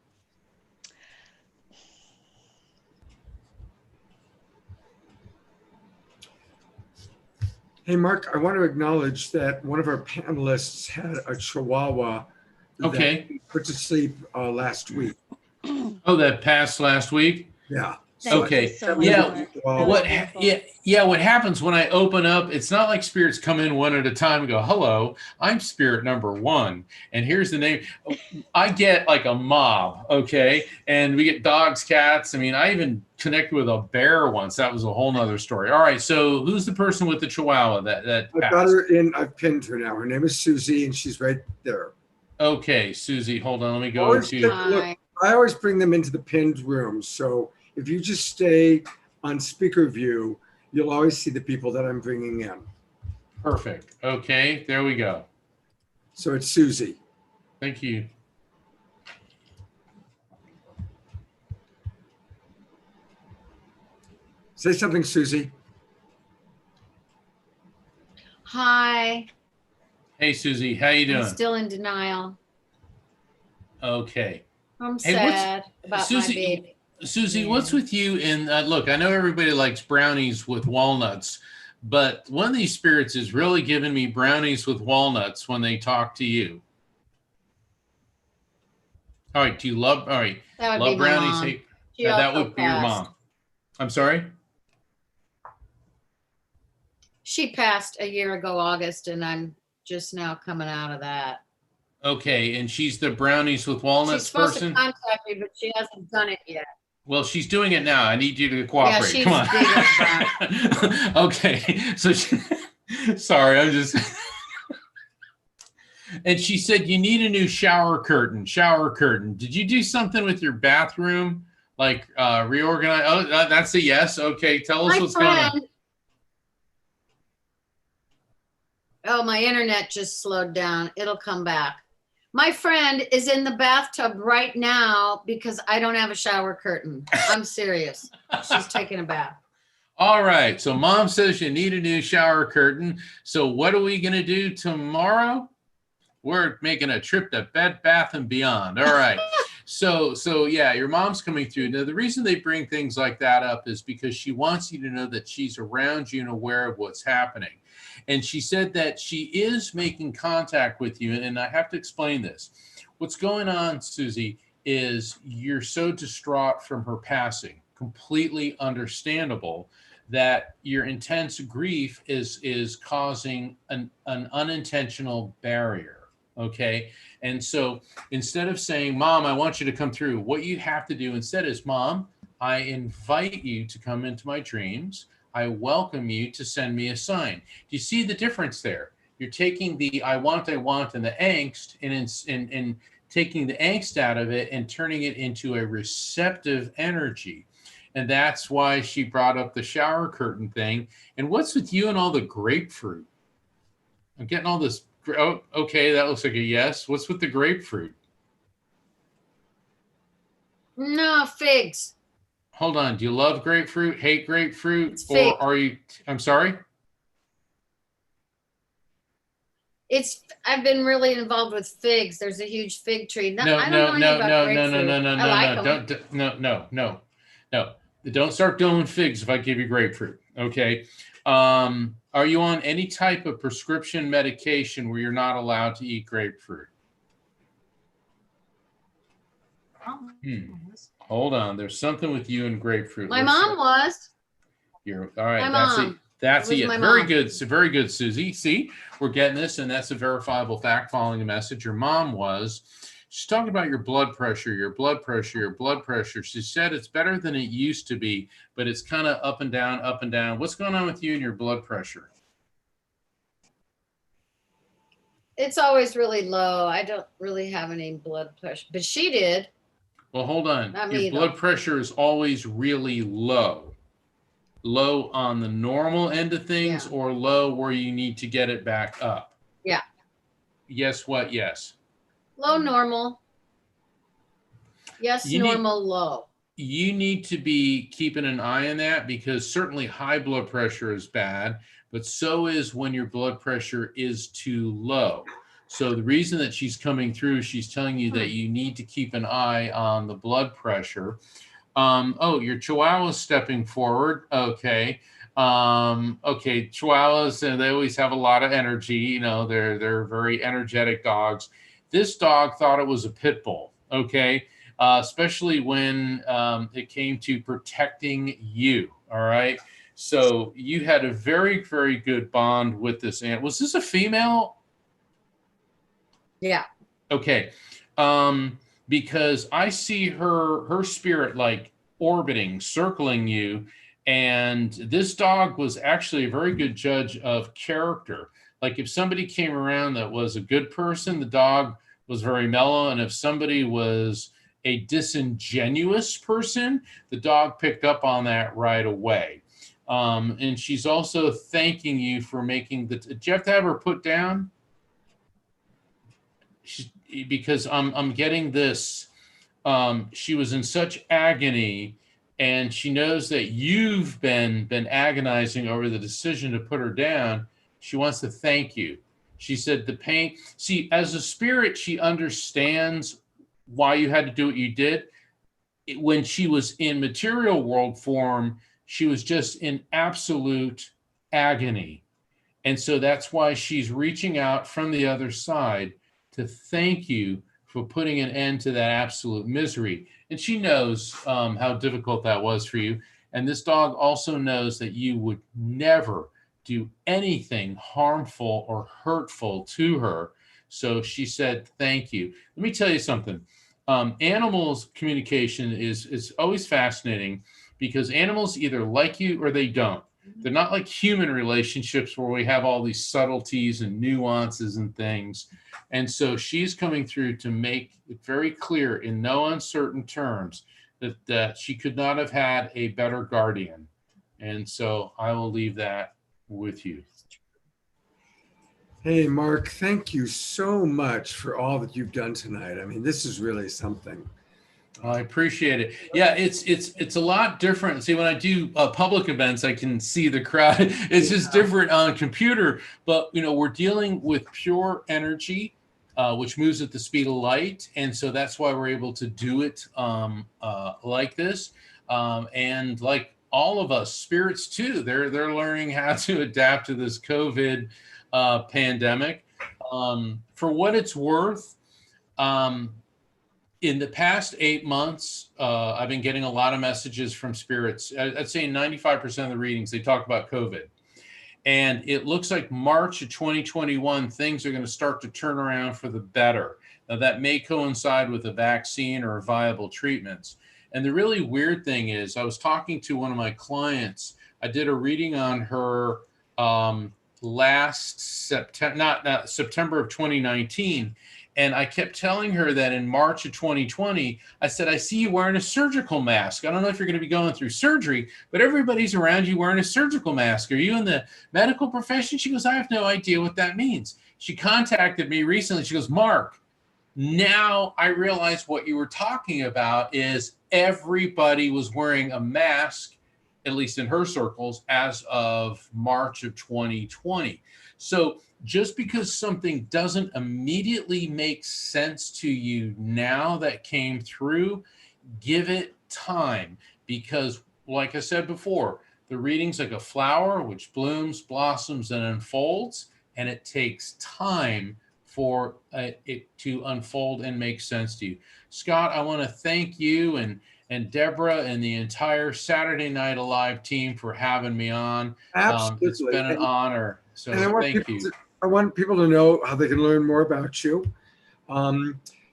Speaker 3: Hey, Mark, I want to acknowledge that one of our panelists had a Chihuahua
Speaker 6: Okay.
Speaker 3: that put to sleep last week.
Speaker 6: Oh, that passed last week?
Speaker 3: Yeah.
Speaker 6: Okay.
Speaker 12: So
Speaker 6: Yeah. What happens when I open up, it's not like spirits come in one at a time and go, hello, I'm spirit number 1. And here's the name. I get like a mob. Okay. And we get dogs, cats. I mean, I even connected with a bear once. That was a whole nother story. All right. So who's the person with the Chihuahua that
Speaker 3: I've got her in, I've pinned her now. Her name is Susie, and she's right there.
Speaker 6: Okay. Susie, hold on. Let me go to.
Speaker 3: Look, I always bring them into the pinned room. So if you just stay on speaker view, you'll always see the people that I'm bringing in.
Speaker 6: Perfect. Okay, there we go.
Speaker 3: So it's Susie.
Speaker 6: Thank you.
Speaker 3: Say something, Susie.
Speaker 13: Hi.
Speaker 6: Hey, Susie, how you doing?
Speaker 13: I'm still in denial.
Speaker 6: Okay.
Speaker 13: I'm
Speaker 6: Hey,
Speaker 13: sad about
Speaker 6: Susie,
Speaker 13: my baby.
Speaker 6: Susie, what's with you? And look, I know everybody likes brownies with walnuts, but one of these spirits is really giving me brownies with walnuts when they talk to you. All right, do you love? All right,
Speaker 13: That would
Speaker 6: love
Speaker 13: be my
Speaker 6: brownies.
Speaker 13: mom.
Speaker 6: Hey,
Speaker 13: She
Speaker 6: that
Speaker 13: also
Speaker 6: would be your
Speaker 13: passed.
Speaker 6: mom. I'm sorry.
Speaker 13: She passed a year ago, August, and I'm just now coming out of that.
Speaker 6: Okay, and she's the brownies with walnuts
Speaker 13: She's supposed
Speaker 6: person.
Speaker 13: to contact me, but she hasn't done it yet.
Speaker 6: Well, she's doing it now. I need you to cooperate.
Speaker 13: she's
Speaker 6: Come
Speaker 13: big as
Speaker 6: on. Okay, so sorry, I'm just. And she said you need a new shower curtain. Shower curtain. Did you do something with your bathroom, like reorganize? Oh, that's a yes. Okay, tell us what's going on.
Speaker 13: Oh, my internet just slowed down. It'll come back. My friend is in the bathtub right now because I don't have a shower curtain. I'm serious. She's taking a bath.
Speaker 6: All right. So mom says you need a new shower curtain. So what are we going to do tomorrow? We're making a trip to Bed Bath and Beyond. All right. So yeah, your mom's coming through. Now, the reason they bring things like that up is because she wants you to know that she's around you and aware of what's happening. And she said that she is making contact with you. And I have to explain this. What's going on, Susie, is you're so distraught from her passing, completely understandable, that your intense grief is causing an unintentional barrier. Okay. And so instead of saying, Mom, I want you to come through, what you have to do instead is, Mom, I invite you to come into my dreams. I welcome you to send me a sign. Do you see the difference there? You're taking the I want, and the angst and taking the angst out of it and turning it into a receptive energy. And that's why she brought up the shower curtain thing. And what's with you and all the grapefruit? I'm getting all this. Oh, okay, that looks like a yes. What's with the grapefruit?
Speaker 13: No, figs.
Speaker 6: Hold on. Do you love grapefruit, hate grapefruit,
Speaker 13: It's
Speaker 6: or
Speaker 13: fig.
Speaker 6: are you? I'm sorry?
Speaker 13: I've been really involved with figs. There's a huge fig tree.
Speaker 6: No.
Speaker 13: I don't know anything about grapefruit. I like them.
Speaker 6: No. Don't start doing figs if I give you grapefruit. Okay. Are you on any type of prescription medication where you're not allowed to eat grapefruit? Hold on. There's something with you and grapefruit.
Speaker 13: My mom was.
Speaker 6: You're all right.
Speaker 13: My
Speaker 6: That's
Speaker 13: mom.
Speaker 6: it. That's
Speaker 13: It was
Speaker 6: it.
Speaker 13: my
Speaker 6: Very
Speaker 13: mom.
Speaker 6: good. Very good, Susie. See, we're getting this, and that's a verifiable fact following a message. Your mom was. She's talking about your blood pressure. She said it's better than it used to be, but it's kind of up and down, up and down. What's going on with you and your blood pressure?
Speaker 13: It's always really low. I don't really have any blood pressure, but she did.
Speaker 6: Well, hold on.
Speaker 13: Not
Speaker 6: Your
Speaker 13: me,
Speaker 6: blood
Speaker 13: though.
Speaker 6: pressure is always really low. Low on the normal end of things, or low where you need to get it back up?
Speaker 13: Yeah.
Speaker 6: Yes, what? Yes.
Speaker 13: Low normal. Yes, normal low.
Speaker 6: You need to be keeping an eye on that, because certainly high blood pressure is bad, but so is when your blood pressure is too low. So the reason that she's coming through, she's telling you that you need to keep an eye on the blood pressure. Oh, your Chihuahua's stepping forward. Okay. Okay. Chihuahuas, and they always have a lot of energy. You know, they're very energetic dogs. This dog thought it was a pit bull. Okay. Especially when it came to protecting you. All right. So you had a very, very good bond with this ant. Was this a female?
Speaker 13: Yeah.
Speaker 6: Okay. Because I see her spirit like orbiting, circling you. And this dog was actually a very good judge of character. Like if somebody came around that was a good person, the dog was very mellow. And if somebody was a disingenuous person, the dog picked up on that right away. And she's also thanking you for making the, did you have to have her put down? Because I'm getting this, she was in such agony, and she knows that you've been agonizing over the decision to put her down. She wants to thank you. She said the pain, see, as a spirit, she understands why you had to do what you did. When she was in material world form, she was just in absolute agony. And so that's why she's reaching out from the other side to thank you for putting an end to that absolute misery. And she knows how difficult that was for you. And this dog also knows that you would never do anything harmful or hurtful to her. So she said, thank you. Let me tell you something. Animals communication is always fascinating, because animals either like you or they don't. They're not like human relationships where we have all these subtleties and nuances and things. And so she's coming through to make it very clear in no uncertain terms that she could not have had a better guardian. And so I will leave that with you.
Speaker 3: Hey, Mark, thank you so much for all that you've done tonight. I mean, this is really something.
Speaker 6: I appreciate it. Yeah, it's a lot different. See, when I do public events, I can see the crowd. It's just different on computer. But we're dealing with pure energy, which moves at the speed of light, and so that's why we're able to do it like this. And like all of us, spirits too, they're learning how to adapt to this COVID pandemic. For what it's worth. In the past 8 months, I've been getting a lot of messages from spirits. I'd say 95% of the readings, they talk about COVID. And it looks like March of 2021, things are going to start to turn around for the better. Now, that may coincide with a vaccine or viable treatments. And the really weird thing is, I was talking to one of my clients. I did a reading on her last September of 2019. And I kept telling her that in March of 2020, I said, I see you wearing a surgical mask. I don't know if you're going to be going through surgery, but everybody's around you wearing a surgical mask. Are you in the medical profession? She goes, I have no idea what that means. She contacted me recently. She goes, Mark, now I realize what you were talking about is everybody was wearing a mask, at least in her circles, as of March of 2020. So just because something doesn't immediately make sense to you now that came through, give it time. Because like I said before, the reading's like a flower which blooms, blossoms, and unfolds, and it takes time for it to unfold and make sense to you. Scott, I want to thank you and Deborah and the entire Saturday Night Alive team for having me on.
Speaker 3: Absolutely.
Speaker 6: It's been an honor. So thank you.
Speaker 3: I want people to know how they can learn more about you.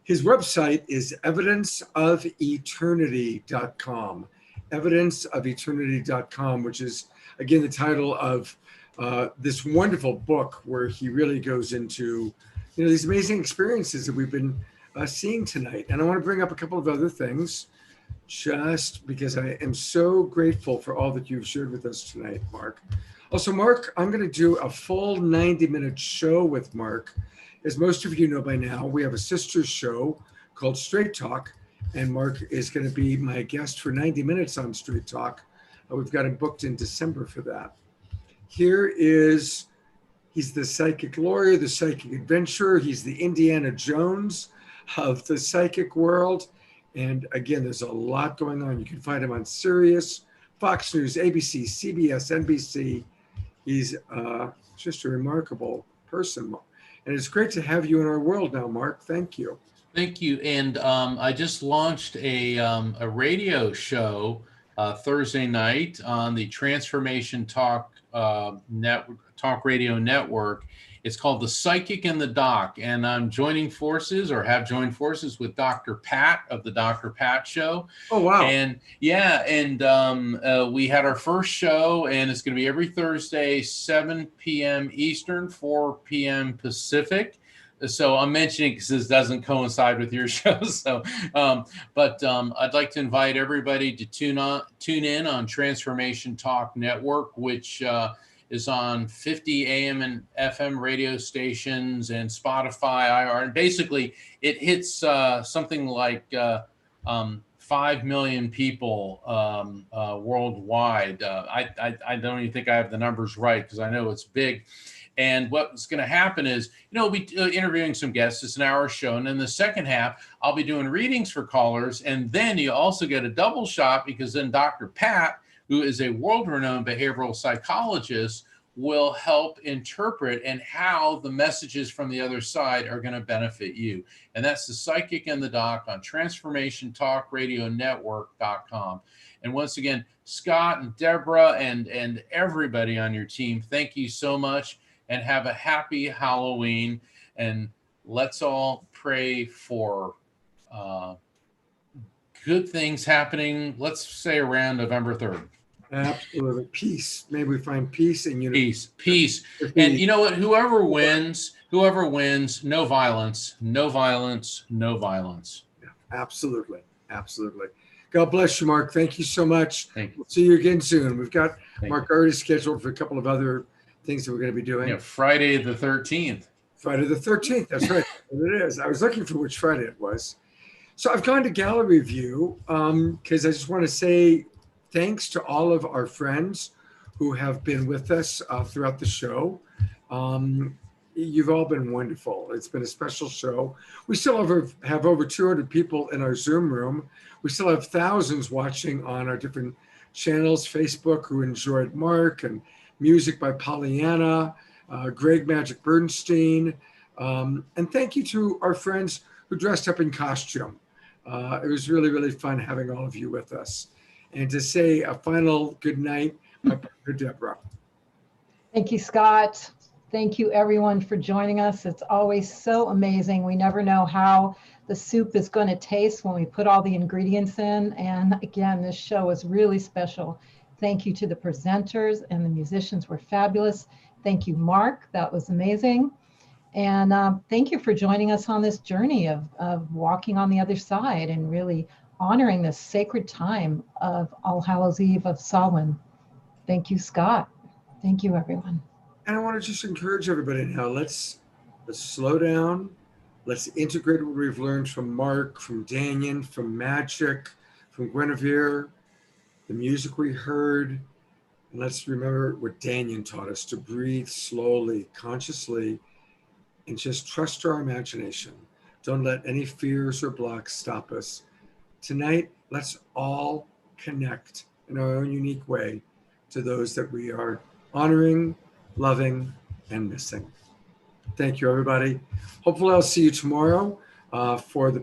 Speaker 3: His website is evidenceofeternity.com. Evidenceofeternity.com, which is, again, the title of this wonderful book where he really goes into these amazing experiences that we've been seeing tonight. And I want to bring up a couple of other things, just because I am so grateful for all that you've shared with us tonight, Mark. Also, Mark, I'm going to do a full 90-minute show with Mark. As most of you know by now, we have a sister show called Straight Talk, and Mark is going to be my guest for 90 minutes on Straight Talk. We've got him booked in December for that. He's the psychic lawyer, the psychic adventurer. He's the Indiana Jones of the psychic world. And again, there's a lot going on. You can find him on Sirius, Fox News, ABC, CBS, NBC. He's just a remarkable person. And it's great to have you in our world now, Mark. Thank you.
Speaker 6: Thank you. And I just launched a radio show Thursday night on the Transformation Talk Radio Network. It's called The Psychic and the Doc, and I'm joining forces, or have joined forces, with Dr. Pat of the Dr. Pat Show.
Speaker 3: Oh, wow.
Speaker 6: And yeah, and we had our first show, and it's going to be every Thursday, 7 p.m. Eastern, 4 p.m. Pacific. So I'm mentioning because this doesn't coincide with your show. So, but I'd like to invite everybody to tune in on Transformation Talk Network, which is on 50 AM and FM radio stations and Spotify, IR. And basically it hits something like 5 million people worldwide. I don't even think I have the numbers right, because I know it's big. And what's going to happen is, we'll be interviewing some guests. It's an hour show. And in the second half, I'll be doing readings for callers. And then you also get a double shot, because then Dr. Pat, who is a world-renowned behavioral psychologist, will help interpret and how the messages from the other side are going to benefit you. And that's The Psychic and the Doc on TransformationTalkRadioNetwork.com. And once again, Scott and Deborah and everybody on your team, thank you so much, and have a happy Halloween. And let's all pray for good things happening, let's say around November 3rd.
Speaker 3: Absolutely. Peace. May we find peace and unity.
Speaker 6: Peace. And you know what? Whoever wins, no violence, no violence, no violence.
Speaker 3: Yeah, absolutely. God bless you, Mark. Thank you so much.
Speaker 6: Thank you.
Speaker 3: We'll see you again soon. We've got Mark already scheduled for a couple of other things that we're going to be doing.
Speaker 6: Yeah, Friday the 13th.
Speaker 3: Friday the 13th. That's right. It is. I was looking for which Friday it was. So I've gone to gallery view because I just want to say thanks to all of our friends who have been with us throughout the show. You've all been wonderful. It's been a special show. We still have over 200 people in our Zoom room. We still have thousands watching on our different channels, Facebook, who enjoyed Mark and music by Pollyanna, Greg Magic Bernstein. And thank you to our friends who dressed up in costume. It was really, really fun having all of you with us. And to say a final good night, my partner, Deborah.
Speaker 5: Thank you, Scott. Thank you, everyone, for joining us. It's always so amazing. We never know how the soup is going to taste when we put all the ingredients in. And again, this show is really special. Thank you to the presenters, and the musicians were fabulous. Thank you, Mark. That was amazing. And thank you for joining us on this journey of walking on the other side and really honoring this sacred time of All Hallows Eve of Samhain. Thank you, Scott. Thank you, everyone.
Speaker 3: And I want to just encourage everybody now, let's slow down. Let's integrate what we've learned from Mark, from Daniel, from Magic, from Guinevere, the music we heard. And let's remember what Daniel taught us, to breathe slowly, consciously, and just trust our imagination. Don't let any fears or blocks stop us. Tonight, let's all connect in our own unique way to those that we are honoring, loving, and missing. Thank you, everybody. Hopefully I'll see you tomorrow for the